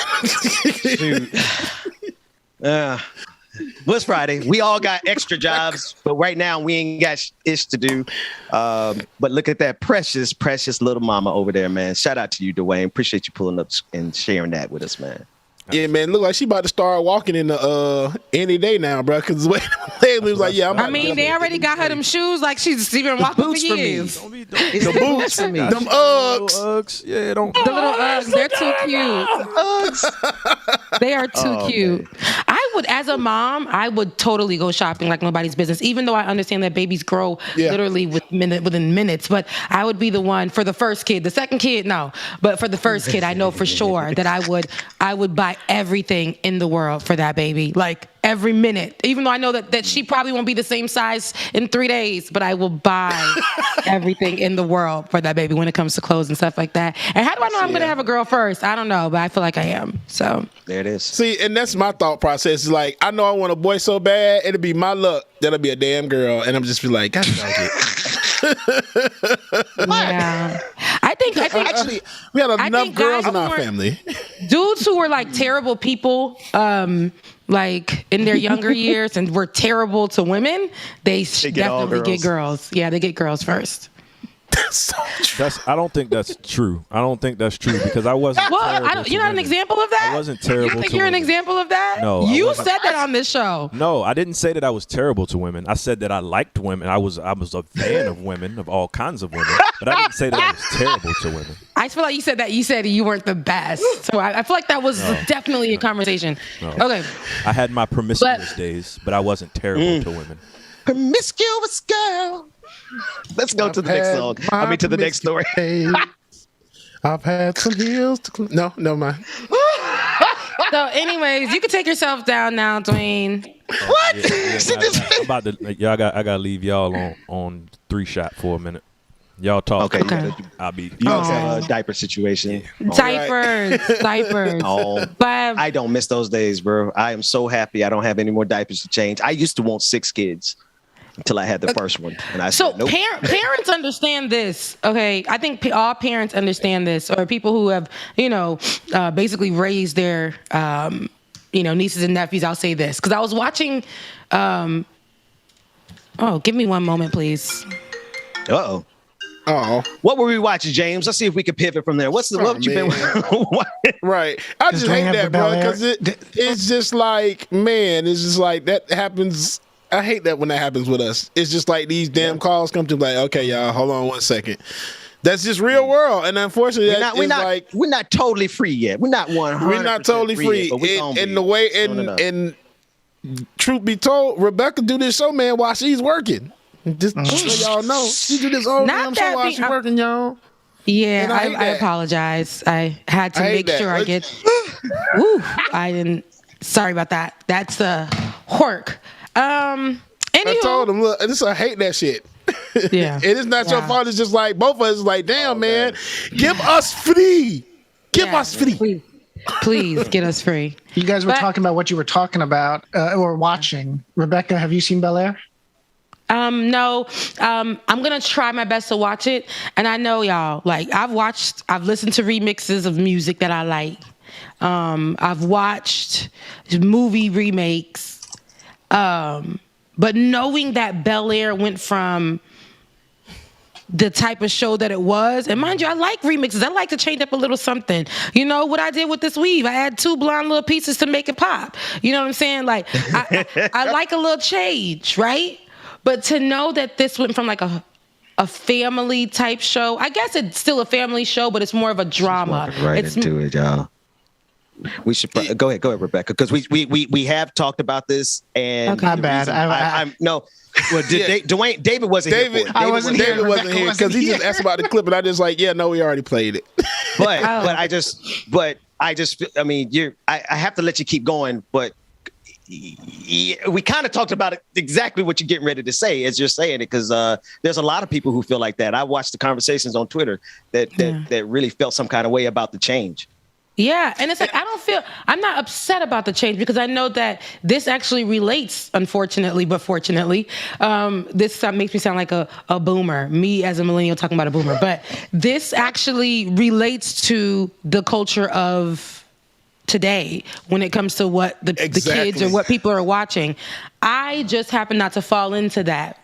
Well, it's Friday. We all got extra jobs, but right now we ain't got ish to do. But look at that precious, precious little mama over there, man. Shout out to you, Dwayne. Appreciate you pulling up and sharing that with us, man. Yeah, man. Look like she about to start walking in the any day now, bro. Because was like, yeah. They already got her them shoes. Like she's been walking for years. The boots for me. Them Uggs. Yeah, don't. The little Uggs. They're too cute. They are too cute. Man. I would, as a mom, I would totally go shopping like nobody's business. Even though I understand that babies grow literally within minutes, but I would be the one for the first kid. The second kid, no. But for the first kid, I know for sure that I would buy everything in the world for that baby, like every minute, even though I know that she probably won't be the same size in 3 days, but I will buy everything in the world for that baby when it comes to clothes and stuff like that. And how do I know I'm going to have a girl first? I don't know, but I feel like I am. So there it is. See, and that's my thought process. Is like, I know I want a boy so bad, it'll be my luck that'll be a damn girl, and I'm just be like, God dang it. Yeah, I think actually we had enough girls in our family. Dudes who were like terrible people, like in their younger years, and were terrible to women. They definitely get girls. Yeah, they get girls first. That's so true. I don't think that's true. I don't think that's true because I wasn't. Well, you're not an example of that. I wasn't terrible. You think you're an example of that? No, you said that on this show. No, I didn't say that I was terrible to women. I said that I liked women. I was a fan of women, of all kinds of women. But I didn't say that I was terrible to women. I feel like you said that you weren't the best. So I feel like that was definitely a conversation. No. Okay. I had my promiscuous days, but I wasn't terrible to women. Promiscuous girl. Let's go to the next song. To the next story. I've had some heels to no mind. So, anyways, you can take yourself down now, Dwayne. What? I'm about to. I gotta leave y'all on 3 shot for a minute. Y'all talk. Okay. I'll be. You also have a diaper situation. Diapers. Oh, but I don't miss those days, bro. I am so happy I don't have any more diapers to change. I used to want 6 kids. Until I had the first one. And I said, nope. Parents understand this, okay? I think all parents understand this, or people who have, basically raised their, nieces and nephews. I'll say this. Because I was watching, give me one moment, please. Uh-oh. Oh, what were we watching, James? Let's see if we can pivot from there. What you been? Right, I just hate that, bro, because it's just like, man, it's just like that happens. I hate that when that happens with us. It's just like these damn calls come to like, okay, y'all, hold on 1 second. That's just real world, and unfortunately, we're not totally free yet. We're not 100%. We're not totally free. And truth be told, Rebecca do this show, man, while she's working. Just so y'all know, she do this whole damn show while she's working, y'all. Yeah, I apologize. I had to make sure I get. Woo! I didn't. Sorry about that. That's a hork. I told him, look, I hate that shit. Yeah. It is not your fault. It's just like both of us is like, damn, man, give us free. Give us free. Please get us free. You guys were talking about what you were talking about or watching. Rebecca, have you seen Bel-air? No. I'm going to try my best to watch it. And I know y'all, like I've listened to remixes of music that I like. I've watched movie remakes. But knowing that Bel-air went from the type of show that it was, and mind you, I like remixes. I like to change up a little something. You know what I did with this weave? I had 2 blonde little pieces to make it pop. You know what I'm saying? Like I like a little change, right? But to know that this went from like a family type show, I guess it's still a family show, but it's more of a drama. Right into it, y'all. We should go ahead, Rebecca, because we have talked about this, and okay, bad. I'm no. Well, David wasn't here. David wasn't here because he just asked about the clip, and I just like, yeah, no, we already played it. But I mean, I have to let you keep going, but we kind of talked about it, exactly what you're getting ready to say as you're saying it, because there's a lot of people who feel like that. I watched the conversations on Twitter that really felt some kind of way about the change. Yeah, and it's like I'm not upset about the change because I know that this actually relates, unfortunately, but fortunately. This makes me sound like a boomer, me as a millennial talking about a boomer, but this actually relates to the culture of today when it comes to what the kids or what people are watching. I just happen not to fall into that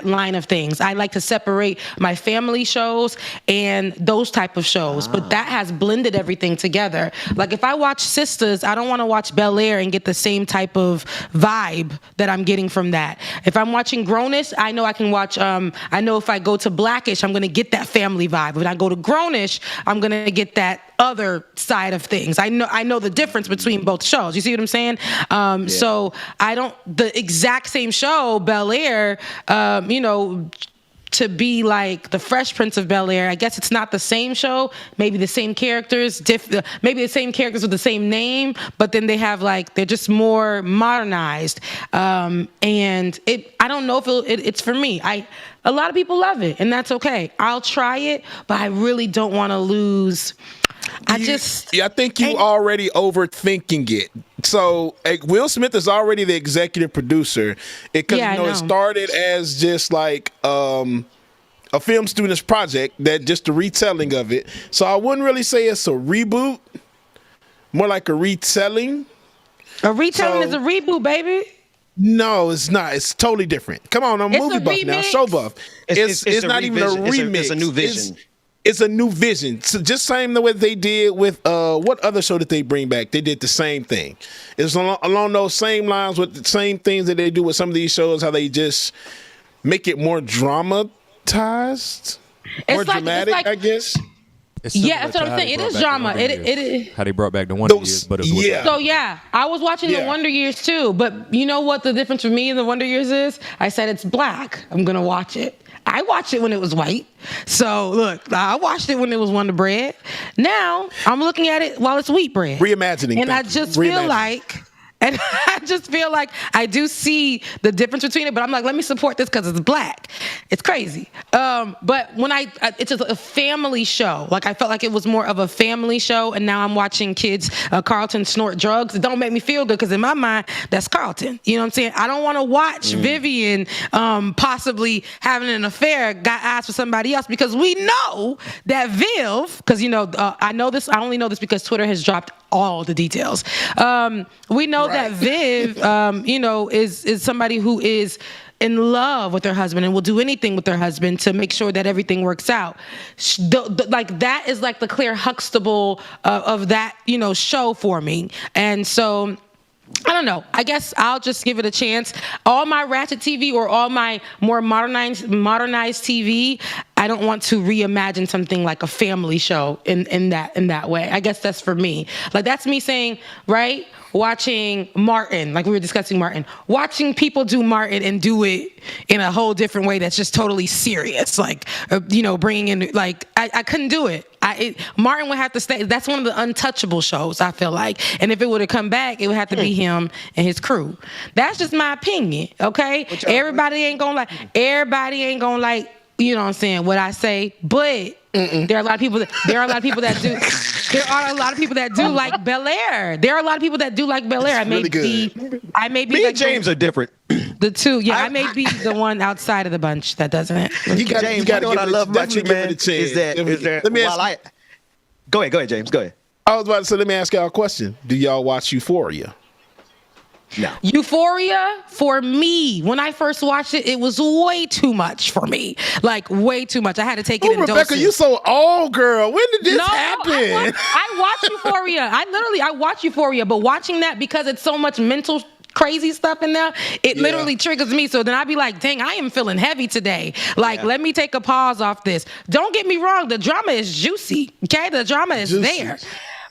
line of things. I like to separate my family shows and those type of shows, but that has blended everything together. Like if I watch Sisters, I don't want to watch Bel-air and get the same type of vibe that I'm getting from that. If I'm watching Grownish, I know I can watch, I know if I go to Blackish, I'm going to get that family vibe. When I go to Grownish, I'm going to get that other side of things. I know the difference between both shows. You see what I'm saying? So the exact same show, Bel-air, to be like the Fresh Prince of Bel-air, I guess it's not the same show, maybe the same characters, maybe the same characters with the same name, but then they have they're just more modernized. And I don't know if it's for me. A lot of people love it, and that's okay. I'll try it, but I really don't want to lose. I think you already overthinking it. So Will Smith is already the executive producer. It started as just like a film student's project, that just a retelling of it. So I wouldn't really say it's a reboot, more like a retelling. A retelling is a reboot, baby. No, it's not. It's totally different. Come on, I'm a movie buff now, show buff. It's not even a remix. It's a new vision. It's a new vision. So just same the way they did with what other show did they bring back? They did the same thing. It's along those same lines with the same things that they do with some of these shows, how they just make it more dramatized, more dramatic, I guess. Yeah, that's what I'm saying. It is drama. It how they brought back the Wonder Years, but it's So I was watching the Wonder Years too. But you know what the difference for me and the Wonder Years is? I said it's black. I'm gonna watch it. I watched it when it was white. So look, I watched it when it was Wonder Bread. Now I'm looking at it while it's wheat bread. Reimagining. And I just feel like. And I just feel like I do see the difference between it, but I'm like, let me support this because it's black. It's crazy. But when it's just a family show. Like I felt like it was more of a family show, and now I'm watching kids, Carlton snort drugs. It don't make me feel good because in my mind, that's Carlton. You know what I'm saying? I don't want to watch Vivian possibly having an affair, got asked for somebody else, because we know that Viv, because I know this, I only know this because Twitter has dropped all the details. We know that Viv, is somebody who is in love with her husband and will do anything with her husband to make sure that everything works out. That is like the Claire Huxtable of that, show for me. And so I don't know. I guess I'll just give it a chance. All my Ratchet TV or all my more modernized TV, I don't want to reimagine something like a family show in that way. I guess that's for me. Like that's me saying, right? Watching Martin, like we were discussing Martin, watching people do Martin and do it in a whole different way that's just totally serious. Like, bringing in, like, I couldn't do it. Martin would have to stay. That's one of the untouchable shows, I feel like. And if it would have come back, it would have to be him and his crew. That's just my opinion, okay? Everybody ain't gonna like, you know what I'm saying, what I say, but there are a lot of people that do. There are a lot of people that do like Bel-air. There are a lot of people that do like Bel-air. Me and James are different. The two, I may be the one outside of the bunch that doesn't. James, what I love about you, man, is that go ahead, James. Go ahead. I was about to say, let me ask y'all a question. Do y'all watch Euphoria? No. Euphoria, for me, when I first watched it, it was way too much for me. Like, way too much. I had to take it in Rebecca, doses. you so old, girl. When did this happen? I watch Euphoria. I watch Euphoria, but watching that, because it's so much mental crazy stuff in there, it literally triggers me. So then I'd be like, dang, I am feeling heavy today. Like, let me take a pause off this. Don't get me wrong, the drama is juicy. Okay, the drama is there.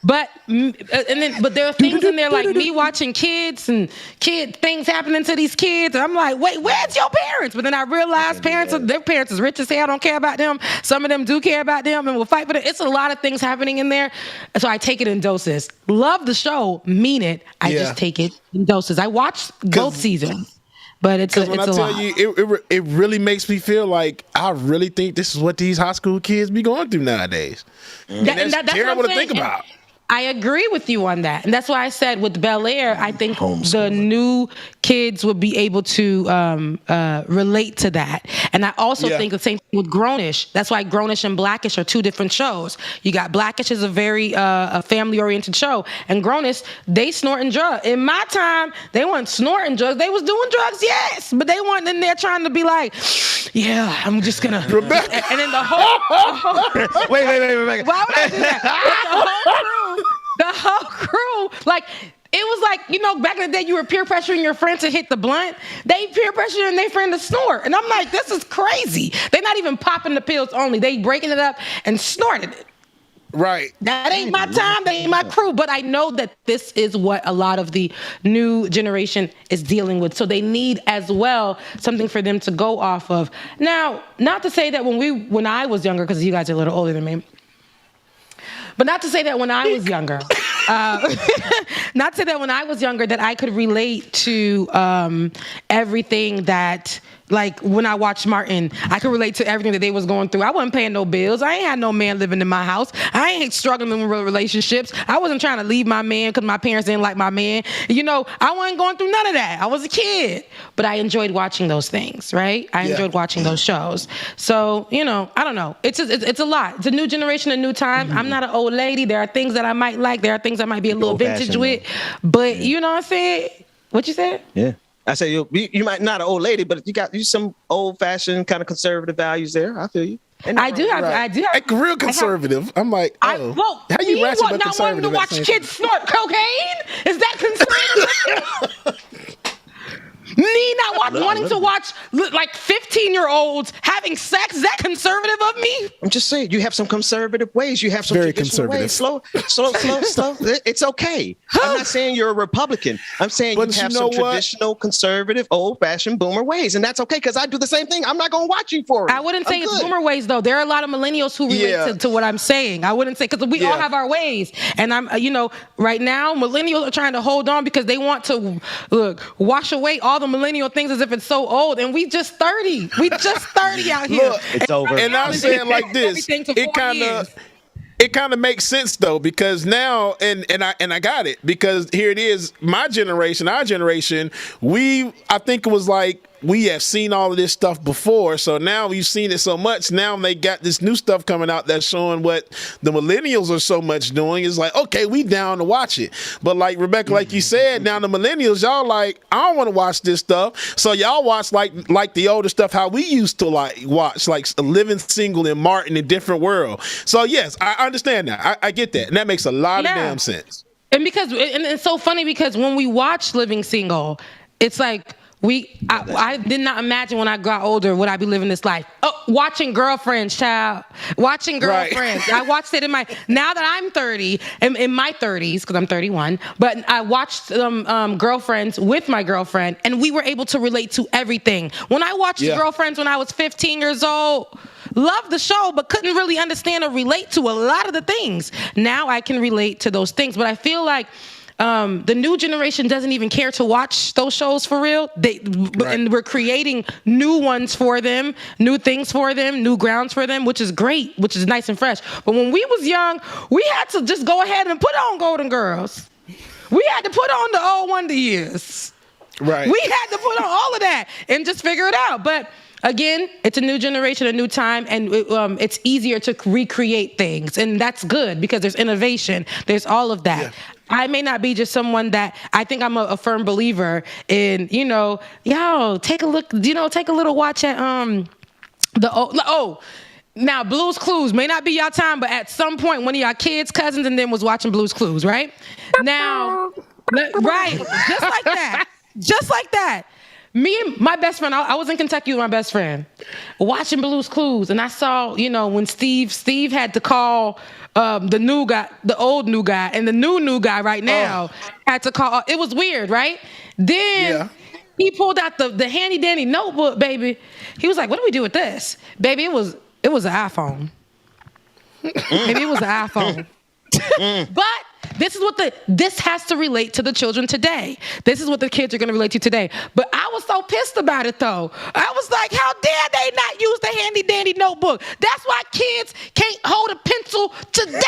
But but there are things in there like me watching kids and things happening to these kids. And I'm like, wait, where's your parents? But then I realized their parents is rich as hell, don't care about them. Some of them do care about them and will fight for them. It's a lot of things happening in there. So I take it in doses. Love the show, mean it. I just take it in doses. I watched both seasons. But it's a lot. When I tell you, it really makes me feel like I really think this is what these high school kids be going through nowadays. And that's terrible to think about. I agree with you on that. And that's why I said with Bel-air, I think the new kids would be able to relate to that. And I also think the same thing with Grownish. That's why Grownish and Blackish are two different shows. You got Blackish is a very family-oriented show. And Grownish, they snorting drugs. In my time, they weren't snorting drugs. They was doing drugs, yes. But they weren't in there trying to be like, yeah, I'm just going to. And then the whole. Wait, Rebecca. Why would I do that? The whole crew, like, it was like, you know, back in the day, you were peer pressuring your friend to hit the blunt. They peer pressuring their friend to snort. And I'm like, this is crazy. They're not even popping the pills only. They breaking it up and snorted it. Right. That ain't my time. That ain't my crew. But I know that this is what a lot of the new generation is dealing with. So they need as well something for them to go off of. Now, not to say that when I was younger, because you guys are a little older than me, but not to say that when I was younger, not to say that when I was younger that I could relate to everything that, like when I watched Martin, I could relate to everything that they was going through. I wasn't paying no bills. I ain't had no man living in my house. I ain't struggling with relationships. I wasn't trying to leave my man because my parents didn't like my man. You know, I wasn't going through none of that. I was a kid, but I enjoyed watching those things, right? I enjoyed watching those shows. So, you know, I don't know. It's a lot. It's a new generation, a new time. I'm not an old lady. There are things that I might like. There are things I might be a little vintage with. But you know what I'm saying? What you said? Yeah. I say you might not an old lady, but you got some old fashioned kind of conservative values there. I feel you. I do have like real conservative. I'm like, how you ratchet but not wanting to watch kids snort cocaine? Is that conservative? Me not wanting to watch like 15-year-olds having sex? Is that conservative of me? I'm just saying, you have some conservative ways. You have some very traditional conservative ways. Slow. It's okay. I'm not saying you're a Republican. I'm saying you have some traditional, conservative, old-fashioned boomer ways, and that's okay because I do the same thing. I'm not going to watch you for it. I wouldn't say it's boomer ways though. There are a lot of millennials who relate to what I'm saying. I wouldn't say because we all have our ways, and I'm right now millennials are trying to hold on because they want to wash away all the millennial things as if it's so old, and we just 30. We just 30 out here. Look, it's over. And I'm saying like this, it kind of makes sense though, because now and I got it, because here it is, my generation, our generation, I think it was like we have seen all of this stuff before, so now we've seen it so much. Now they got this new stuff coming out that's showing what the millennials are so much doing. It's like, okay, we down to watch it. But like Rebecca, like you said, now the millennials, y'all like, I don't want to watch this stuff. So y'all watch like the older stuff, how we used to like watch, like Living Single and Martin in Different World. So yes, I understand that. I get that. And that makes a lot of damn sense. And it's so funny because when we watch Living Single, it's like, I did not imagine when I got older would I be living this life. Watching Girlfriends, child. Watching Girlfriends. Right. I watched it now that I'm 30, in my 30s, because I'm 31, but I watched Girlfriends with my girlfriend, and we were able to relate to everything. When I watched Girlfriends when I was 15 years old, loved the show, but couldn't really understand or relate to a lot of the things. Now I can relate to those things, but I feel like the new generation doesn't even care to watch those shows for real. And we're creating new ones for them, new things for them, new grounds for them, which is great, which is nice and fresh. But when we was young, we had to just go ahead and put on Golden Girls. We had to put on the Old Wonder Years. Right. We had to put on all of that and just figure it out. But again, it's a new generation, a new time, and it's easier to recreate things. And that's good because there's innovation. There's all of that. Yeah. I may not be just someone that I think I'm a firm believer in, yo, take a look, take a little watch at now Blue's Clues may not be your time, but at some point one of y'all kids, cousins, and them was watching Blue's Clues, right? Now, right, just like that. Me and my best friend, I was in Kentucky with my best friend, watching Blue's Clues, and I saw, when Steve had to call the new guy, the old new guy, and the new guy right now had to call. It was weird, right? Then he pulled out the handy dandy notebook, baby. He was like, "What do we do with this, baby?" It was an iPhone. Maybe it was an iPhone. But this has to relate to the children today. This is what the kids are going to relate to today. But I was so pissed about it, though. I was like, how dare they not use the handy dandy notebook? That's why kids can't hold a pencil today.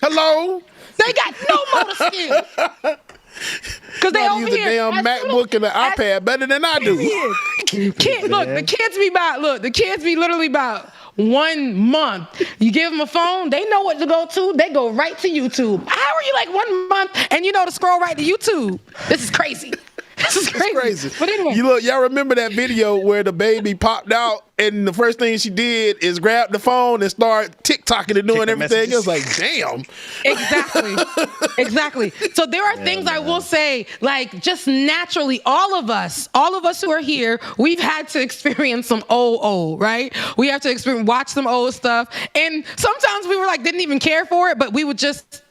Hello? They got no motor skills. Because they over use the damn MacBook and the iPad better than I do. The kids be literally about 1 month. You give them a phone, they know what to go to. They go right to YouTube. How are you like 1 month and you know to scroll right to YouTube? This is crazy. This is crazy. But anyway, y'all remember that video where the baby popped out and the first thing she did is grab the phone and start TikToking and doing everything. It was like, damn. Exactly. So there are things I will say, like just naturally, all of us who are here, we've had to experience some old, right? We have to watch some old stuff. And sometimes we were like, didn't even care for it, but we would just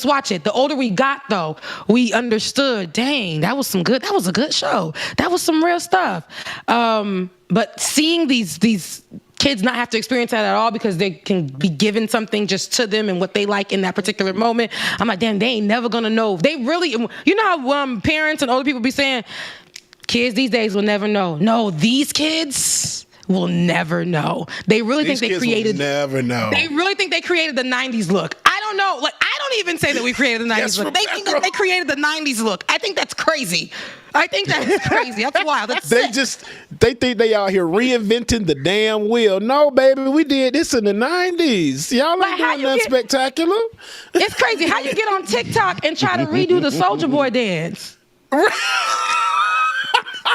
watch it. The older we got, though, we understood, dang, that was a good show. That was some real stuff. But seeing these kids not have to experience that at all because they can be given something just to them and what they like in that particular moment, I'm like, damn, they ain't never gonna know. They really, you know how parents and older people be saying, kids these days will never know. No, these kids will never know. They really think they created. Never know. They really think they created the '90s look. I don't know. Like, I don't even say that we created the '90s look. They think that they created the '90s look. I think that's crazy. That's wild. They think they out here reinventing the damn wheel. No, baby, we did this in the ¡90s. Y'all ain't doing nothing spectacular. It's crazy. How you get on TikTok and try to redo the Soulja Boy dance?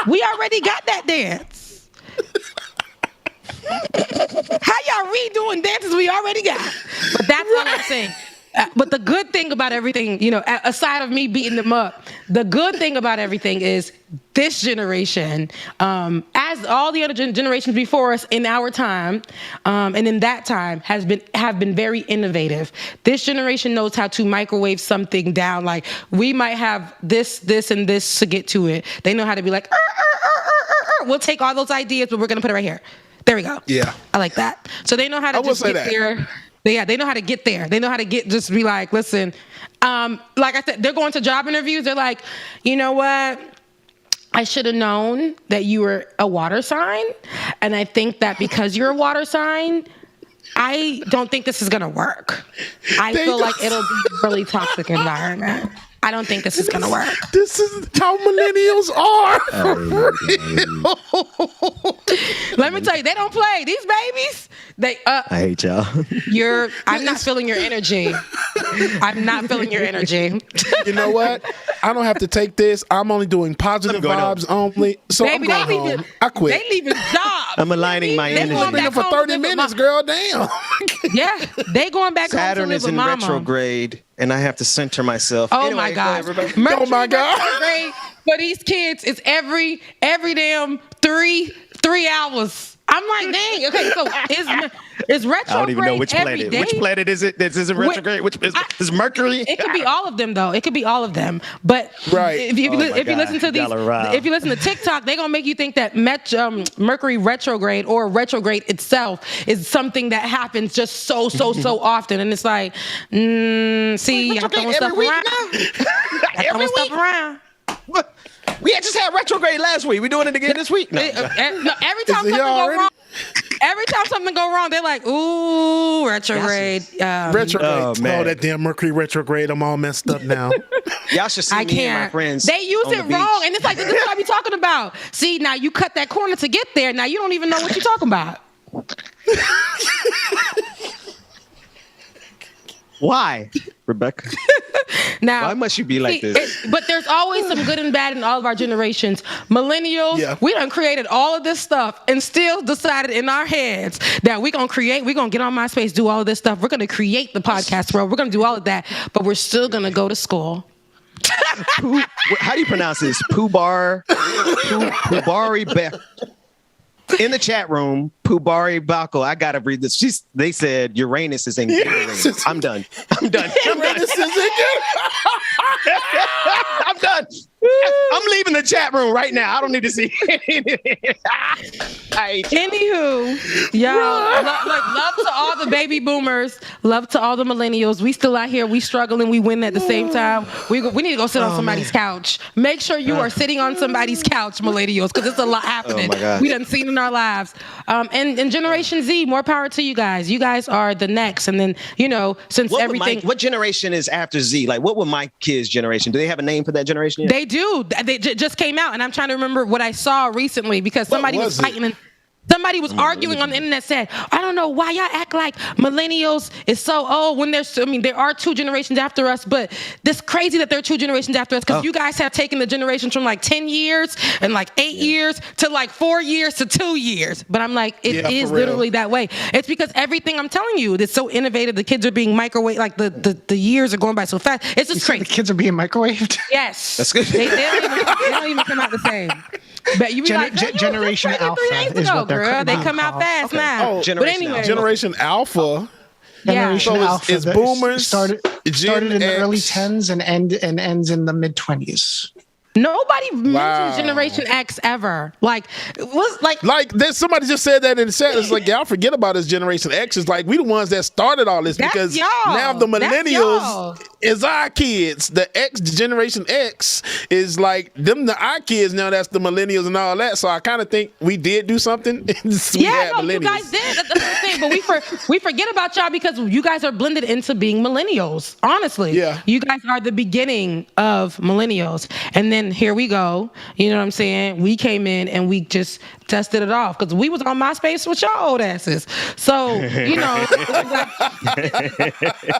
We already got that dance. How y'all redoing dances we already got? But that's what I'm saying. But the good thing about everything, aside of me beating them up, the good thing about everything is this generation, as all the other generations before us in our time, and in that time, have been very innovative. This generation knows how to microwave something down. Like, we might have this, and this to get to it. They know how to be like, we'll take all those ideas, but we're going to put it right here. There we go. Yeah. I like that. So they know how to just get there. Yeah, they know how to get there. They know how to just be like, listen, like I said, they're going to job interviews. They're like, you know what? I should have known that you were a water sign. And I think that because you're a water sign, I don't think this is going to work. I feel like it'll be a really toxic environment. I don't think this is going to work. This is how millennials are. Let me tell you, they don't play. These babies, I hate y'all. I'm not feeling your energy. I'm not feeling your energy. You know what? I don't have to take this. I'm only doing positive vibes only. So baby, I'm going home. I quit. They leaving jobs. I'm aligning my energy. I've been there for 30 minutes, girl. Damn. Yeah, they going back Saturn home to live is with in mama. Retrograde, and I have to center myself. Oh, anyway, my God. Oh my God. Retrograde for these kids, it's every damn 3 hours. I'm like, dang. Okay, so is retrograde? I don't even know which every planet. day? Which planet is it? This is retrograde. Which is Mercury? It could be all of them, though. It could be all of them. But right. if you listen to these, if you listen to TikTok, they're gonna make you think that Mercury retrograde or retrograde itself is something that happens just so often, and it's like, see, y'all throwing stuff around. Every week. We just had retrograde last week. We doing it again this week. No. Every time something go wrong, they're like, "Ooh, retrograde." Retrograde. Oh, that damn Mercury retrograde. I'm all messed up now. Y'all should see me and my friends. They use it wrong, and it's like, this is what I be talking about. See, now you cut that corner to get there. Now you don't even know what you're talking about. Why, Rebecca? Now, why must you be like this? But there's always some good and bad in all of our generations. Millennials, we done created all of this stuff and still decided in our heads that we're going to get on MySpace, do all of this stuff. We're going to create the podcast world. We're going to do all of that, but we're still going to go to school. How do you pronounce this? Pubari in the chat room, Pubari Bako. I gotta read this. They said Uranus is in Uranus. I'm done. Uranus is in I'm done. I'm leaving the chat room right now. I don't need to see Anywho, y'all, love to all the baby boomers. Love to all the millennials. We still out here. We struggling. We win at the same time. We need to go sit on somebody's couch. Make sure you are sitting on somebody's couch, millennials, because it's a lot happening. We done seen in our lives. And Generation Z, more power to you guys. You guys are the next. And then, since what generation is after Z? Like, what would my kids' generation? Do they have a name for that generation yet? They do. They just came out, and I'm trying to remember what I saw recently because somebody was fighting. Somebody was arguing on the internet, said, I don't know why y'all act like millennials is so old when there are 2 generations after us, but this crazy that there are 2 generations after us because you guys have taken the generations from like 10 years and like 8 years to like 4 years to 2 years. But I'm like, it is literally that way. It's because everything I'm telling you, it's so innovative. The kids are being microwaved, like the years are going by so fast. It's just crazy. The kids are being microwaved? Yes. That's good. They don't even come out the same. But you Generation Alpha is what they're girl, they come out fast now. But anyway, Generation Alpha. Generation Alpha. It's boomers. Started in the early 10s and ends in the mid 20s. Nobody mentions Generation X ever. Like there's somebody just said that in the chat. It's like, y'all forget about this Generation X. It's like we the ones that started all this because now the millennials is our kids. The Generation X is like them our kids now. That's the millennials and all that. So I kind of think we did do something. You guys did. That's the thing. But we forget about y'all because you guys are blended into being millennials. Honestly, you guys are the beginning of millennials, and then here we go. You know what I'm saying? We came in and we just dusted it off because we was on MySpace with y'all old asses. So,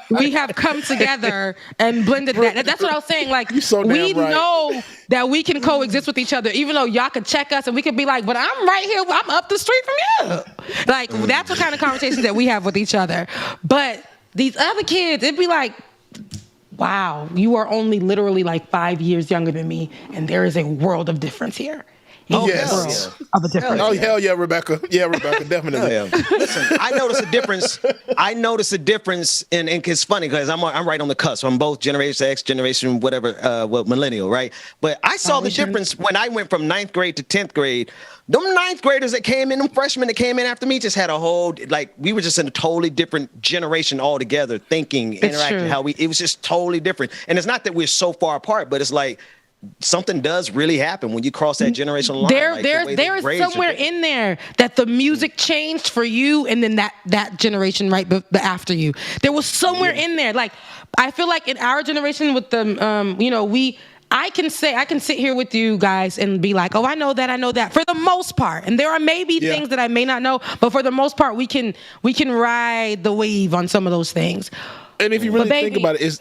we have come together and blended that. That's what I was saying. Like, we know that we can coexist with each other, even though y'all could check us and we could be like, but I'm right here. I'm up the street from you. Like, that's what kind of conversations that we have with each other. But these other kids, it'd be like, wow, you are only literally like 5 years younger than me, and there is a world of difference here. Of a difference. Hell yeah, Rebecca. Yeah, Rebecca, definitely. Listen, I notice a difference. And it's funny because I'm right on the cusp. I'm both Generation X, Generation whatever, millennial, right? But I saw the difference when I went from 9th grade to 10th grade. Them 9th graders that came in, them freshmen that came in after me just had a whole, we were just in a totally different generation altogether, thinking, interacting, it was just totally different. And it's not that we're so far apart, but it's like something does really happen when you cross that generational line. There is somewhere in there that the music changed for you and then that generation right after you. There was somewhere in there. Like, I feel like in our generation with the, I can sit here with you guys and be like, oh, I know that for the most part. And there are maybe things that I may not know, but for the most part, we can ride the wave on some of those things. And if you really think about it,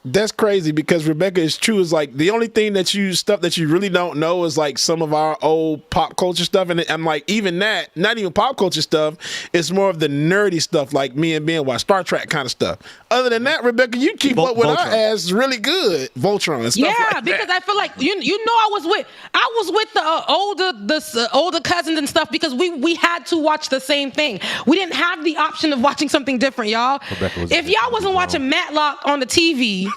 that's crazy because Rebecca is true. Is like the only thing that you really don't know is like some of our old pop culture stuff. And I'm like, even that, not even pop culture stuff, it's more of the nerdy stuff like me and Ben watch Star Trek kind of stuff. Other than that, Rebecca, you keep up with our ass really good. Voltron and stuff like that. Because I feel like I was with the older cousins and stuff because we had to watch the same thing. We didn't have the option of watching something different, y'all. If y'all wasn't watching Matlock on the TV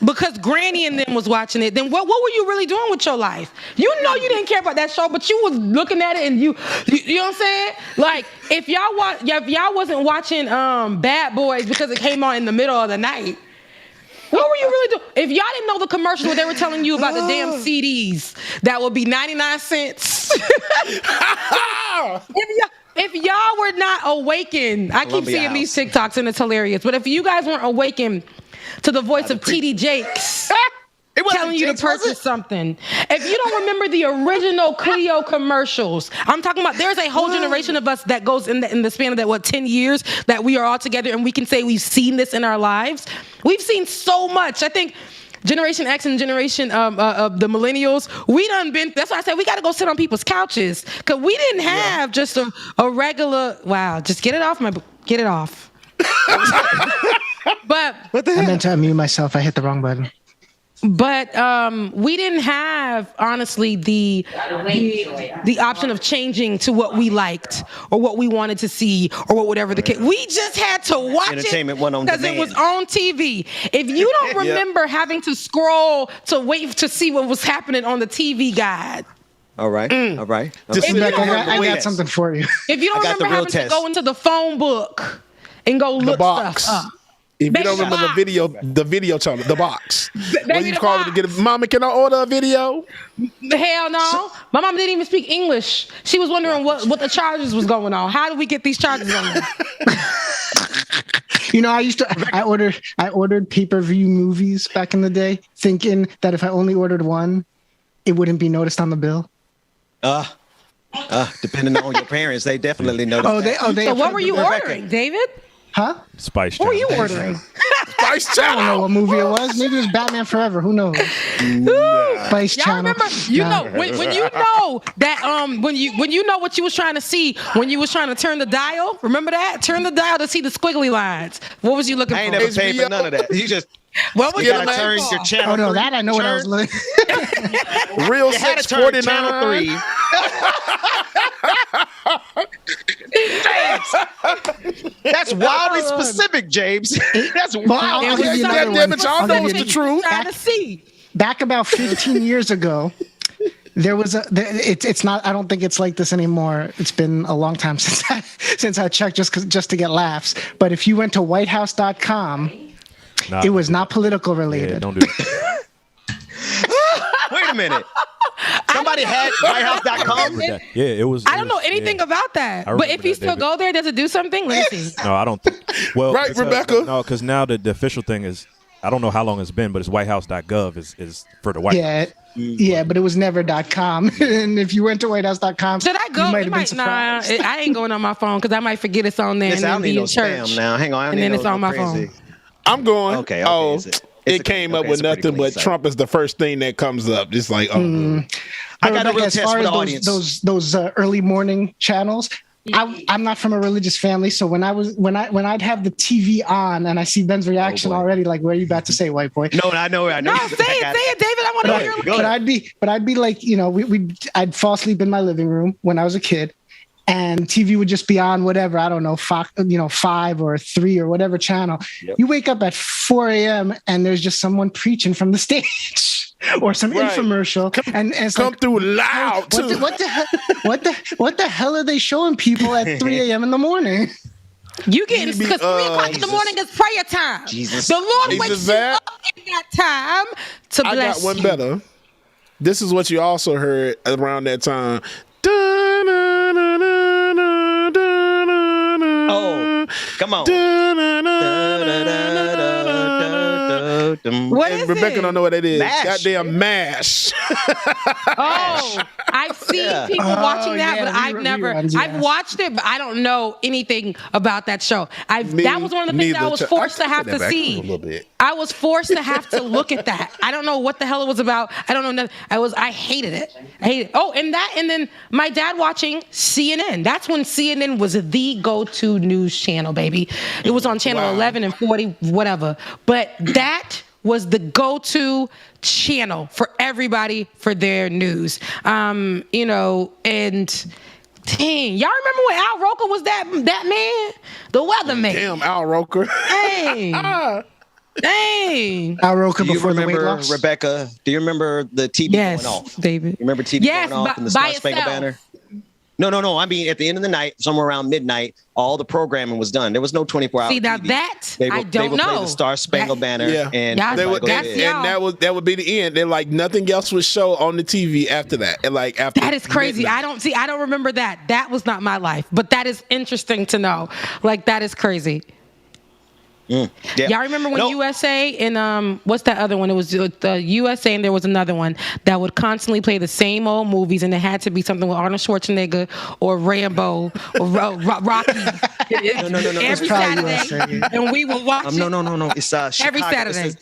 because Granny and them was watching it, then what were you really doing with your life? You didn't care about that show, but you was looking at it and you know what I'm saying? Like, if y'all wasn't watching Bad Boys because it came on in the middle of the night, what were you really doing? If y'all didn't know the commercial where they were telling you about the damn CDs that would be 99 cents. If y'all were not awakened, I keep seeing these TikToks and it's hilarious, but if you guys weren't awakened to the voice of T.D. Jakes. It telling you to purchase something. If you don't remember the original Clio commercials, I'm talking about there's a whole generation of us that goes in the span of that 10 years that we are all together, and we can say we've seen this in our lives. We've seen so much. I think Generation X and generation of the millennials, we done been. That's why I said we got to go sit on people's couches, because we didn't have just a regular. Wow, just get it off get it off. But what the hell? I meant to unmute myself. I hit the wrong button. But we didn't have, honestly, the option of changing to what we liked or what we wanted to see or whatever the case. We just had to watch Entertainment it went on because it demand. was on TV. If you don't remember having to scroll to wait to see what was happening on the TV guide. All right. All right. I got something for you. If you don't remember having to go into the phone book and go look stuff up. If you don't remember the video channel, the box. What you call it to get it? Mama, can I order a video? Hell no. My mom didn't even speak English. She was wondering what the charges was going on. How did we get these charges on there? You know, I ordered pay-per-view movies back in the day, thinking that if I only ordered one, it wouldn't be noticed on the bill. Depending on your parents, they definitely noticed. So what were you ordering, David? Huh? Spice What Channel. were you ordering? Spice Channel. I don't know what movie it was. Maybe it was Batman Forever. Who knows? Spice Y'all Channel. remember? You know when you know that when you know what you was trying to see when you was trying to turn the dial. Remember that? Turn the dial to see the squiggly lines. What was you looking for? I ain't never paid for none of that. You just what was you you gotta turn your channel. Oh no, 3. that I know what I was looking. Real You had to turn 649. channel 3. That's wildly specific, James. That's wild. I'll give you another one. Y'all know it's the truth. Trying to see. Back about 15 years ago, there was it's not. I don't think it's like this anymore. It's been a long time since I checked just to get laughs. But if you went to whitehouse.com, it was not political related. Yeah, don't do that. Wait a minute. Somebody had whitehouse.com. Yeah, it was. I don't know anything about that. But if you still go there, does it do something? Let me see. No, I don't think. Well, Right, Rebecca? No, because now the official thing is, I don't know how long it's been, but it's whitehouse.gov is for the White House. Yeah, but it was never .com. And if you went to whitehouse.com, should I go? you might have been surprised. I ain't going on my phone because I might forget it's on there Yes, and I then don't be need no in church. spam now. Hang on. I don't And need then no it's on my crazy. phone. I'm going. Okay. Oh, It came up with nothing but Trump is the first thing that comes up. Just like, I got a real as test far for the as audience. those early morning channels. I'm not from a religious family, so when I'd have the TV on and I see Ben's reaction already, like, "What are you about to say, white boy?" No, I know. No, say it, David. I want to hear it. But I'd be like, you know, I'd fall asleep in my living room when I was a kid, and TV would just be on whatever, I don't know, 5 or 3 or whatever channel. Yep. You wake up at 4 a.m. and there's just someone preaching from the stage. Or some infomercial, and it's come like, through loud too. What the hell are they showing people at 3 a.m. in the morning? You getting because 3 o'clock in the morning is prayer time. Jesus. The Lord wakes you up in that time to bless you. I got one better. This is what you also heard around that time. Oh, come on. What and is Rebecca it? don't know what it is. MASH. Goddamn MASH. Oh, I've seen people watching that, but I've never. I've watched it, but I don't know anything about that show. That was one of the things I was forced to have to see. I was forced to have to look at that. I don't know what the hell it was about. I don't know nothing. I hated it. Oh, and then my dad watching CNN. That's when CNN was the go-to news channel, baby. It was on channel 11 and 40, whatever. But that was the go-to channel for everybody for their news. And dang, y'all remember when Al Roker was that man? The weatherman. Damn, Al Roker. Dang. Al Roker Do you before the weight remember, loss? Remecca, do you remember the TV going off? David. You remember TV going off in the Star Spangled Banner? No. I mean, at the end of the night, somewhere around midnight, all the programming was done. There was no 24-hour See, now TV. that They I don't would know. play the Star Spangled Banner, and that would be the end. They're like nothing else would show on the TV after that. And like after that is crazy. midnight. I don't remember that. That was not my life, but that is interesting to know. Like that is crazy. Yeah. Y'all remember when USA and what's that other one? It was the USA and there was another one that would constantly play the same old movies, and it had to be something with Arnold Schwarzenegger or Rambo or Rocky. No. Every Saturday, and we would watch. No. It's every Saturday.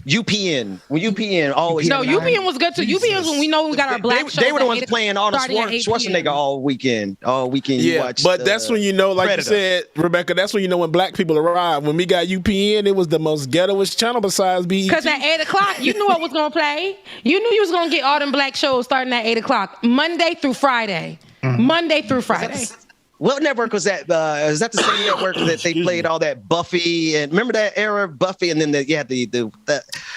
UPN. When UPN always. No, UPN was good too. UPN was when we know we got our black shows. They were the ones playing Arnold Schwarzenegger all weekend. Yeah, but that's when you know, like Predator. You said, Rebecca, that's when you know when black people arrive. When we got UPN, it was the most ghettoest channel besides BET. Because at 8 o'clock, you knew what was going to play. You knew you was going to get all them black shows starting at 8 o'clock, Monday through Friday. Monday through Friday. What network was that? Is that the same network that they played all that Buffy and remember that era of Buffy and then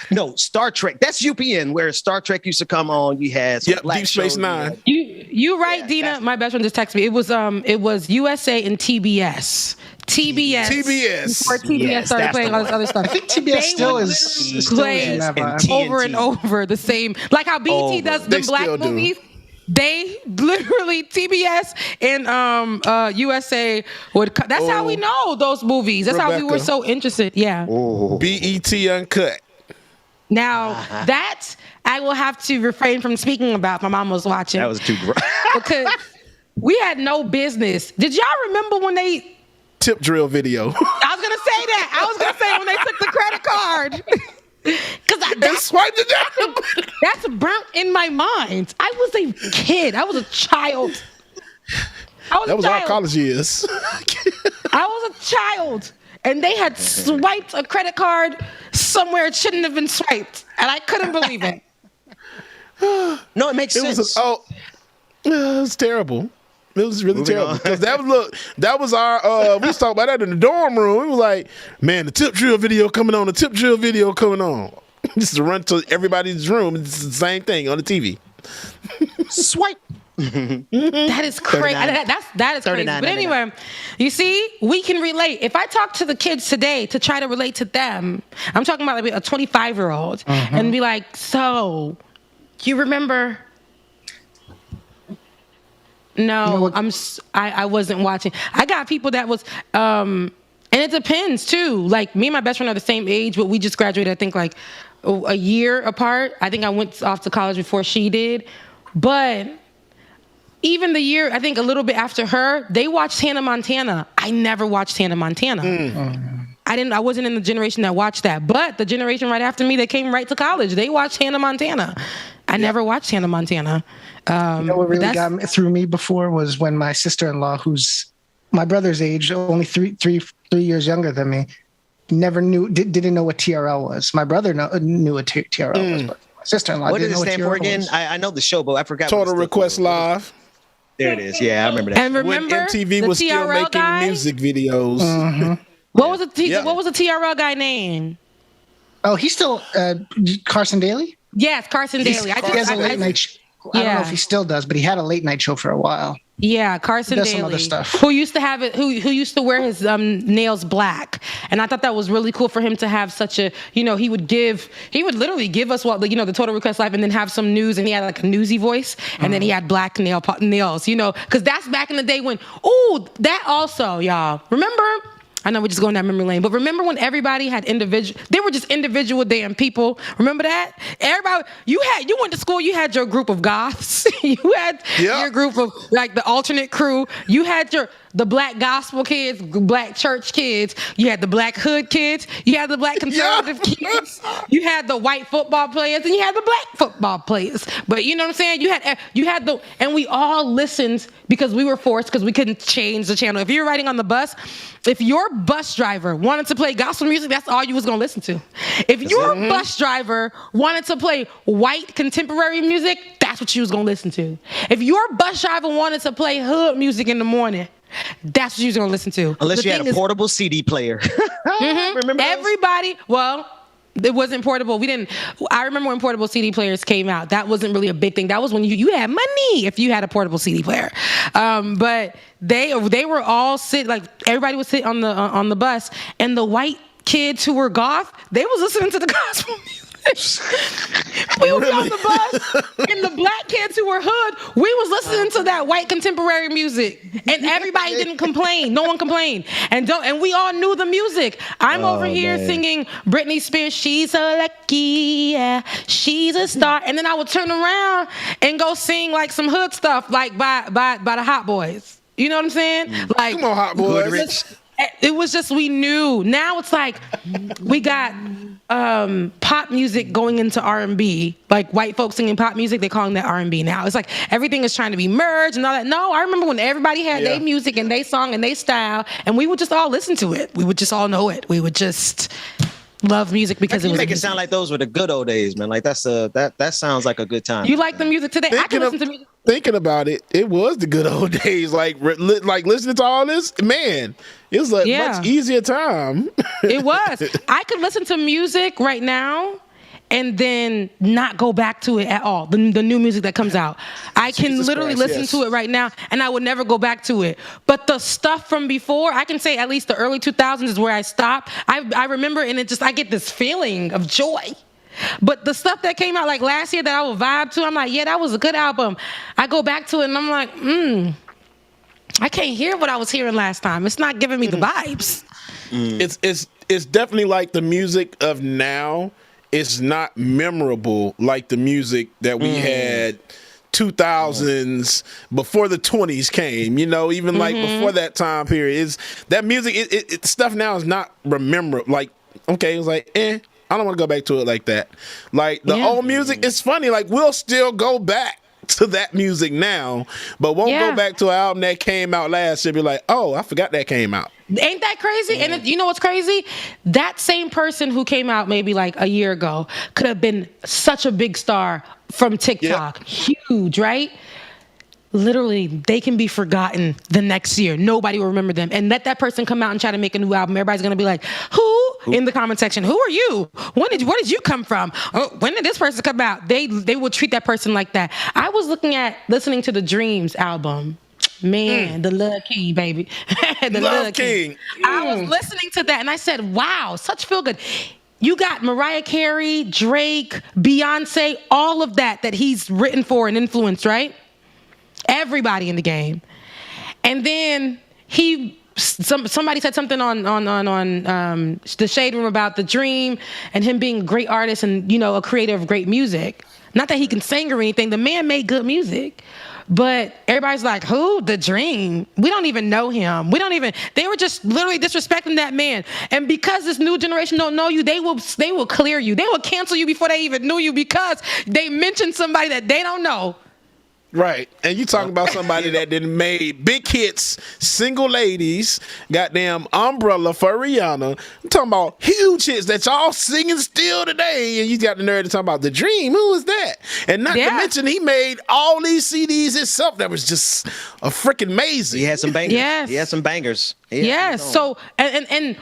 no Star Trek? That's UPN where Star Trek used to come on. You had some black Deep Space Nine. You right, Dina. My best friend just texted me. It was USA and TBS. Before TBS started playing all this other stuff. I think TBS still is playing over and over the same, like how BET does the black movies. They literally TBS and USA would. That's how we know those movies. That's how we were so interested. Yeah. BET Uncut. Now that I will have to refrain from speaking about. My mom was watching. That was too gross. Because we had no business. Did y'all remember when they tip drill video? I was gonna say that. I was gonna say when they took the credit card. And swiped it down. That's burnt in my mind. I was a kid. I was a child. That was our college years. I was a child. And they had swiped a credit card somewhere it shouldn't have been swiped. And I couldn't believe it. No, it makes sense. It was terrible. It was really terrible because that was our we was talking about that in the dorm room. It was like, man, the tip drill video coming on. Just to run to everybody's room. It's the same thing on the TV. Swipe. That is crazy. That is crazy. But anyway, you see, we can relate. If I talk to the kids today to try to relate to them, I'm talking about like a 25-year-old and be like, so you remember? No, I wasn't watching. I got people that was, and it depends too. Like me and my best friend are the same age, but we just graduated, I think like a year apart. I think I went off to college before she did. But even the year, I think a little bit after her, they watched Hannah Montana. I never watched Hannah Montana. I wasn't in the generation that watched that. But the generation right after me that came right to college, they watched Hannah Montana. I never watched Hannah Montana. You know what really got through me before was when my sister-in-law, who's my brother's age, only three years younger than me, didn't know what TRL was. My brother knew what TRL was, but my sister-in-law what didn't know what what TRL for again? was. I know the show, but I forgot. Total Request Live. There it is. Yeah, I remember that. And remember when MTV was still TRL making guy? music videos. What was the TRL guy name? Oh, he's still Carson Daly? Yes, Carson Daly. He has a late night show. I don't know if he still does, but he had a late night show for a while. Yeah, Carson Daly. Some other stuff. Who used to have it? Who used to wear his nails black, and I thought that was really cool for him to have such a. You know, he would literally give us the Total Request Live, and then have some news, and he had like a newsy voice, and then he had black nails. You know, because that's back in the day when. Oh, that also, y'all remember. I know we're just going down memory lane, but remember when everybody had they were just individual damn people. Remember that? Everybody, you went to school, you had your group of goths. You had your group of like the alternate crew. You had the black gospel kids, black church kids. You had the black hood kids. You had the black conservative kids. You had the white football players, and you had the black football players. But you know what I'm saying? You had and we all listened because we were forced because we couldn't change the channel. If you're riding on the bus, if your bus driver wanted to play gospel music, that's all you was gonna listen to. If your bus driver wanted to play white contemporary music, that's what you was gonna listen to. If your bus driver wanted to play hood music in the morning, that's what you was gonna listen to. Unless you had a portable CD player. Remember everybody? Well, it wasn't portable. I remember when portable CD players came out. That wasn't really a big thing. That was when you had money if you had a portable CD player. But they were all everybody would sit on the bus, and the white kids who were goth, they was listening to the gospel music. We would be on the bus, and the black kids who were hood, we was listening to that white contemporary music, and everybody didn't complain. No one complained, and we all knew the music. I'm over here singing Brittany Spears, "She's so lucky, yeah, she's a star," and then I would turn around and go sing like some hood stuff, like by the Hot Boys. You know what I'm saying? Like, come on, Hot Boys. It was just, we knew. Now it's like we got pop music going into R&B, like white folks singing pop music, they're calling that R&B now. It's like everything is trying to be merged and all that. No, I remember when everybody had their music and their song and their style, and we would just all listen to it. We would just all know it. We would just love music because it was. You make it sound like those were the good old days, man. Like that sounds like a good time. You like the music today? I can listen to music. Thinking about it, it was the good old days. Like listening to all this, man, it was a much easier time. It was. I could listen to music right now and then not go back to it at all. The new music that comes out, I can literally listen to it right now, and I would never go back to it. But the stuff from before, I can say at least the early 2000s is where I stopped. I remember, and I get this feeling of joy. But the stuff that came out like last year that I would vibe to, I'm like, yeah, that was a good album. I go back to it and I'm like, I can't hear what I was hearing last time. It's not giving me the vibes. It's definitely like the music of now. It's not memorable like the music that we had 2000s before the 20s came. You know, even like before that time period, is that music? It stuff now is not rememberable. Like, okay, it was like, I don't want to go back to it like that. Like the old music, it's funny. Like we'll still go back to that music now, but won't go back to an album that came out last year. Be like, oh, I forgot that came out. Ain't that crazy? And you know what's crazy? That same person who came out maybe like a year ago could have been such a big star from TikTok. Huge, right? Literally, they can be forgotten the next year. Nobody will remember them. And let that person come out and try to make a new album. Everybody's going to be like, who? In the comment section, who are you? Where did you come from? Oh, when did this person come out? They will treat that person like that. I was listening to the Dreams album. Man, the Love King, baby. The Love King. I was listening to that and I said, wow, such feel good. You got Mariah Carey, Drake, Beyonce, all of that he's written for and influenced, right? Everybody in the game. And then somebody said something on the Shade Room about The Dream and him being a great artist and, you know, a creator of great music. Not that he can sing or anything. The man made good music. But everybody's like, who? The Dream. We don't even know him. They were just literally disrespecting that man. And because this new generation don't know you, they will clear you. They will cancel you before they even knew you because they mentioned somebody that they don't know. Right. And you talking about somebody that done made big hits, Single Ladies, goddamn Umbrella for Rihanna. I'm talking about huge hits that y'all singing still today. And you got the nerve to talk about The Dream. Who is that? And not to mention he made all these CDs himself that was just a freaking amazing. He had some bangers. Yes. He had some bangers. Yes. So, and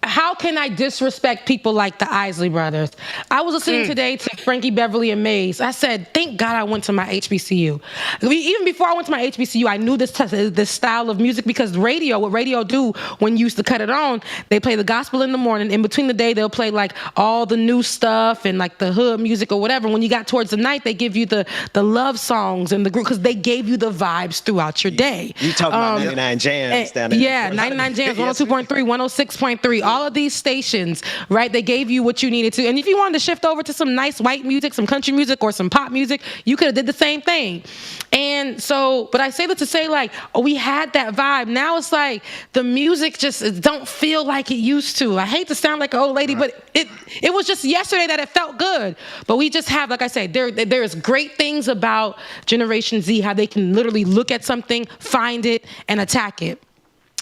how can I disrespect people like the Isley Brothers? I was listening today to Frankie Beverly and Maze. I said, thank God I went to my HBCU. Even before I went to my HBCU, I knew this style of music because what radio do when you used to cut it on, they play the gospel in the morning. In between the day, they'll play like all the new stuff and like the hood music or whatever. When you got towards the night, they give you the love songs and the group because they gave you the vibes throughout your day. You talking about 99 Jams down there. Yeah, 99 Jams, 102.3, 106.3. All of these stations, right? They gave you what you needed to. And if you wanted to shift over to some nice white music, some country music, or some pop music, you could have did the same thing. And so, but I say that to say like, we had that vibe. Now it's like the music just don't feel like it used to. I hate to sound like an old lady, but it was just yesterday that it felt good. But we just have, like I said, there's great things about Generation Z, how they can literally look at something, find it, and attack it.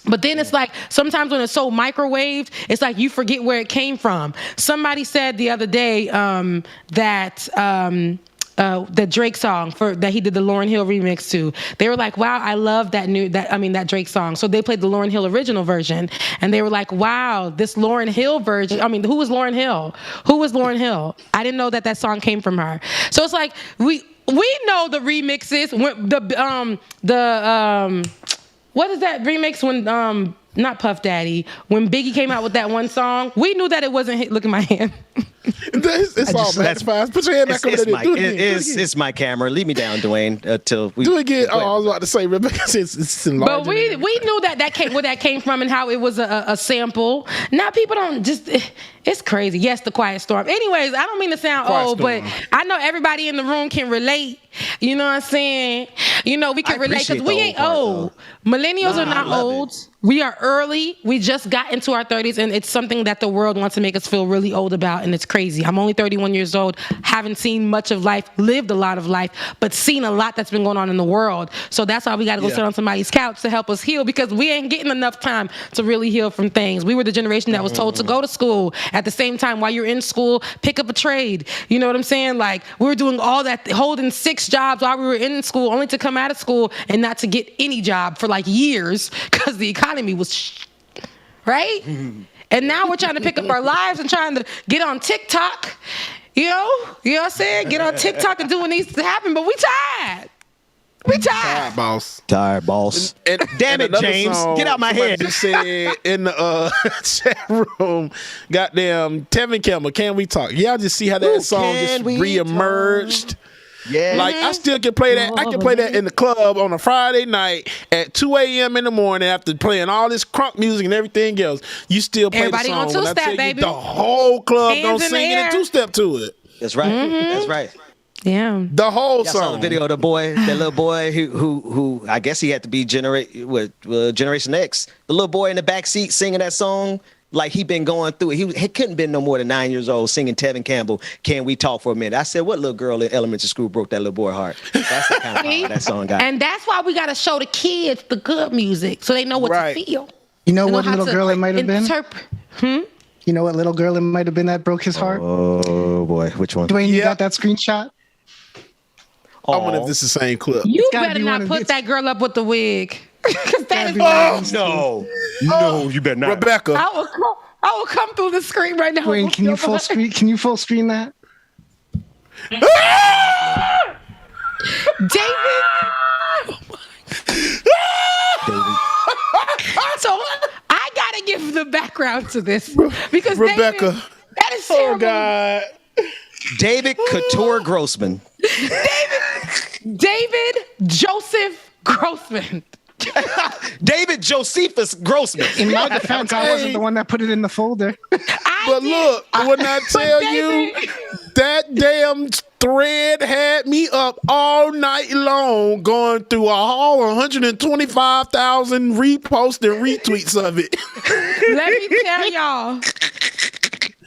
But then it's like, sometimes when it's so microwaved, it's like you forget where it came from. Somebody said the other day that the Drake song that he did the Lauryn Hill remix to, they were like, wow, I love that Drake song. So they played the Lauryn Hill original version, and they were like, wow, this Lauryn Hill version, who was Lauryn Hill? Who was Lauryn Hill? I didn't know that song came from her. So it's like, we know the remixes, what is that remix when, not Puff Daddy, when Biggie came out with that one song? We knew that it wasn't hit. Look at my hand. It's all magnified. Put your hand back over there. It's my camera. Leave me down, Dwayne, until we do it again. Oh, I was about to say, Rebecca, it's enlarged. But we knew that came where that came from and how it was a sample. Now people don't just. It's crazy. Yes, the Quiet Storm. Anyways, I don't mean to sound old, but I know everybody in the room can relate. You know what I'm saying? You know, we can relate because we ain't old. Millennials are not old. We are early. We just got into our 30s, and it's something that the world wants to make us feel really old about, and it's crazy. I'm only 31 years old, haven't seen much of life, lived a lot of life, but seen a lot that's been going on in the world. So that's why we got to go sit on somebody's couch to help us heal, because we ain't getting enough time to really heal from things. We were the generation that was told to go to school. At the same time, while you're in school, pick up a trade. You know what I'm saying? Like, we were doing all that, holding 6 jobs while we were in school, only to come out of school and not to get any job for like years because the economy was right? And now we're trying to pick up our lives and trying to get on TikTok. You know what I'm saying? Get on TikTok and do what needs to happen, but we tired. We tired. Tired, boss. And damn it, James. Get out my head. Just said in the chat room, goddamn, Tevin Campbell, Can We Talk? Y'all just see how that song just reemerged? Yeah. Like, I still can play that. I can play that in the club on a Friday night at 2 a.m. in the morning after playing all this crunk music and everything else. You still play Everybody the song. on When I two-step, tell you, baby. the whole club Hands don't in sing the it and air. two-step to it. That's right. That's right. Yeah. The whole I song. saw the video of the boy, that little boy who I guess he had to be Generation X. The little boy in the back seat singing that song. Like, he been going through it. He couldn't been no more than 9 years old singing Tevin Campbell, Can We Talk for a Minute? I said, what little girl in elementary school broke that little boy heart? That's the kind of power that song got. And that's why we got to show the kids the good music so they know what to feel. You know They what how little to girl it might have been? You know what little girl it might have been that broke his heart? Oh, boy. Which one? Dwayne, you got that screenshot? I wonder if this is the same clip. You better not put that girl up with the wig. That is No, you better not. Rebecca. I will come through the screen right now. Dwayne, can you full screen? Can you full screen that? David. So I gotta give the background to this because Rebecca. David, that is terrible. Oh God. David Couture Grossman. David Joseph Grossman. David Josephus Grossman. In my defense, I wasn't the one that put it in the folder. But look, when I tell you that damn thread had me up all night long going through all 125,000 reposts and retweets of it. Let me tell y'all.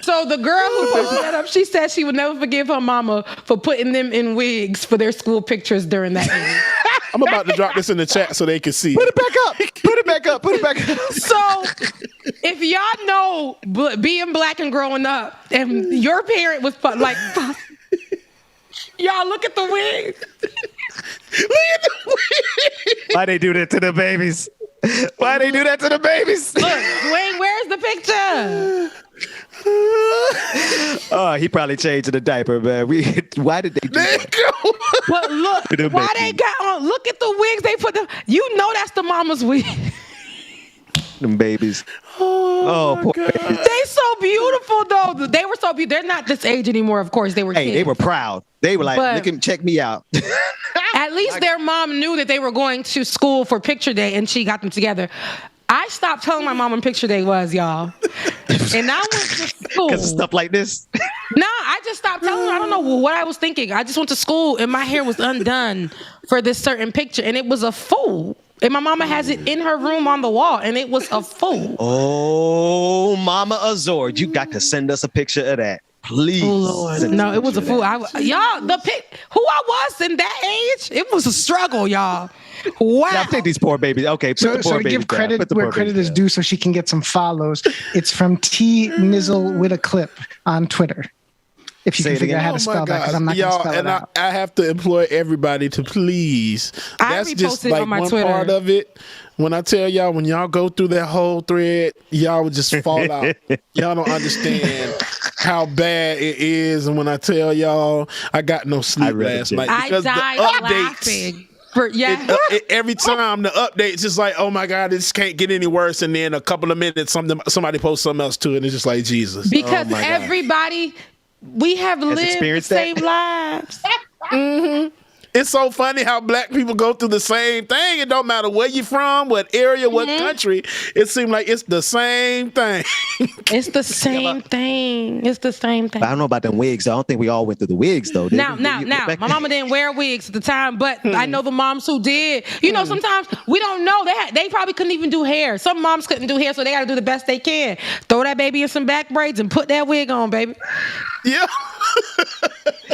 So the girl who posted that up, she said she would never forgive her mama for putting them in wigs for their school pictures during that age. I'm about to drop this in the chat so they can see. Put it back up. Put it back up. Put it back up. So if y'all know being black and growing up, and your parent was like, y'all look at the wig. Look at the wig. Why they do that to the babies? Why they do that to the babies? Look, Dwayne, where's the picture? Oh, he probably changed the diaper, man. Why did they do that? But look, why they got on? Look at the wigs they put. You know that's the mama's wig. Them babies. Oh poor babies. They so beautiful though. They were so beautiful. They're not this age anymore. Of course, they were. Hey, kids. they were proud. They were like, But- look at, check me out. At least their mom knew that they were going to school for picture day, and she got them together. I stopped telling my mom when picture day was, y'all. And I went to school. Because of stuff like this. No, I just stopped telling her. I don't know what I was thinking. I just went to school and my hair was undone for this certain picture, and it was a fool. And my mama has it in her room on the wall, and it was a fool. Oh, Mama Azor, you got to send us a picture of that. Please. Oh, Lord. No, it was a fool. Y'all, who I was in that age, it was a struggle, y'all. Wow. Now take these poor babies. Okay, put the poor So to babies give down. credit Put the where poor credit babies is down. due so she can get some follows, it's from T Nizzle with a clip on Twitter. If you Say can it figure out again. how to spell that, because I'm not going to Y'all, spell it and out. I have to implore everybody to please. I That's just reposted like on my one Twitter. part of it. When I tell y'all, when y'all go through that whole thread, y'all would just fall out. Y'all don't understand how bad it is. And when I tell y'all, I got no sleep last night I because the died updates. laughing. Every time the updates, it's like, oh my God, this can't get any worse. And then a couple of minutes, somebody posts something else to it, and it's just like Jesus. Because Oh my God. everybody We have lived the experienced same that? lives. Mm-hmm. It's so funny how black people go through the same thing. It don't matter where you're from, what area, what country. It seems like it's the same thing. It's the same thing. It's the same thing. But I don't know about them wigs. I don't think we all went through the wigs though. Now, my mama didn't wear wigs at the time, but I know the moms who did. You know, sometimes we don't know that they probably couldn't even do hair. Some moms couldn't do hair, so they got to do the best they can. Throw that baby in some back braids and put that wig on, baby. Yeah.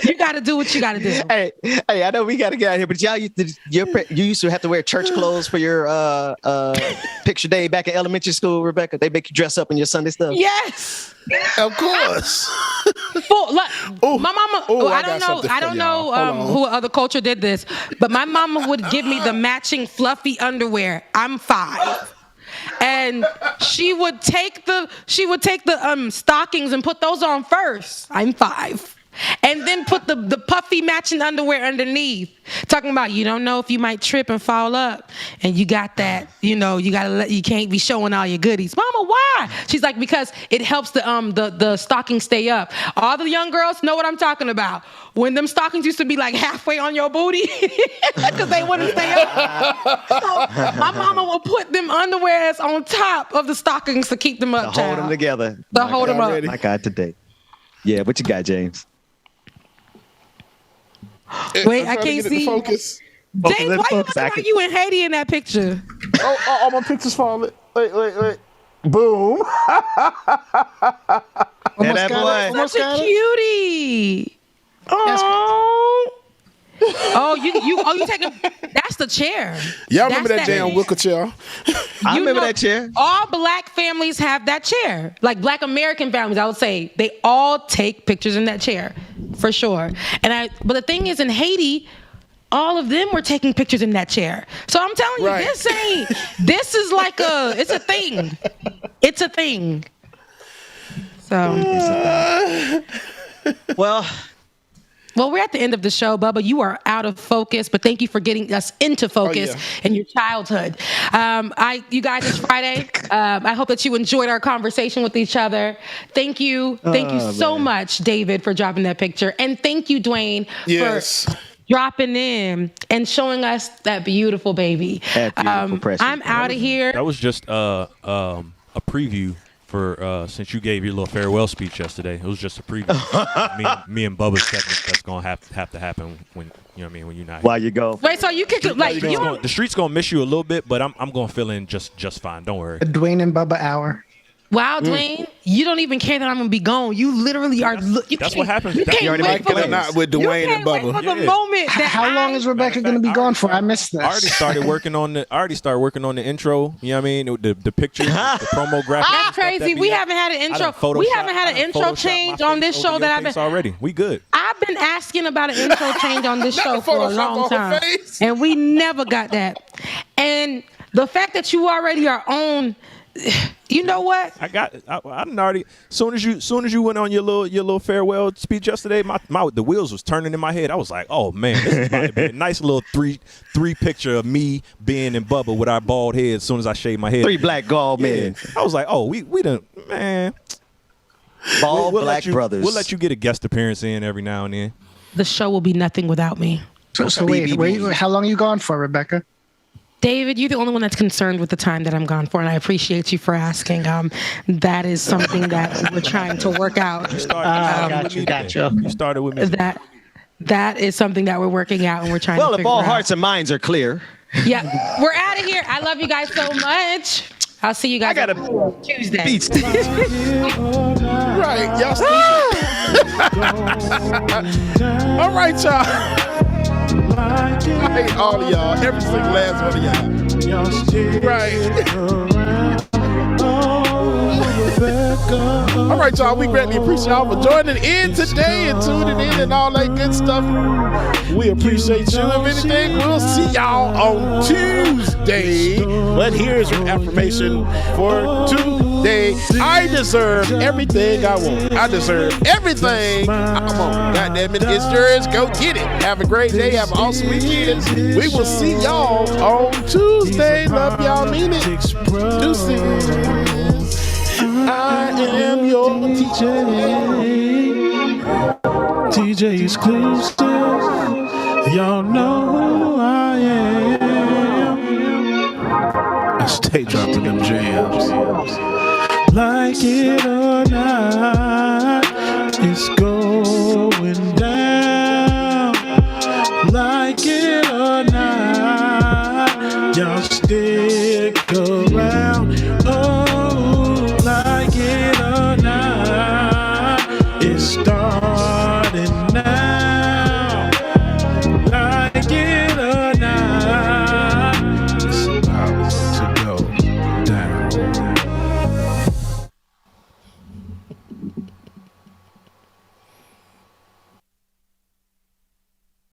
You got to do what you got to do. Hey, I know we got to get out of here, but y'all, you used to have to wear church clothes for your picture day back in elementary school, Rebecca. They make you dress up in your Sunday stuff. Yes, of course. My mama. I don't know who other culture did this, but my mama would give me the matching fluffy underwear. I'm 5. And she would take the stockings and put those on first. I'm 5. And then put the puffy matching underwear underneath. Talking about you don't know if you might trip and fall up. And you got that, you can't be showing all your goodies. Mama, why? She's like, because it helps the stocking stay up. All the young girls know what I'm talking about. When them stockings used to be like halfway on your booty because they wouldn't stay up. So my mama will put them underwears on top of the stockings to keep them up. To hold them together. To hold them up. My God, today. Yeah, what you got, James? Wait, I can't see. Focus. James, why you looking like you and Haiti in that picture? Oh, my picture's falling. Wait. Boom. That boy. Such a cutie. Oh, you taking? That's the chair. Y'all remember that damn wicker chair? I remember that chair. All black families have that chair. Like black American families, I would say they all take pictures in that chair, for sure. But the thing is, in Haiti, all of them were taking pictures in that chair. So I'm telling you, this is like it's a thing. It's a thing. So, Well, we're at the end of the show, Bubba. You are out of focus, but thank you for getting us into focus in your childhood. You guys, it's Friday. I hope that you enjoyed our conversation with each other. Thank you. Thank you so much, David, for dropping that picture. And thank you, Dwayne, for dropping in and showing us that beautiful baby. That beautiful precious. I'm out of here. That was just a preview. For since you gave your little farewell speech yesterday, it was just a preview. me and Bubba's segment that's gonna have to happen when when you're not. While you go. Wait, so you could the street's gonna miss you a little bit, but I'm gonna fill in just fine. Don't worry. The Dwayne and Bubba hour. Wow, Dwayne, you don't even care that I'm gonna be gone. You literally are. That's what happens. You can't wait for the not with Dwayne and Bubba. for the moment. How long is Rebecca going to be gone for? I missed this. I already started working on the intro. You know what I mean? The pictures, the promo graphics. That's crazy. We haven't had an intro. We haven't had an intro change on this show that I've been already. We good. I've been asking about an intro change on this show for a long time, and we never got that. And the fact that you already are on. You know what? I didn't already. Soon as you went on your little farewell speech yesterday, the wheels was turning in my head. I was like, oh man, this is about to be a nice little three picture of me being and Bubba with our bald heads. As soon as I shaved my head, 3 black bald men. I was like, oh, we done, man. Bald black brothers. We'll let you get a guest appearance in every now and then. The show will be nothing without me. So wait, how long are you gone for, Rebecca? David, you're the only one that's concerned with the time that I'm gone for, and I appreciate you for asking. That is something that we're trying to work out. You started with me. That is something that we're working out, and we're trying to figure out. Well, if all hearts and minds are clear. Yeah, we're out of here. I love you guys so much. I'll see you guys on Tuesday. Right, y'all. All right, y'all. I hate all of y'all. Every single last one of y'all. Right. All right, y'all. We greatly appreciate y'all for joining in today and tuning in and all that good stuff. We appreciate you. If anything, we'll see y'all on Tuesday. But here's your affirmation for today. I deserve everything I want. I deserve everything I want. God damn it, it's yours. Go get it. Have a great day. Have an awesome weekend. We will see y'all on Tuesday. Love y'all. Mean it. Deuces. I am your teacher. DJ exclusive. Y'all know who I am. I stay dropping them jams. Like it or not, it's going down. Like it or not, y'all stick around.